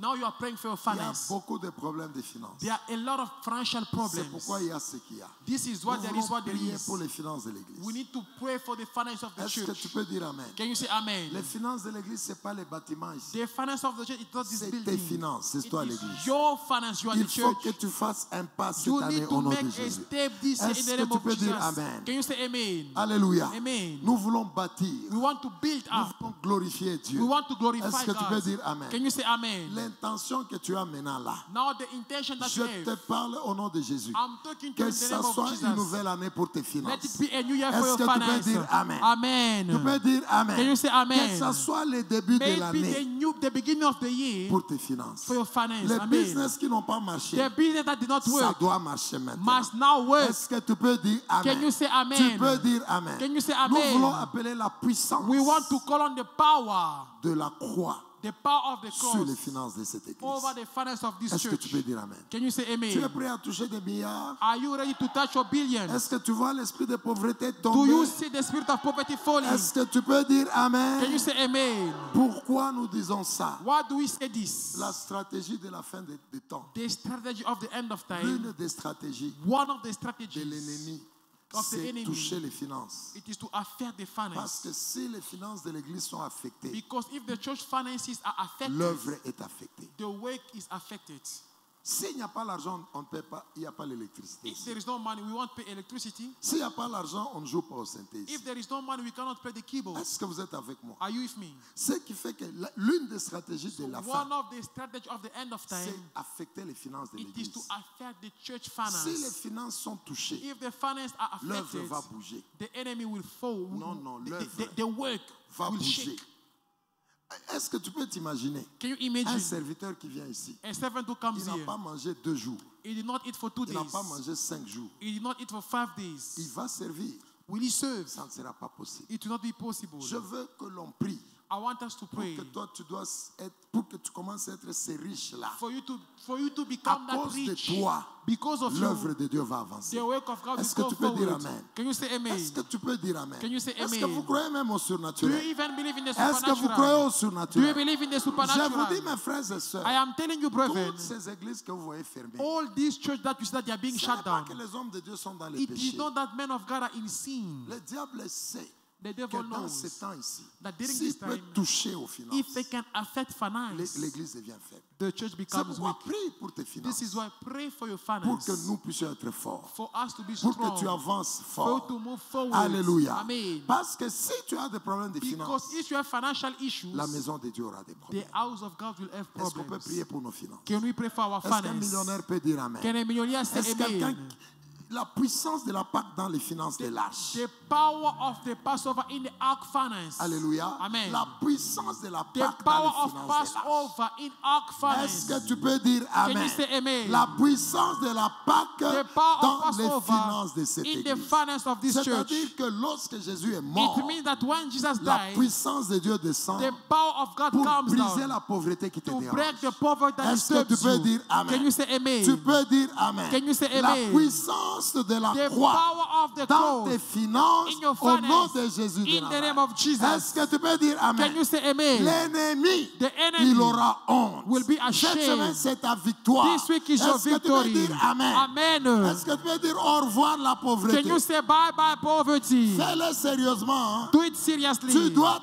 now you are praying for your Il y a finance. beaucoup de problèmes de finances. There are a lot of financial C'est problems. pourquoi il y a ce qu'il y a. This is Nous what there is, voulons what there prier is. pour les finances de We l'église. need to pray for the finance of the Est-ce que church. tu peux dire Amen? Can you say amen? Les finances de l'église, ce n'est pas les bâtiments ici. The finance of the church is not this C'est tes building. finances, c'est It toi is l'église. your finance. You are Il the faut church. que tu fasses un pas cette You année need au to nom de make a Jésus. step this year in Est-ce the que name tu of peux dire Jesus. amen? Can you say amen? Alléluia. Amen. Nous voulons bâtir. We want to build Nous up. voulons glorifier Dieu. We want to glorify Est-ce que tu peux God. dire amen? Can you say amen? L'intention que tu as maintenant là, Now the intention that je you te have, parle au nom de Jésus. I'm talking to Que you in the ça name of soit une Jesus. nouvelle année pour tes Let it finances. be a new year for Est-ce your que tu peux finance. dire amen? Amen. Tu peux dire amen. Can you say amen? Que ça soit le début de Maybe l'année the beginning of the year pour tes finances. for your finance. Les Amen. business qui n'ont pas marché, The business that did not ça work doit marcher maintenant. must now work. Est-ce que tu peux dire amen? Can you say amen? Tu peux dire amen. Can you say Nous amen? voulons appeler la puissance We want to call on the power de la croix the power of the sur les cross finances de cette église. over the finance of this Est-ce que tu church. peux dire amen? Can you say Tu es amen? prêt à toucher des milliards? Are you ready to touch your billions? Est-ce que tu vois l'esprit de pauvreté Do you tomber? see the spirit of poverty falling? Est-ce que tu peux dire amen? Can you say amen? Pourquoi nous disons ça? Why do we say this? La stratégie de la fin des temps. The strategy of the end of time, L'une des stratégies one of the de strategies l'ennemi, of the c'est enemy, toucher les finances. it is to affect the Parce finance. que si les finances de l'église sont affectées, Because if the church finances are affected, l'œuvre est affectée. the work is affected. S'il n'y a pas l'argent, on ne paie pas, il n'y a pas l'électricité. If there is no money, we won't pay electricity. S'il n'y a pas l'argent, on ne joue pas au synthèse. If there is no money, we cannot play the keyboard. Est-ce que vous êtes avec moi? Are you with me? Ce qui fait que l'une des stratégies de la fin, One of the strategies of the end of c'est time, affecter les finances de it is l'église. to affect the church Si les finance. finances sont touchées, If the finance are l'œuvre affected, va bouger. the enemy will fall. Non, non, The- l'œuvre the work Va will bouger. shake. Est-ce que tu peux t'imaginer Can you un imagine serviteur qui vient ici, a servant who il comes n'a here? pas mangé 2 jours, He did not eat for 2 il n'a days. pas mangé 5 jours. He did not eat for 5 days. Il va servir. Will he serve? Ça ne sera pas possible. It will not be possible. Je veux que l'on prie I want us to pour pray que toi tu dois être, pour que tu commences à être ces riches-là. for you to become À that cause de rich. toi, Because of l'œuvre you, de Dieu va avancer. the work of God will Est-ce que go tu peux dire forward. amen? Can you say amen? Est-ce que tu peux dire amen? Can you say Est-ce que amen? vous croyez même au Do you surnaturel? even believe in the Est-ce que vous croyez supernatural? au Do you surnaturel? believe in the Je vous dis, supernatural? mes frères et sœurs, I am telling you, brethren, toutes ces églises que vous voyez fermées, all these churches that you see that they are being ce shut n'est pas down, que les hommes de Dieu sont dans les it is péchés. not that men of God are in sin. Le diable sait The que devil dans knows ces temps ici, that during s'il this peut time, toucher aux finances, if they can affect finance, l'église devient faible. the church C'est becomes pourquoi weak. prie pour tes This finances, is why pray for your pour finance, que nous puissions être forts, for us to be pour que tu strong, avances for you fort. to move forward. Alléluia. Amen. Parce que si tu as des problèmes de finances, Because if you have financial issues, la maison de Dieu aura des the problèmes. house of God will have Est-ce qu'on peut problems. prier pour nos finances? Can we pray for our Est-ce qu'un finance? millionnaire peut dire amen? Can a millionaire say Est-ce quelqu'un amen? la puissance de la Pâque dans les finances de l'âge? The power of the Passover in the ark finance. Alléluia. Amen. La puissance de la The Pâque power dans les of finances de l'âge. Passover in ark Est-ce finance. que tu peux dire Can you amen? say amen? La puissance de la Pâque The power dans of les Passover finances de cette in the église. finance of this church. C'est-à-dire que lorsque Jésus est mort, It means that when Jesus la died, puissance de Dieu descend the power of God pour comes briser down la pauvreté qui te to dérange. break the poverty that Est-ce que tu disturbs peux you. dire amen? Can you say amen? Tu peux dire amen. Can you say La amen? puissance de la The croix power of the dans tes cross finances in your au nom finance, de Jésus de in the name Nazareth. of Jesus. Est-ce que tu peux dire amen? Can you say amen? L'ennemi, The enemy il aura honte. will be Cette ashamed. semaine, c'est ta victoire. This week is your Est-ce que tu peux victory. dire amen? Amen. Est-ce que tu peux dire au revoir la pauvreté. Can you say bye-bye poverty? Fais-le sérieusement. Hein. Do it seriously. Tu dois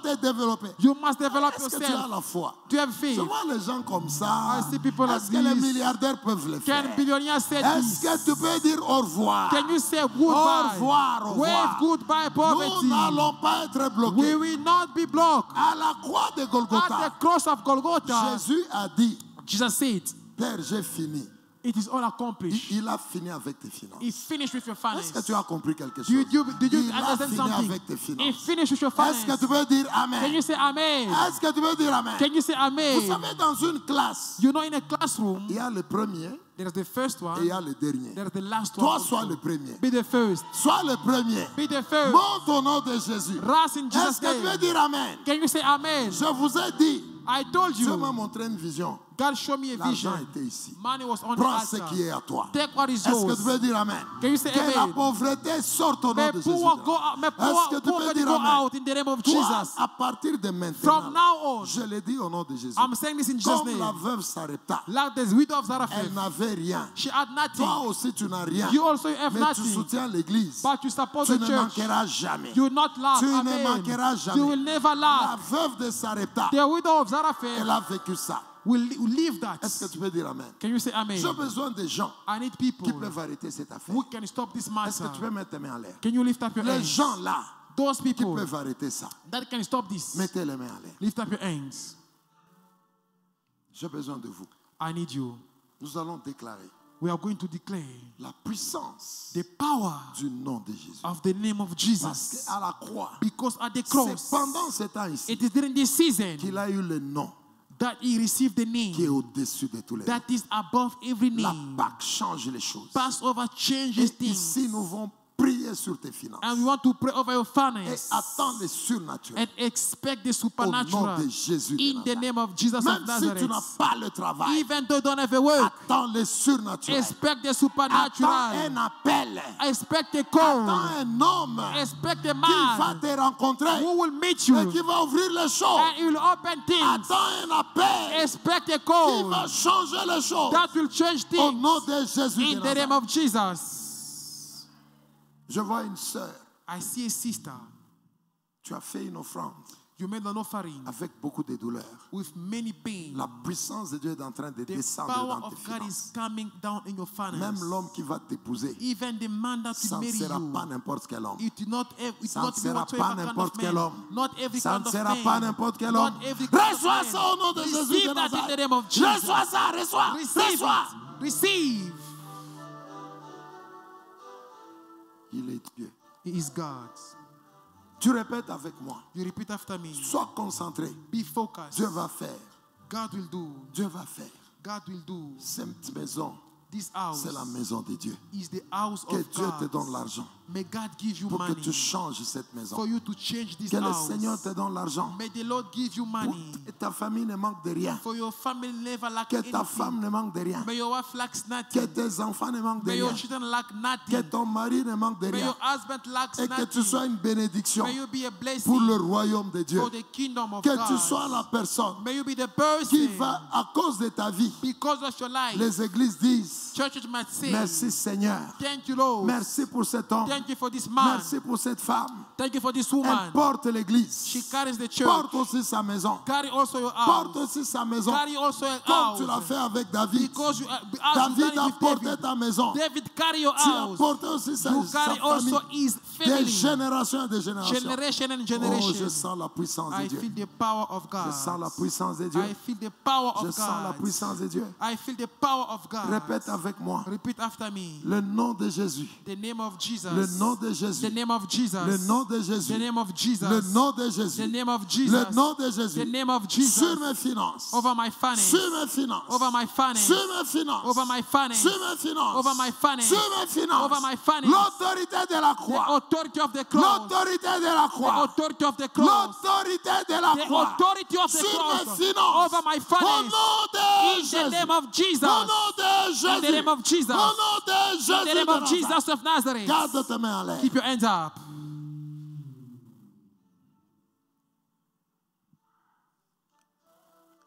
te développer. You must develop Est-ce que tu as yourself. la foi? Do you have faith? Je vois les gens comme ça. I see people like Est-ce que les this. milliardaires peuvent le faire? Can billionaires say Est-ce this? que tu peux dire au revoir? Can you say Au goodbye? revoir, au Wave revoir. goodbye Nous poverty. n'allons pas être We bloqués. will not be blocked. À la croix de At the Golgotha, cross of Golgotha, Jésus a dit, Jesus said, Père, j'ai fini. it is all accomplished. Il a fini avec tes finances. He finished with your Est-ce que finances. tu as compris quelque chose? Did you Il a understand fini something? avec tes He finances. finished with your Est-ce que finances. tu peux dire Can you Amen? say amen? Est-ce que tu peux dire Amen? Can you say Vous amen? savez, dans une classe, You know, in a classroom, il y a le premier there is the first et il one, y a le dernier. there is the last Toi, one. sois also. le premier. Be the first. Sois le premier. Be the first. Monte au nom de Jésus. Rise in Est-ce Jesus' que tu peux name. dire Amen? Can you say amen? Je vous ai dit, I told Dieu m'a you, montré une vision. God showed me a L'argent vision. était ici. Money was on the Prends ce altar. qui est à toi. Take what is Est-ce que yours. tu peux dire Amen? Can you say Que la amen? pauvreté sorte au nom May de Jésus. poor go out, may Est-ce que tu peux poverty dire go Amen? out in the name of Toi, Jesus. à partir de maintenant, From now on, je le dis au nom de Jésus. I'm saying this in Jesus' Comme la name. veuve Sarepta, Like the widow of elle Zarephath, n'avait rien. she had Toi nothing. aussi, tu n'as rien. You also have Mais tu nothing, soutiens l'église. but you support Tu the ne church. manqueras jamais. You will not lack. Tu ne Amen. manqueras jamais. You will never La lack. veuve de Sarepta, The widow of elle Zarephath a vécu ça. will live that. Est-ce que tu peux dire Amen? Can you say amen? J'ai besoin de gens I need qui people peuvent arrêter cette affaire. who can stop this Est-ce que matter. tu peux mettre tes mains en l'air? Can you lift up your Les hands? gens là Those qui people peuvent arrêter ça, that can stop this, mettez les mains en l'air. lift up your hands. J'ai besoin de vous. I need you. Nous allons déclarer We are going to declare la puissance the power du nom de Jésus. of the name of Parce Jesus. qu'à la croix, Because at the c'est cross, pendant ce temps ici it is during this season qu'il a eu le nom that he received the qui est name au-dessus de tous les noms. that is above every La name. Pâque change les choses. Passover changes Et things. ici, nous vont prier sur tes finances. And we want to pray over your Et finance attends le surnaturel. and expect the Au nom supernatural de Jésus de in the Nazareth. name of Jesus Même of si tu n'as Nazareth. pas le travail, Even though you don't have a work, attends le surnaturel. expect the Attends supernatural. un appel. Expect a Attends call. un homme Expect a qui va man te rencontrer who will meet et qui you va ouvrir les choses. and he will open things. Attends un appel Expect a qui call va changer les choses. that will change Au things nom de Jésus de in the name Nazareth. of Jesus. Je vois une sœur. I see a sister. Tu as fait une offrande You made an offering avec beaucoup de douleurs. with many pain. La puissance de Dieu est en train de The descendre power dans tes of God finances. is coming down in your Même finance. l'homme qui va t'épouser, Even the man that ça will ne marry sera you, pas n'importe quel homme. it will not, it Ça will ne not be sera pas whatsoever kind n'importe of quel man. homme. Not every Ça kind ne of sera man. pas n'importe quel homme. Not every kind of Reçois man. ça au nom de Jésus de Receive that in the Nazareth. name of Jesus. Reçois ça, reçois, Receive reçois. it. Receive. Il est Dieu. He is God. Tu répètes avec moi. You repeat after me. Sois concentré. Be focused. Dieu va faire. God will do. Dieu va faire. God will do. Cette maison, This house c'est la maison de Dieu. is the house Que of Dieu te God. donne l'argent May God give you pour que money tu changes cette maison. for you to change this Que le house. Seigneur te donne l'argent. May the Lord give you Pour money que ta famille ne manque de rien. for your family never lack Que ta anything. femme ne manque de rien. May your wife lacks Que nothing. tes enfants ne manquent de May your rien. children lack Que nothing. ton mari ne manque de May rien. your husband lacks Et que tu nothing. sois une bénédiction May you be a pour le blessing royaume de Dieu. for the kingdom of Que tu God. sois la personne May you be the qui person va, à cause de ta vie, because of your life. les églises disent, Churches might say, merci Seigneur. thank you, Lord. Merci pour cet homme. Thank you for this man. Merci pour cette femme. Thank you for this Elle woman. porte l'église. She carries the church. Porte aussi sa maison. Carry also your Porte house. aussi sa maison. Carry also your Comme tu l'as house. fait avec David. Because you, David a with porté David. ta maison. David carry your Tu as house. porté aussi sa You carry famille. also his Des family. générations et des générations. Generation and Oh, je generation. sens la puissance de I Dieu. feel the power of Je sens la God. puissance de Dieu. I feel the power Je of sens la God. puissance de Dieu. I feel the power of God. Répète avec moi. Repeat after me. Le nom de Jésus. The name of Jesus. Le nom de The Jésus. name of Jesus. Le nom de Jésus. The name of Jesus. Le nom de The Jésus. name of Jesus. Le nom de The Jésus. name of Jesus. Sur mes finances. Over my finance. Sur mes finances. Over my finance. Sur mes finances. Over my finance. Sur mes finances. Over my finance. Sur mes finances. Over my finance. L'autorité de la The croix. authority of the cross. L'autorité de la The croix. authority of the cross. L'autorité de la The croix. authority of the Sur mes cross. finances. Over my Au finance. nom de In the Jésus. name of Jesus. Au nom de Jésus. In the name of Jesus. Au nom de Jésus. In the name de of Nazareth. Jesus of Nazareth. Garde tes mains en l'air. Keep your hands up.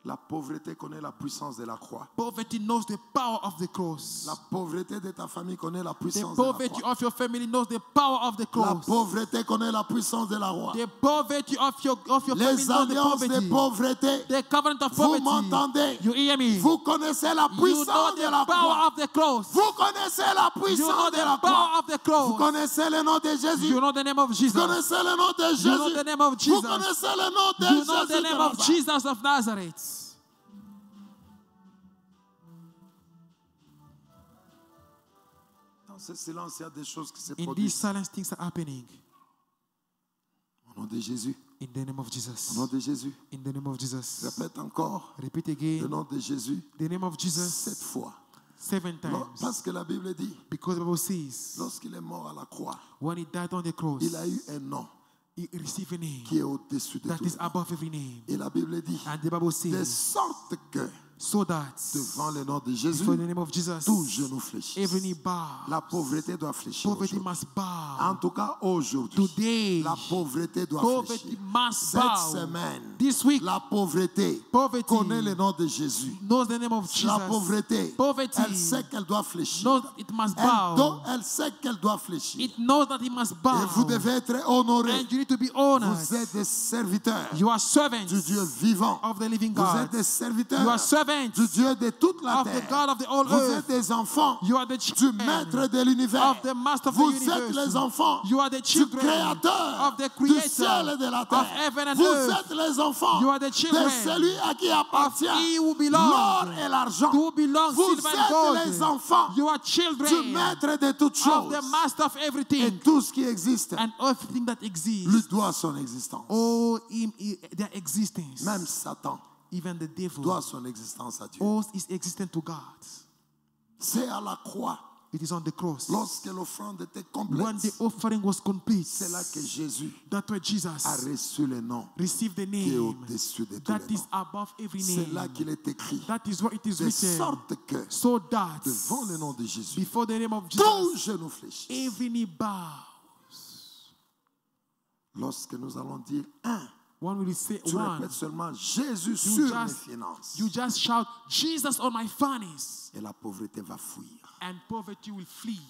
La pauvreté connaît la puissance de la croix. Poverty knows the power of the cross. La pauvreté de ta famille connaît la The puissance de la poverty croix. of your family knows the power of the La cross. pauvreté connaît la puissance de la croix. The poverty of your family Les knows the alliances de poverty. pauvreté, The covenant of vous poverty. m'entendez? You hear me? Vous connaissez la You know puissance de la the power croix. of the cross. Vous connaissez la You know puissance de la the croix. power of the Vous cross. connaissez le nom de Jésus. You know the name of Jesus. Vous connaissez le nom de You know Jésus. the name of Vous Jesus. connaissez le nom de You know the Jésus. name of Jesus of Nazareth. Dans ce silence, il y a des choses qui se In this produisent. silence, things are happening. Au nom de Jésus. In the name of Au Jesus. nom de Jésus. In the name of Jesus. Répète encore. Repeat Le again. nom de Jésus. The name of 7 Jesus. fois. 7 times. Parce que la Bible dit, Because the Bible says, lorsqu'il est mort à la croix, when he died on the cross, il a eu un nom he received a name qui est au-dessus de that tout. is above every name. Et la Bible dit, And the Bible de says, sorte que so that devant le nom de Jésus, for the name of Jesus, tout genou fléchit. every knee bow. La pauvreté doit fléchir. Poverty aujourd'hui. must bow. En tout cas, aujourd'hui, Today, la pauvreté doit poverty fléchir. must Cette bow. semaine, This week, la pauvreté poverty connaît le nom de Jésus. knows the name of La Jesus. pauvreté, Poverty elle sait qu'elle doit fléchir. knows that it must Elle, bow. elle sait qu'elle doit fléchir. It knows that it must Et bow. vous devez être honoré. And you need to be honored. Vous êtes des serviteurs You are servants du Dieu vivant. of the living Vous God. êtes des serviteurs You are servants du Dieu de toute la of the terre. God of the whole Vous êtes earth. des enfants You are the du children maître de l'univers. of the master of Vous the êtes universe. les enfants You are the du children créateur of the du creator ciel et de la of terre. heaven and Vous earth. êtes les enfants You are the children de celui à qui appartient of he who belongs l'or et l'argent. to belong Vous silver and êtes gold. les enfants You are du children maître de toutes of choses. the master of Et everything tout ce qui existe and everything that lui exists. doit son existence. All their existence. Même Satan Even the devil doit son existence à Dieu. owes his existence to God. C'est à la croix, It is on the cross. lorsque l'offrande était When complète, the offering was complete, c'est là que Jésus that's where a Jesus reçu le nom received the qui est name au-dessus de tous that les is noms. above every C'est là name. qu'il est écrit, That is where it is de written. sorte que So that devant le nom de Jésus, before the name of tout Jesus, genou fléchit. every knee bow. Lorsque nous allons dire un, One will say tu one. répètes seulement Jésus You sur mes just, finances. you just shout, Jesus on my furnace. Et la pauvreté va fuir. And poverty will flee.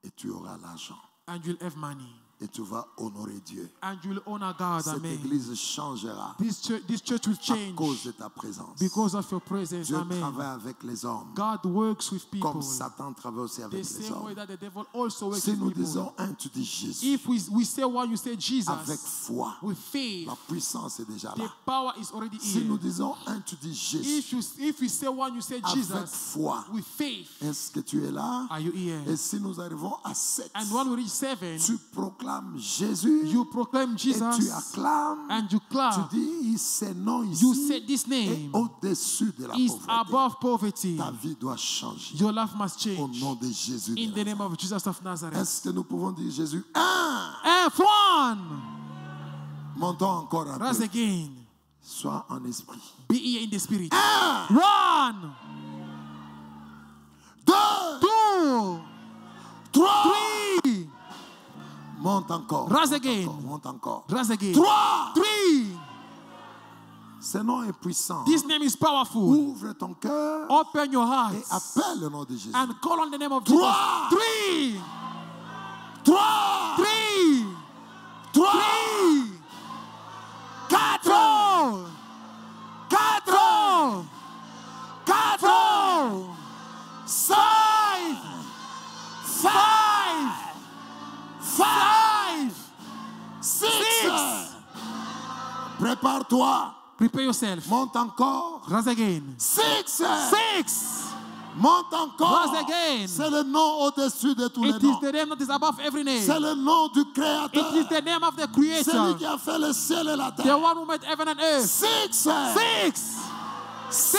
Et tu auras l'argent. And you'll have money. Et tu vas honorer Dieu. And you'll honor God. Cette Amen. église changera This church will à change cause de ta présence. because of your presence. Dieu Amen. travaille avec les hommes. God works with people Comme Satan travaille aussi the avec les same way hommes. that the devil also works Si with nous people. disons un, tu dis Jésus. If we say one, you say Jesus. Avec foi, With faith, la puissance est déjà the là. power is already Si nous here. disons un, tu dis Jésus. If we say one, you say Avec Jesus. foi, With faith, est-ce que tu es là? are you here? Et si nous arrivons à 7, And when we reach 7, tu proclames Jésus you proclaim et Jesus tu acclames. and you clap. Tu dis, ce nom You ici say this est name au-dessus de la is pauvreté. above poverty. Ta vie doit changer Your life must au change. nom de Jésus. de In the Nazareth. name of Jesus of Nazareth. Est-ce que nous pouvons dire Jésus? Un. And one. Montons encore un Rise peu. again. Sois en esprit. Be here in the spirit. Un. 1, Deux. 2, Trois. 3. Monte encore. Rise monte again. encore, monte encore. Rise again. Trois. 3. Ce nom est puissant. This name is powerful. Ouvre ton cœur Open your heart et appelle le nom de Jésus. and call on the name of Jesus. Trois. 3. Trois. 3. Trois. 3. Quatre. 4. Quatre. 4. Quatre. 5. 5. 5. 6. 6. Prépare-toi. Prepare yourself. Monte encore. Rise again. 6. 6. Monte encore. Rise again. C'est le nom au-dessus de tous les It is noms. the name that is above every name. C'est le nom du It Créateur. is the name of the Celui Creator. qui a fait le ciel et la The terre. one who made heaven and earth. 6. 6. 6.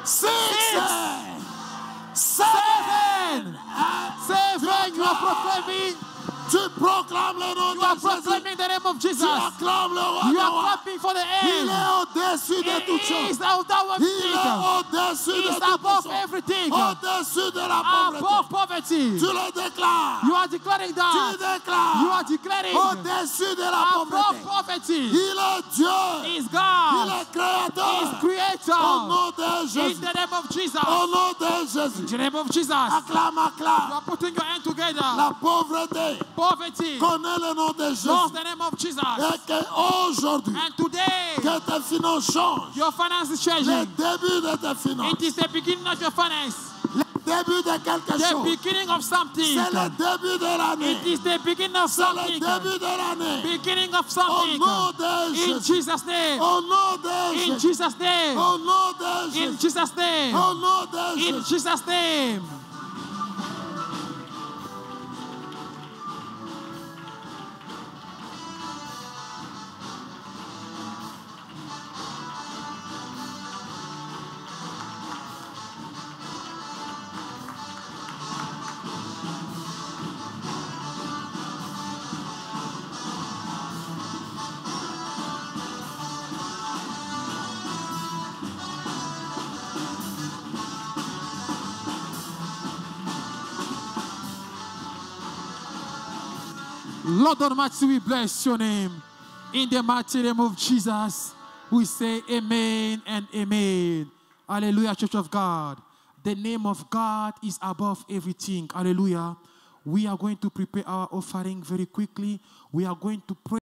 6. 7. 7. You are proclaiming Tu proclames le nom You are de Jésus. proclaiming the name of Tu Jesus. acclames le roi You des are rois. clapping for the Il end. est au-dessus de toutes He is choses. without Il est thing. au-dessus He de is toutes above choses. everything. Au-dessus de la Above pauvreté. poverty. Tu le déclares. You are declaring Tu that. déclares. You are declaring Au-dessus de la above pauvreté. poverty. Il est Dieu. He is Il God. est créateur. He is Au creator. nom de In Jésus. the name of Jesus. Au nom de In Jésus. the name of Jesus. Acclame, You acclame. are putting your hand together. La pauvreté Poverty. connaît le nom de Knows Jésus. the name of Jesus. Et qu'aujourd'hui, And today, que tes finances changent. your finance is Le changing. début de tes finances. It is the beginning of your finance. Le début de quelque The chose. beginning of something. C'est le début de l'année. It is the beginning of C'est le something. début de l'année. Beginning of Au something. nom de In Jésus. Jesus' name. Au nom de In Jésus. Jesus' name. Au nom de In Jésus. Jesus' name. Au nom de In Jésus. Jesus' name. Lord Almighty, we bless your name. In the mighty name of Jesus, we say amen and amen. Hallelujah, Church of God. The name of God is above everything. Hallelujah. We are going to prepare our offering very quickly. We are going to pray.